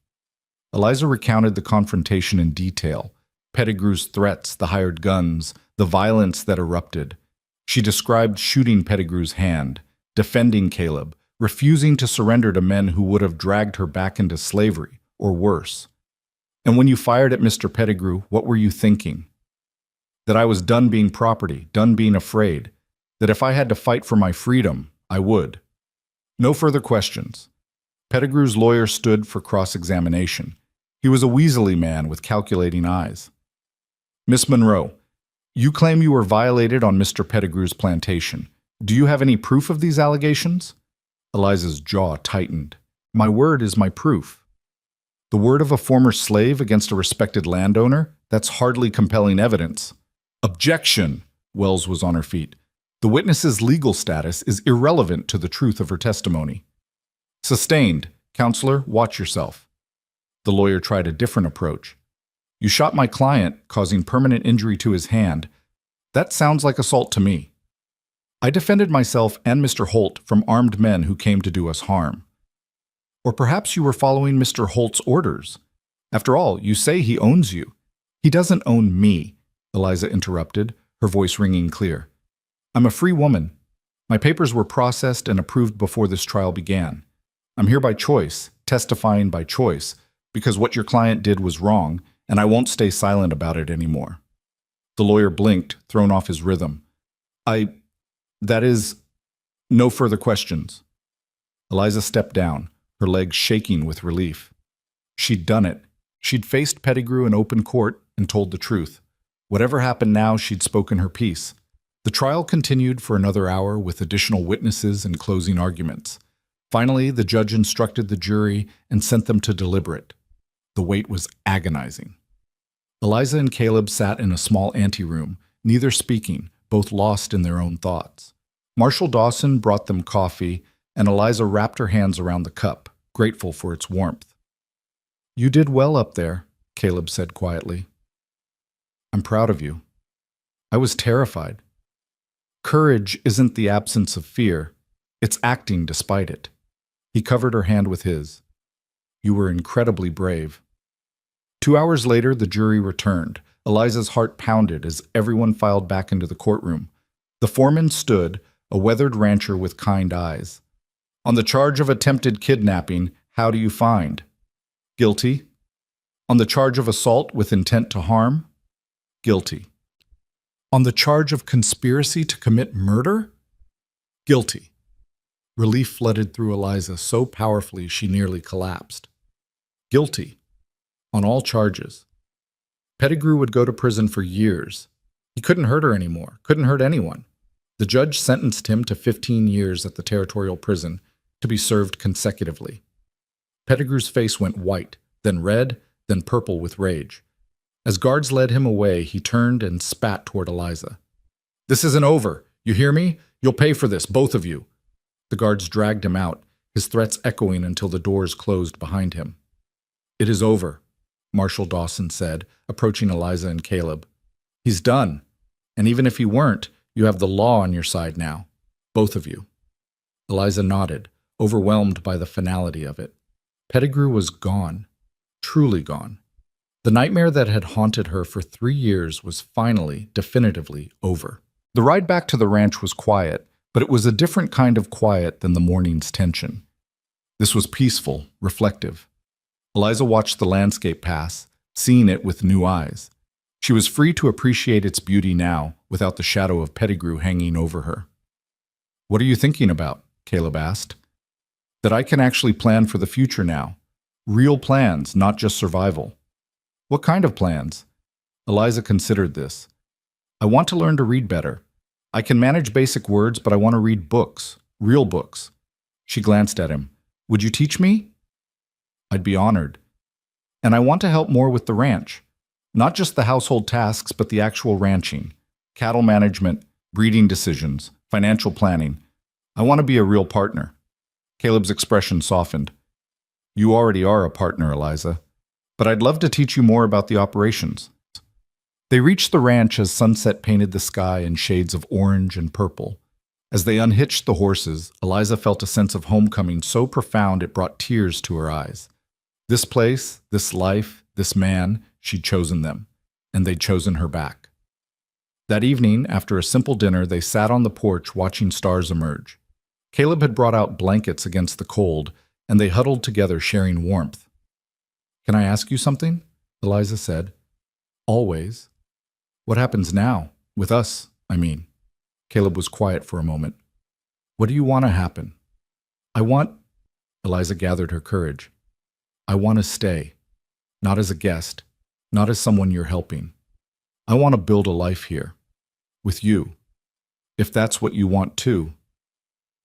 Eliza recounted the confrontation in detail. Pettigrew's threats, the hired guns, the violence that erupted. She described shooting Pettigrew's hand, defending Caleb, refusing to surrender to men who would have dragged her back into slavery, or worse. "And when you fired at Mr. Pettigrew, what were you thinking?" "That I was done being property, done being afraid. That if I had to fight for my freedom, I would." No further questions. Pettigrew's lawyer stood for cross-examination. He was a weaselly man with calculating eyes. "Miss Monroe, you claim you were violated on Mr. Pettigrew's plantation. Do you have any proof of these allegations?" Eliza's jaw tightened. "My word is my proof." "The word of a former slave against a respected landowner? That's hardly compelling evidence." "Objection!" Wells was on her feet. "The witness's legal status is irrelevant to the truth of her testimony." "Sustained. Counselor, watch yourself." The lawyer tried a different approach. "You shot my client, causing permanent injury to his hand. That sounds like assault to me." "I defended myself and Mr. Holt from armed men who came to do us harm." "Or perhaps you were following Mr. Holt's orders. After all, you say he owns you." "He doesn't own me," Eliza interrupted, her voice ringing clear. "I'm a free woman. My papers were processed and approved before this trial began. I'm here by choice, testifying by choice, because what your client did was wrong, and I won't stay silent about it anymore." The lawyer blinked, thrown off his rhythm. That is, no further questions." Eliza stepped down, her legs shaking with relief. She'd done it. She'd faced Pettigrew in open court and told the truth. Whatever happened now, she'd spoken her piece. The trial continued for another hour with additional witnesses and closing arguments. Finally, the judge instructed the jury and sent them to deliberate. The wait was agonizing. Eliza and Caleb sat in a small anteroom, neither speaking, both lost in their own thoughts. Marshal Dawson brought them coffee, and Eliza wrapped her hands around the cup, grateful for its warmth. "You did well up there," Caleb said quietly. "I'm proud of you." I was terrified. Courage isn't the absence of fear, it's acting despite it. He covered her hand with his. "You were incredibly brave." 2 hours later, the jury returned. Eliza's heart pounded as everyone filed back into the courtroom. The foreman stood, a weathered rancher with kind eyes. "On the charge of attempted kidnapping, how do you find?" "Guilty." "On the charge of assault with intent to harm?" "Guilty." "On the charge of conspiracy to commit murder?" "Guilty." Relief flooded through Eliza so powerfully she nearly collapsed. "Guilty. On all charges." Pettigrew would go to prison for years. He couldn't hurt her anymore, couldn't hurt anyone. The judge sentenced him to 15 years at the territorial prison to be served consecutively. Pettigrew's face went white, then red, then purple with rage. As guards led him away, he turned and spat toward Eliza. "This isn't over. You hear me? You'll pay for this, both of you." The guards dragged him out, his threats echoing until the doors closed behind him. "It is over," Marshal Dawson said, approaching Eliza and Caleb. "He's done. And even if he weren't, you have the law on your side now. Both of you." Eliza nodded, overwhelmed by the finality of it. Pettigrew was gone. Truly gone. The nightmare that had haunted her for 3 years was finally, definitively over. The ride back to the ranch was quiet, but it was a different kind of quiet than the morning's tension. This was peaceful, reflective. Eliza watched the landscape pass, seeing it with new eyes. She was free to appreciate its beauty now, without the shadow of Pettigrew hanging over her. "What are you thinking about?" Caleb asked. "That I can actually plan for the future now. Real plans, not just survival." "What kind of plans?" Eliza considered this. "I want to learn to read better. I can manage basic words, but I want to read books, real books." She glanced at him. "Would you teach me?" "I'd be honored. And I want to help more with the ranch. Not just the household tasks, but the actual ranching. Cattle management, breeding decisions, financial planning. I want to be a real partner." Caleb's expression softened. "You already are a partner, Eliza. But I'd love to teach you more about the operations." They reached the ranch as sunset painted the sky in shades of orange and purple. As they unhitched the horses, Eliza felt a sense of homecoming so profound it brought tears to her eyes. This place, this life, this man, she'd chosen them, and they'd chosen her back. That evening, after a simple dinner, they sat on the porch watching stars emerge. Caleb had brought out blankets against the cold, and they huddled together sharing warmth. "Can I ask you something?" Eliza said. "Always." "What happens now? With us, I mean." Caleb was quiet for a moment. "What do you want to happen?" "I want—" Eliza gathered her courage. "I want to stay. Not as a guest. Not as someone you're helping. I want to build a life here. With you. If that's what you want too."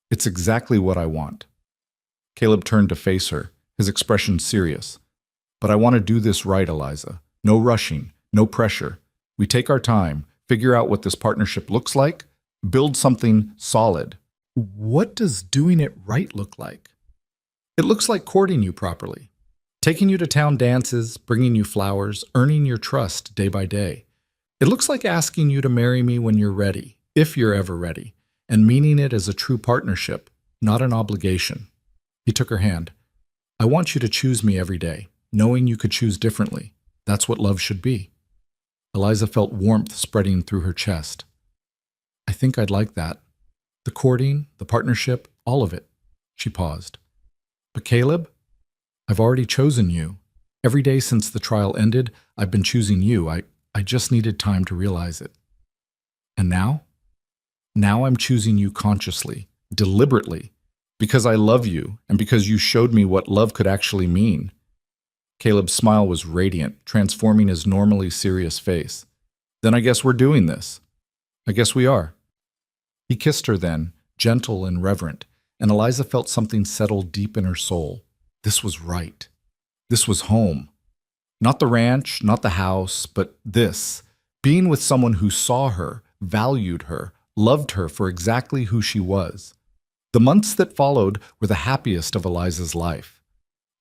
"It's exactly what I want." Caleb turned to face her, his expression serious. "But I want to do this right, Eliza. No rushing, no pressure. We take our time, figure out what this partnership looks like, build something solid." "What does doing it right look like?" "It looks like courting you properly. Taking you to town dances, bringing you flowers, earning your trust day by day. It looks like asking you to marry me when you're ready, if you're ever ready, and meaning it as a true partnership, not an obligation." He took her hand. "I want you to choose me every day, knowing you could choose differently. That's what love should be." Eliza felt warmth spreading through her chest. "I think I'd like that. The courting, the partnership, all of it." She paused. "But Caleb, I've already chosen you. Every day since the trial ended, I've been choosing you. I just needed time to realize it. And now? Now I'm choosing you consciously, deliberately, because I love you and because you showed me what love could actually mean." Caleb's smile was radiant, transforming his normally serious face. "Then I guess we're doing this. I guess we are." He kissed her then, gentle and reverent, and Eliza felt something settle deep in her soul. This was right. This was home. Not the ranch, not the house, but this, being with someone who saw her, valued her, loved her for exactly who she was. The months that followed were the happiest of Eliza's life.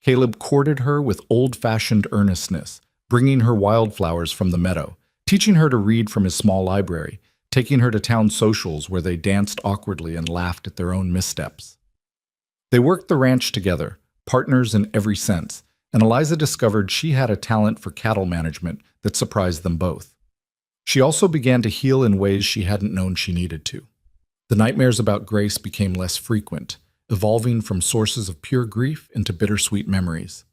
Caleb courted her with old-fashioned earnestness, bringing her wildflowers from the meadow, teaching her to read from his small library, taking her to town socials where they danced awkwardly and laughed at their own missteps. They worked the ranch together, partners in every sense, and Eliza discovered she had a talent for cattle management that surprised them both. She also began to heal in ways she hadn't known she needed to. The nightmares about Grace became less frequent, evolving from sources of pure grief into bittersweet memories.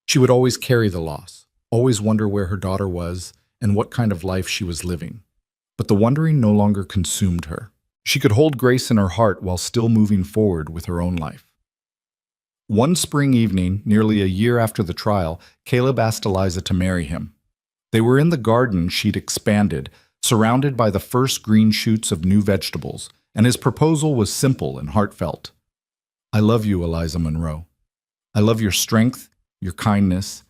She would always carry the loss, always wonder where her daughter was and what kind of life she was living. But the wondering no longer consumed her. She could hold Grace in her heart while still moving forward with her own life. One spring evening, nearly a year after the trial, Caleb asked Eliza to marry him. They were in the garden she'd expanded, surrounded by the first green shoots of new vegetables, and his proposal was simple and heartfelt. I love you, Eliza Monroe. I love your strength, your kindness,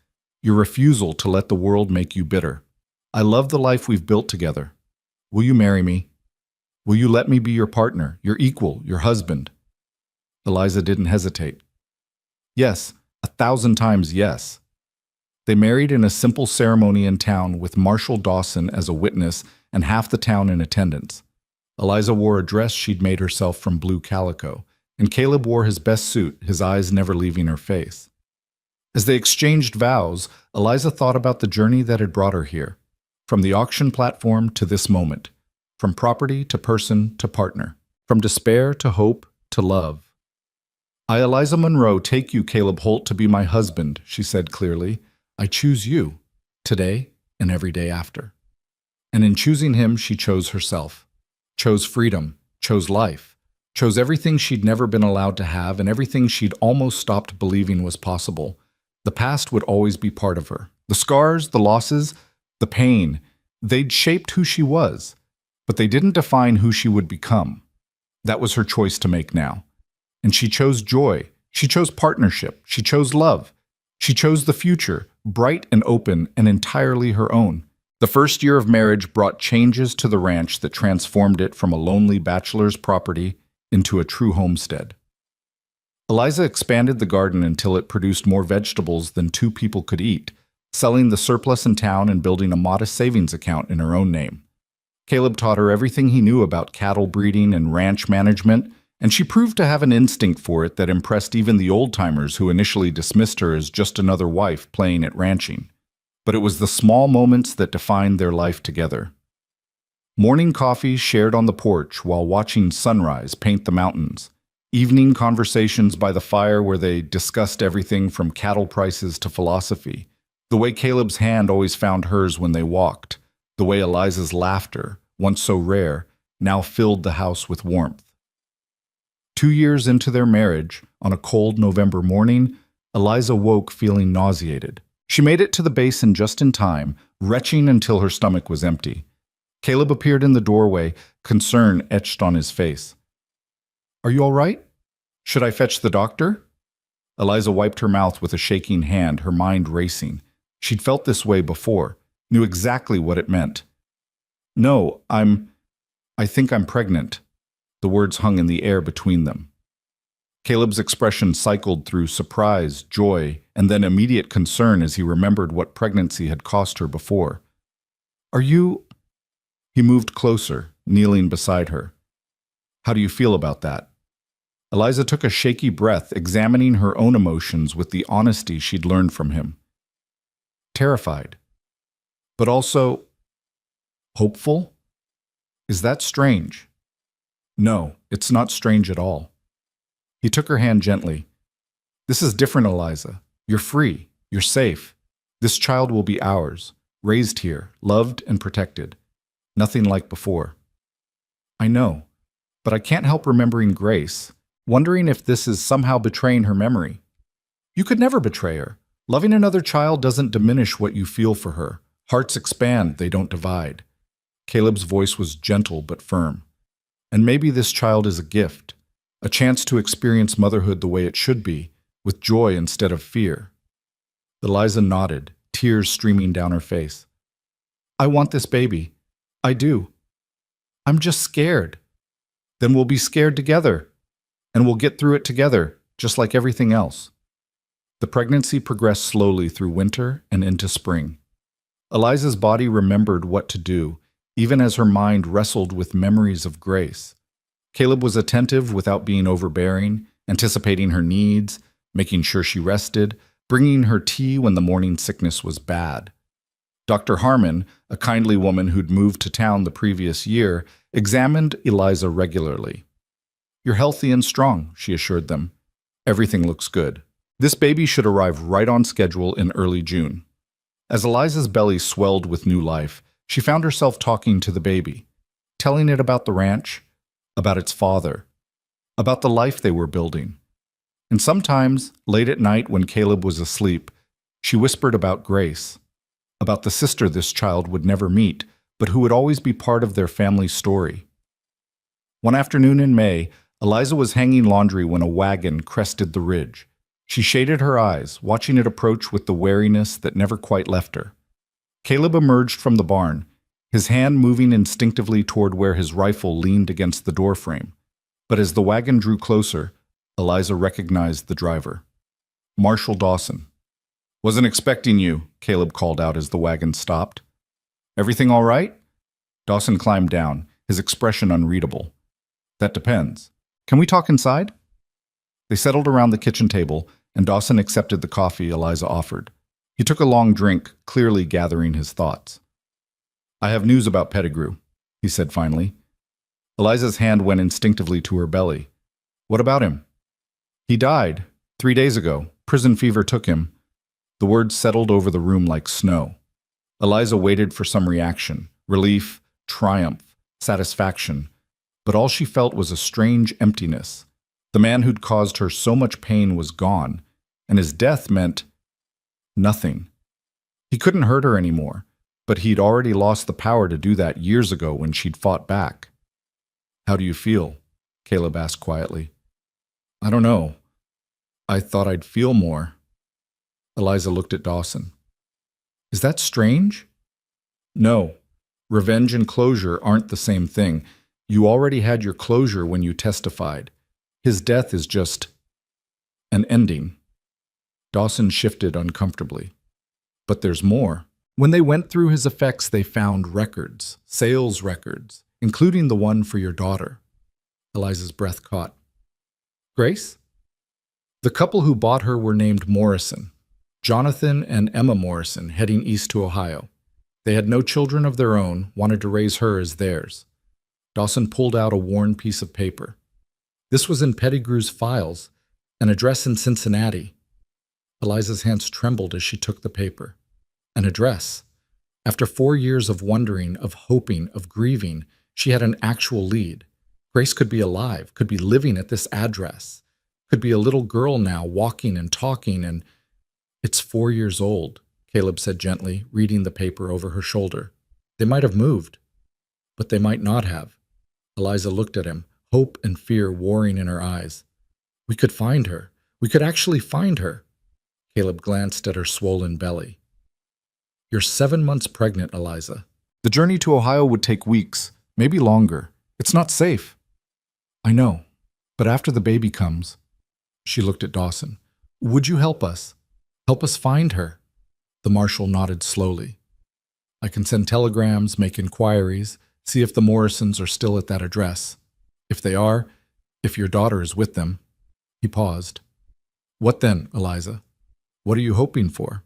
your refusal to let the world make you bitter. I love the life we've built together. Will you marry me? Will you let me be your partner, your equal, your husband? Eliza didn't hesitate. Yes, 1,000 times yes. They married in a simple ceremony in town with Marshall Dawson as a witness and half the town in attendance. Eliza wore a dress she'd made herself from blue calico, and Caleb wore his best suit, his eyes never leaving her face. As they exchanged vows, Eliza thought about the journey that had brought her here, from the auction platform to this moment, from property to person to partner, from despair to hope to love. I, Eliza Monroe, take you, Caleb Holt, to be my husband, she said clearly. I choose you, today and every day after. And in choosing him, she chose herself, chose freedom, chose life, chose everything she'd never been allowed to have and everything she'd almost stopped believing was possible. The past would always be part of her. The scars, the losses, the pain, they'd shaped who she was, but they didn't define who she would become. That was her choice to make now. And she chose joy, she chose partnership, she chose love. She chose the future, bright and open and entirely her own. The first year of marriage brought changes to the ranch that transformed it from a lonely bachelor's property into a true homestead. Eliza expanded the garden until it produced more vegetables than two people could eat, selling the surplus in town and building a modest savings account in her own name. Caleb taught her everything he knew about cattle breeding and ranch management, and she proved to have an instinct for it that impressed even the old-timers who initially dismissed her as just another wife playing at ranching. But it was the small moments that defined their life together. Morning coffee shared on the porch while watching sunrise paint the mountains. Evening conversations by the fire where they discussed everything from cattle prices to philosophy. The way Caleb's hand always found hers when they walked. The way Eliza's laughter, once so rare, now filled the house with warmth. 2 years into their marriage, on a cold November morning, Eliza woke feeling nauseated. She made it to the basin just in time, retching until her stomach was empty. Caleb appeared in the doorway, concern etched on his face. Are you all right? Should I fetch the doctor? Eliza wiped her mouth with a shaking hand, her mind racing. She'd felt this way before, knew exactly what it meant. No, I think I'm pregnant. The words hung in the air between them. Caleb's expression cycled through surprise, joy, and then immediate concern as he remembered what pregnancy had cost her before. Are you... He moved closer, kneeling beside her. How do you feel about that? Eliza took a shaky breath, examining her own emotions with the honesty she'd learned from him. Terrified. But also... hopeful? Is that strange? No, it's not strange at all. He took her hand gently. This is different, Eliza. You're free. You're safe. This child will be ours, raised here, loved and protected. Nothing like before. I know, but I can't help remembering Grace, wondering if this is somehow betraying her memory. You could never betray her. Loving another child doesn't diminish what you feel for her. Hearts expand, they don't divide. Caleb's voice was gentle but firm. And maybe this child is a gift, a chance to experience motherhood the way it should be, with joy instead of fear. Eliza nodded, tears streaming down her face. I want this baby. I do. I'm just scared. Then we'll be scared together, and we'll get through it together, just like everything else. The pregnancy progressed slowly through winter and into spring. Eliza's body remembered what to do, even as her mind wrestled with memories of Grace. Caleb was attentive without being overbearing, anticipating her needs, making sure she rested, bringing her tea when the morning sickness was bad. Dr. Harmon, a kindly woman who'd moved to town the previous year, examined Eliza regularly. "You're healthy and strong," she assured them. "Everything looks good. This baby should arrive right on schedule in early June." As Eliza's belly swelled with new life, she found herself talking to the baby, telling it about the ranch, about its father, about the life they were building. And sometimes, late at night when Caleb was asleep, she whispered about Grace, about the sister this child would never meet, but who would always be part of their family story. One afternoon in May, Eliza was hanging laundry when a wagon crested the ridge. She shaded her eyes, watching it approach with the wariness that never quite left her. Caleb emerged from the barn, his hand moving instinctively toward where his rifle leaned against the doorframe. But as the wagon drew closer, Eliza recognized the driver. Marshall Dawson. "Wasn't expecting you," Caleb called out as the wagon stopped. "Everything all right?" Dawson climbed down, his expression unreadable. "That depends. Can we talk inside?" They settled around the kitchen table, and Dawson accepted the coffee Eliza offered. He took a long drink, clearly gathering his thoughts. "I have news about Pettigrew," he said finally. Eliza's hand went instinctively to her belly. "What about him?" "He died 3 days ago. Prison fever took him." The words settled over the room like snow. Eliza waited for some reaction, relief, triumph, satisfaction, but all she felt was a strange emptiness. The man who'd caused her so much pain was gone, and his death meant nothing. He couldn't hurt her anymore, but he'd already lost the power to do that years ago when she'd fought back. "How do you feel?" Caleb asked quietly. "I don't know. I thought I'd feel more." Eliza looked at Dawson. "Is that strange?" "No. Revenge and closure aren't the same thing. You already had your closure when you testified. His death is just an ending." Dawson shifted uncomfortably. "But there's more." When they went through his effects, they found records, sales records, including the one for your daughter. Eliza's breath caught. "Grace?" "The couple who bought her were named Morrison, Jonathan and Emma Morrison, heading east to Ohio. They had no children of their own, wanted to raise her as theirs." Dawson pulled out a worn piece of paper. "This was in Pettigrew's files, an address in Cincinnati." Eliza's hands trembled as she took the paper. An address. After 4 years of wondering, of hoping, of grieving, she had an actual lead. Grace could be alive, could be living at this address, could be a little girl now, walking and talking, and "It's 4 years old," Caleb said gently, reading the paper over her shoulder. "They might have moved, but they might not have." Eliza looked at him, hope and fear warring in her eyes. "We could find her. We could actually find her." Caleb glanced at her swollen belly. "You're 7 months pregnant, Eliza. The journey to Ohio would take weeks, maybe longer. It's not safe." "I know, but after the baby comes," she looked at Dawson, "would you help us? Help us find her?" The marshal nodded slowly. "I can send telegrams, make inquiries, see if the Morrisons are still at that address. If they are, if your daughter is with them." He paused. "What then, Eliza? What are you hoping for?"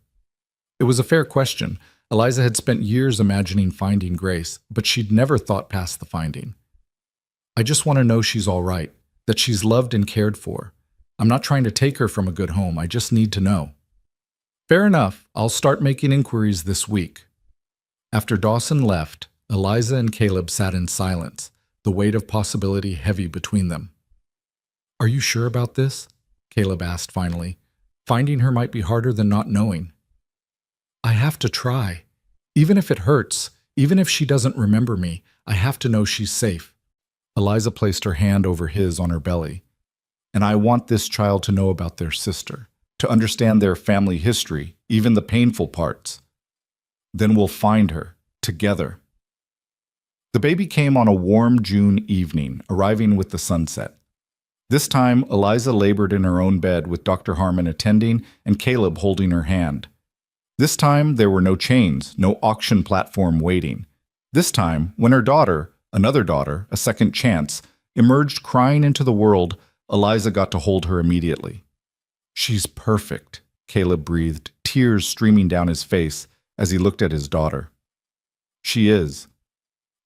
It was a fair question. Eliza had spent years imagining finding Grace, but she'd never thought past the finding. "I just want to know she's all right, that she's loved and cared for. I'm not trying to take her from a good home. I just need to know." "Fair enough. I'll start making inquiries this week." After Dawson left, Eliza and Caleb sat in silence, the weight of possibility heavy between them. "Are you sure about this?" Caleb asked finally. "Finding her might be harder than not knowing." "I have to try. Even if it hurts, even if she doesn't remember me, I have to know she's safe." Eliza placed her hand over his on her belly. "And I want this child to know about their sister, to understand their family history, even the painful parts. Then we'll find her, together." The baby came on a warm June evening, arriving with the sunset. This time, Eliza labored in her own bed with Dr. Harmon attending and Caleb holding her hand. This time, there were no chains, no auction platform waiting. This time, when her daughter, another daughter, a second chance, emerged crying into the world, Eliza got to hold her immediately. "She's perfect," Caleb breathed, tears streaming down his face as he looked at his daughter. "She is."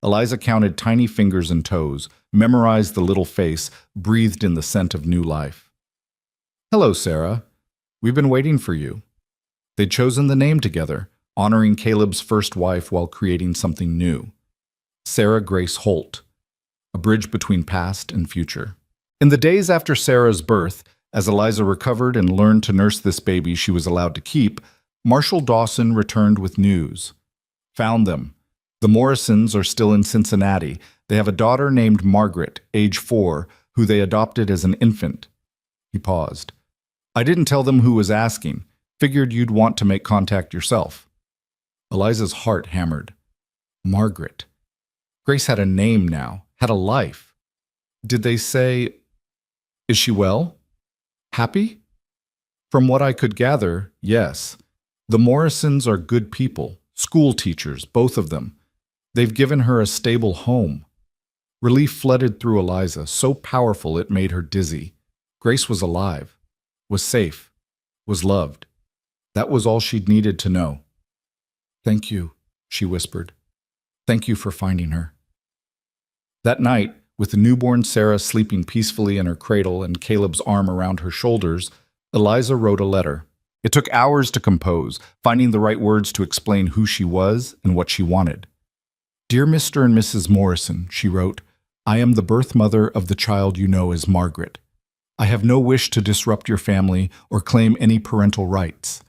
Eliza counted tiny fingers and toes, memorized the little face, breathed in the scent of new life. "Hello, Sarah. We've been waiting for you." They'd chosen the name together, honoring Caleb's first wife while creating something new. Sarah Grace Holt, a bridge between past and future. In the days after Sarah's birth, as Eliza recovered and learned to nurse this baby she was allowed to keep, Marshall Dawson returned with news. "Found them. The Morrisons are still in Cincinnati. They have a daughter named Margaret, age 4, who they adopted as an infant." He paused. "I didn't tell them who was asking. Figured you'd want to make contact yourself." Eliza's heart hammered. Margaret. Grace had a name now, had a life. Did they say, "Is she well? Happy?" From what I could gather, yes. The Morrisons are good people, school teachers, both of them. They've given her a stable home. Relief flooded through Eliza, so powerful it made her dizzy. Grace was alive, was safe, was loved. That was all she'd needed to know. "Thank you," she whispered. "Thank you for finding her." That night, with the newborn Sarah sleeping peacefully in her cradle and Caleb's arm around her shoulders, Eliza wrote a letter. It took hours to compose, finding the right words to explain who she was and what she wanted. "Dear Mr. and Mrs. Morrison," she wrote, "I am the birth mother of the child you know as Margaret. I have no wish to disrupt your family or claim any parental rights.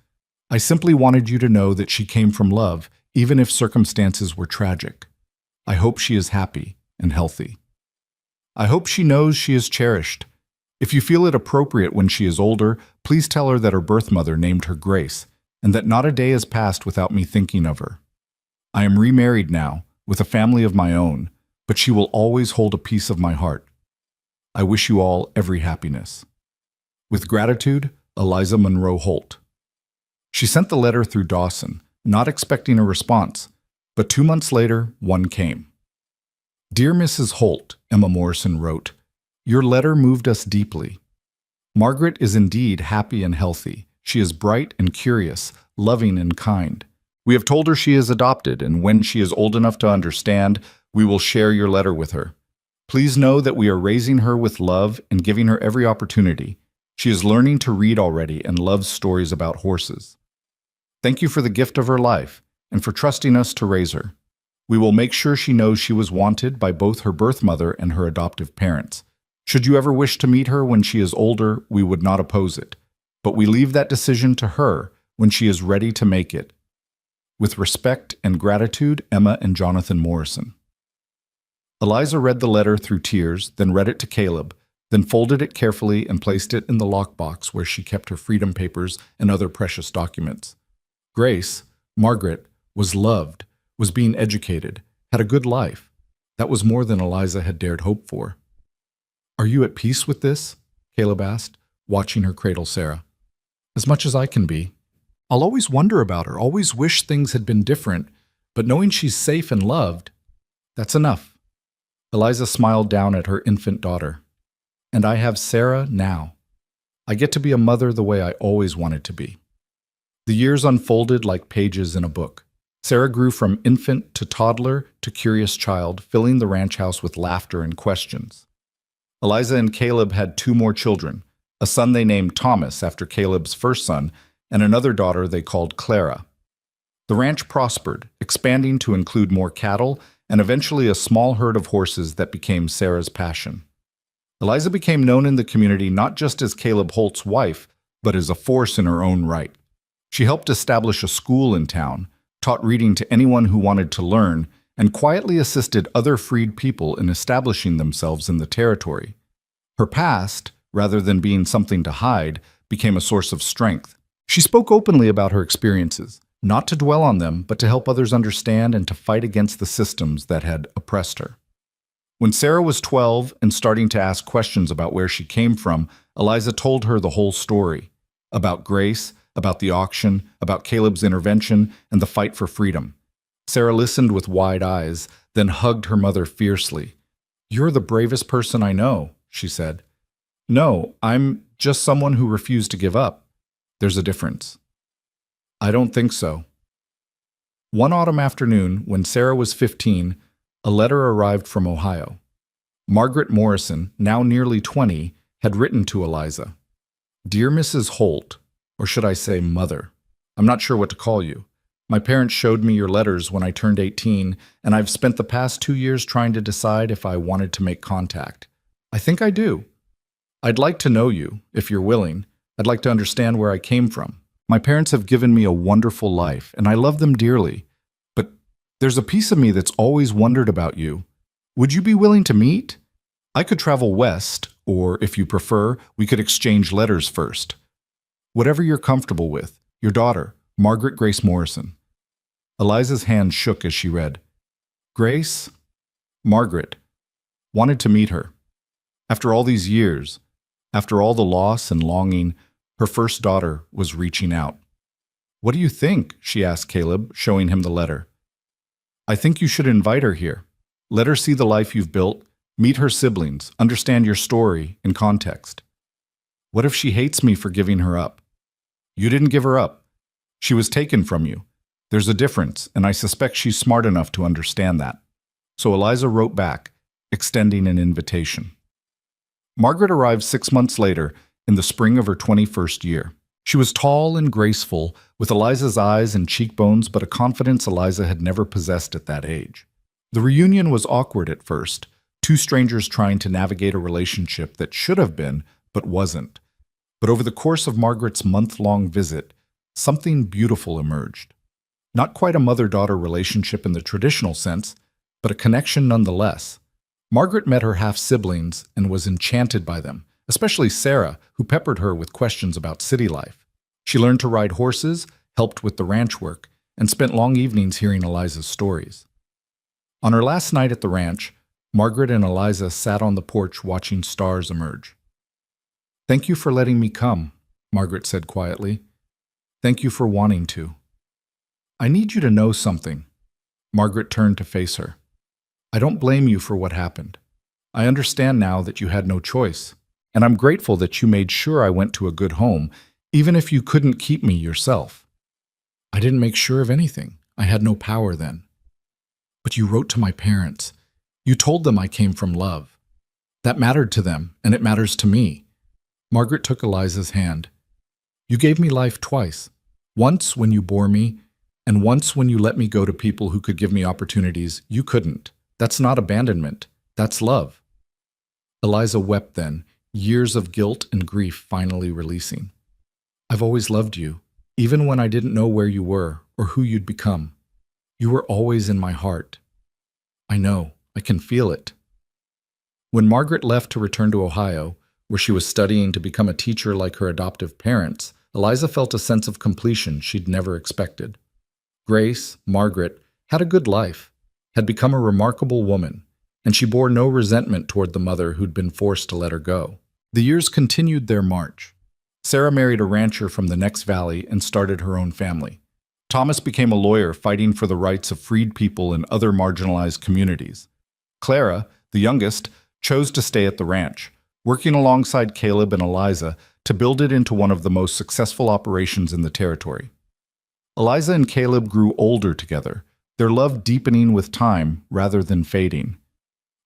I simply wanted you to know that she came from love, even if circumstances were tragic. I hope she is happy and healthy. I hope she knows she is cherished. If you feel it appropriate when she is older, please tell her that her birth mother named her Grace, and that not a day has passed without me thinking of her. I am remarried now, with a family of my own, but she will always hold a piece of my heart. I wish you all every happiness. With gratitude, Eliza Monroe Holt." She sent the letter through Dawson, not expecting a response, but 2 months later, one came. "Dear Mrs. Holt," Emma Morrison wrote, "your letter moved us deeply. Margaret is indeed happy and healthy. She is bright and curious, loving and kind. We have told her she is adopted, and when she is old enough to understand, we will share your letter with her. Please know that we are raising her with love and giving her every opportunity. She is learning to read already and loves stories about horses. Thank you for the gift of her life and for trusting us to raise her. We will make sure she knows she was wanted by both her birth mother and her adoptive parents. Should you ever wish to meet her when she is older, we would not oppose it, but we leave that decision to her when she is ready to make it. With respect and gratitude, Emma and Jonathan Morrison." Eliza read the letter through tears, then read it to Caleb, then folded it carefully and placed it in the lockbox where she kept her freedom papers and other precious documents. Grace, Margaret, was loved, was being educated, had a good life. That was more than Eliza had dared hope for. "Are you at peace with this?" Caleb asked, watching her cradle Sarah. "As much as I can be. I'll always wonder about her, always wish things had been different, but knowing she's safe and loved, that's enough." Eliza smiled down at her infant daughter. "And I have Sarah now. I get to be a mother the way I always wanted to be." The years unfolded like pages in a book. Sarah grew from infant to toddler to curious child, filling the ranch house with laughter and questions. Eliza and Caleb had 2 more children, a son they named Thomas after Caleb's first son, and another daughter they called Clara. The ranch prospered, expanding to include more cattle and eventually a small herd of horses that became Sarah's passion. Eliza became known in the community not just as Caleb Holt's wife, but as a force in her own right. She helped establish a school in town, taught reading to anyone who wanted to learn, and quietly assisted other freed people in establishing themselves in the territory. Her past, rather than being something to hide, became a source of strength. She spoke openly about her experiences, not to dwell on them, but to help others understand and to fight against the systems that had oppressed her. When Sarah was 12 and starting to ask questions about where she came from, Eliza told her the whole story about Grace, about the auction, about Caleb's intervention, and the fight for freedom. Sarah listened with wide eyes, then hugged her mother fiercely. "You're the bravest person I know," she said. "No, I'm just someone who refused to give up. There's a difference." "I don't think so." One autumn afternoon, when Sarah was 15, a letter arrived from Ohio. Margaret Morrison, now nearly 20, had written to Eliza. "Dear Mrs. Holt," or should I say Mother, I'm not sure what to call you. "My parents showed me your letters when I turned 18, and I've spent the past 2 years trying to decide if I wanted to make contact. I think I do. I'd like to know you, if you're willing. I'd like to understand where I came from. My parents have given me a wonderful life, and I love them dearly. But there's a piece of me that's always wondered about you. Would you be willing to meet? I could travel west, or if you prefer, we could exchange letters first. Whatever you're comfortable with. Your daughter, Margaret Grace Morrison." Eliza's hand shook as she read. Grace, Margaret, wanted to meet her. After all these years, after all the loss and longing, her first daughter was reaching out. "What do you think?" she asked Caleb, showing him the letter. "I think you should invite her here. Let her see the life you've built, meet her siblings, understand your story in context. What if she hates me for giving her up? You didn't give her up. She was taken from you. There's a difference, and I suspect she's smart enough to understand that." So Eliza wrote back, extending an invitation. Margaret arrived 6 months later, in the spring of her 21st year. She was tall and graceful, with Eliza's eyes and cheekbones, but a confidence Eliza had never possessed at that age. The reunion was awkward at first, two strangers trying to navigate a relationship that should have been, but wasn't. But over the course of Margaret's month-long visit, something beautiful emerged. Not quite a mother-daughter relationship in the traditional sense, but a connection nonetheless. Margaret met her half-siblings and was enchanted by them, especially Sarah, who peppered her with questions about city life. She learned to ride horses, helped with the ranch work, and spent long evenings hearing Eliza's stories. On her last night at the ranch, Margaret and Eliza sat on the porch watching stars emerge. "Thank you for letting me come," Margaret said quietly. "Thank you for wanting to. I need you to know something." Margaret turned to face her. "I don't blame you for what happened. I understand now that you had no choice, and I'm grateful that you made sure I went to a good home, even if you couldn't keep me yourself. I didn't make sure of anything. I had no power then. But you wrote to my parents. You told them I came from love. That mattered to them, and it matters to me." Margaret took Eliza's hand. "You gave me life twice. Once when you bore me, and once when you let me go to people who could give me opportunities you couldn't. That's not abandonment. That's love." Eliza wept then, years of guilt and grief finally releasing. "I've always loved you, even when I didn't know where you were or who you'd become. You were always in my heart. I know, I can feel it." When Margaret left to return to Ohio, where she was studying to become a teacher like her adoptive parents, Eliza felt a sense of completion she'd never expected. Grace, Margaret, had a good life, had become a remarkable woman, and she bore no resentment toward the mother who'd been forced to let her go. The years continued their march. Sarah married a rancher from the next valley and started her own family. Thomas became a lawyer fighting for the rights of freed people in other marginalized communities. Clara, the youngest, chose to stay at the ranch, working alongside Caleb and Eliza to build it into one of the most successful operations in the territory. Eliza and Caleb grew older together, their love deepening with time rather than fading.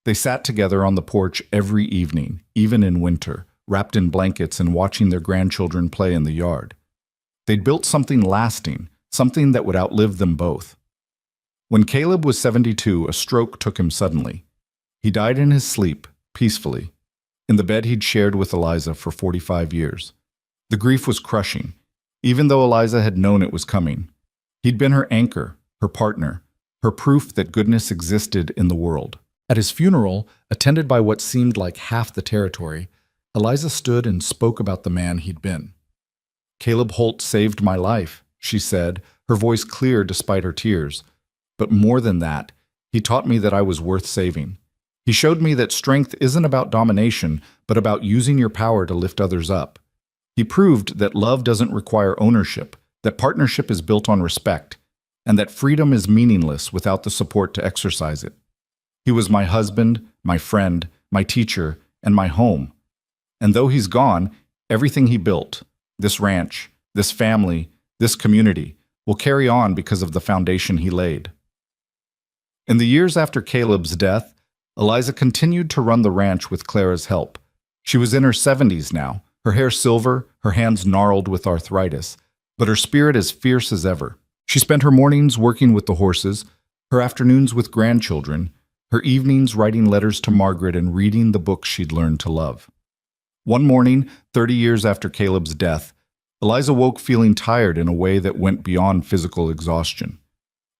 They sat together on the porch every evening, even in winter, wrapped in blankets and watching their grandchildren play in the yard. They'd built something lasting, something that would outlive them both. When Caleb was 72, a stroke took him suddenly. He died in his sleep, peacefully, in the bed he'd shared with Eliza for 45 years. The grief was crushing, even though Eliza had known it was coming. He'd been her anchor, her partner, her proof that goodness existed in the world. At his funeral, attended by what seemed like half the territory, Eliza stood and spoke about the man he'd been. "Caleb Holt saved my life," she said, her voice clear despite her tears. "But more than that, he taught me that I was worth saving. He showed me that strength isn't about domination, but about using your power to lift others up. He proved that love doesn't require ownership, that partnership is built on respect, and that freedom is meaningless without the support to exercise it. He was my husband, my friend, my teacher, and my home. And though he's gone, everything he built, this ranch, this family, this community, will carry on because of the foundation he laid. In the years after Caleb's death, Eliza continued to run the ranch with Clara's help. She was in her 70s now, her hair silver, her hands gnarled with arthritis, but her spirit as fierce as ever. She spent her mornings working with the horses, her afternoons with grandchildren, her evenings writing letters to Margaret and reading the books she'd learned to love. One morning, 30 years after Caleb's death, Eliza woke feeling tired in a way that went beyond physical exhaustion.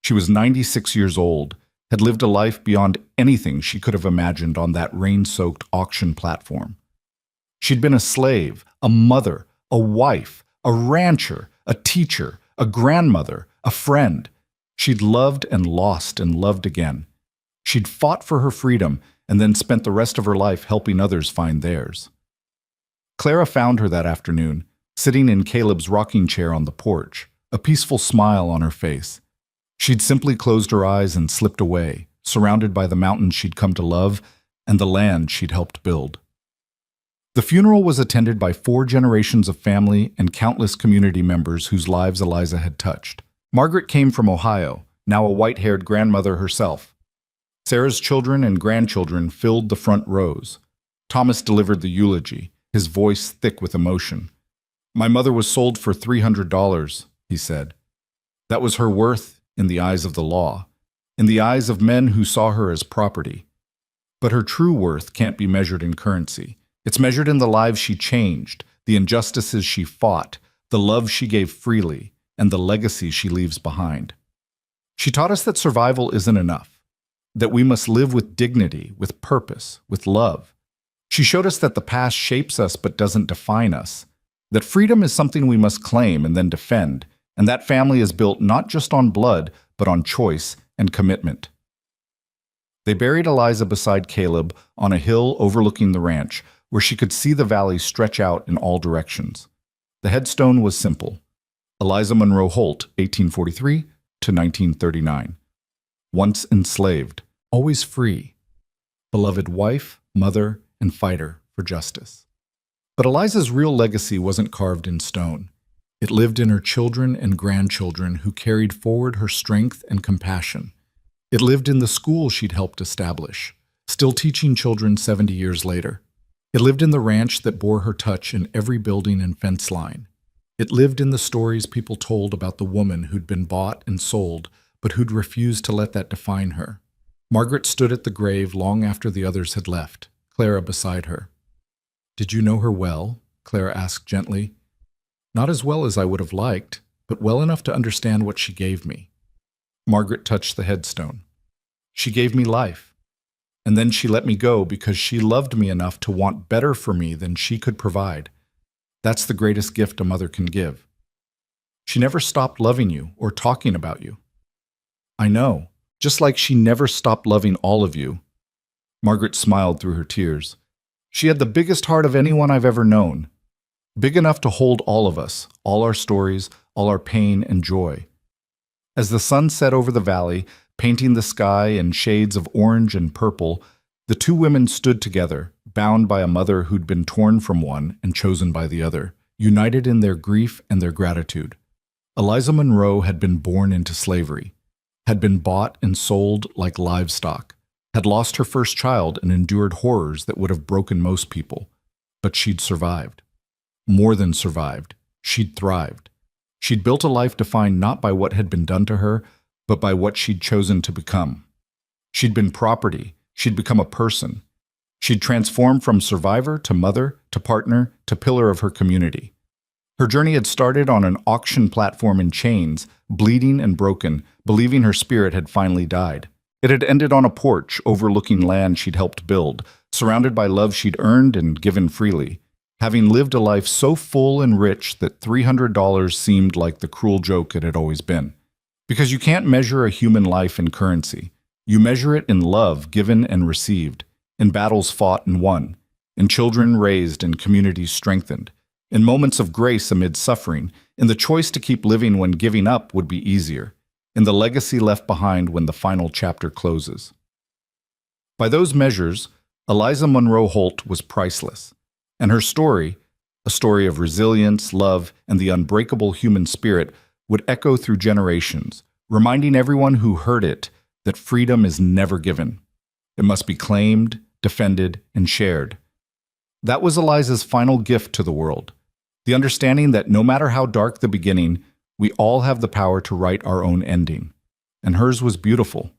She was 96 years old, had lived a life beyond anything she could have imagined on that rain-soaked auction platform. She'd been a slave, a mother, a wife, a rancher, a teacher, a grandmother, a friend. She'd loved and lost and loved again. She'd fought for her freedom and then spent the rest of her life helping others find theirs. Clara found her that afternoon, sitting in Caleb's rocking chair on the porch, a peaceful smile on her face. She'd simply closed her eyes and slipped away, surrounded by the mountains she'd come to love and the land she'd helped build. The funeral was attended by 4 generations of family and countless community members whose lives Eliza had touched. Margaret came from Ohio, now a white-haired grandmother herself. Sarah's children and grandchildren filled the front rows. Thomas delivered the eulogy, his voice thick with emotion. "My mother was sold for $300, he said. That was her worth in the eyes of the law, in the eyes of men who saw her as property. But her true worth can't be measured in currency. It's measured in the lives she changed, the injustices she fought, the love she gave freely, and the legacy she leaves behind. She taught us that survival isn't enough, that we must live with dignity, with purpose, with love. She showed us that the past shapes us but doesn't define us, that freedom is something we must claim and then defend, and that family is built not just on blood, but on choice and commitment." They buried Eliza beside Caleb on a hill overlooking the ranch, where she could see the valley stretch out in all directions. The headstone was simple. Eliza Monroe Holt, 1843 to 1939. Once enslaved, always free. Beloved wife, mother, and fighter for justice. But Eliza's real legacy wasn't carved in stone. It lived in her children and grandchildren who carried forward her strength and compassion. It lived in the school she'd helped establish, still teaching children 70 years later. It lived in the ranch that bore her touch in every building and fence line. It lived in the stories people told about the woman who'd been bought and sold, but who'd refused to let that define her. Margaret stood at the grave long after the others had left, Clara beside her. "Did you know her well?" Clara asked gently. "Not as well as I would have liked, but well enough to understand what she gave me." Margaret touched the headstone. "She gave me life. And then she let me go because she loved me enough to want better for me than she could provide. That's the greatest gift a mother can give. She never stopped loving you or talking about you." "I know, just like she never stopped loving all of you." Margaret smiled through her tears. "She had the biggest heart of anyone I've ever known. Big enough to hold all of us, all our stories, all our pain and joy." As the sun set over the valley, painting the sky in shades of orange and purple, the 2 women stood together, bound by a mother who'd been torn from one and chosen by the other, united in their grief and their gratitude. Eliza Monroe had been born into slavery, had been bought and sold like livestock, had lost her first child and endured horrors that would have broken most people. But she'd survived. More than survived. She'd thrived. She'd built a life defined not by what had been done to her, but by what she'd chosen to become. She'd been property. She'd become a person. She'd transformed from survivor to mother to partner to pillar of her community. Her journey had started on an auction platform in chains, bleeding and broken, believing her spirit had finally died. It had ended on a porch overlooking land she'd helped build, surrounded by love she'd earned and given freely, having lived a life so full and rich that $300 seemed like the cruel joke it had always been. Because you can't measure a human life in currency. You measure it in love given and received, in battles fought and won, in children raised and communities strengthened, in moments of grace amid suffering, in the choice to keep living when giving up would be easier, in the legacy left behind when the final chapter closes. By those measures, Eliza Monroe Holt was priceless, and her story, a story of resilience, love, and the unbreakable human spirit, would echo through generations, reminding everyone who heard it that freedom is never given. It must be claimed, defended, and shared. That was Eliza's final gift to the world, the understanding that no matter how dark the beginning, we all have the power to write our own ending. And hers was beautiful,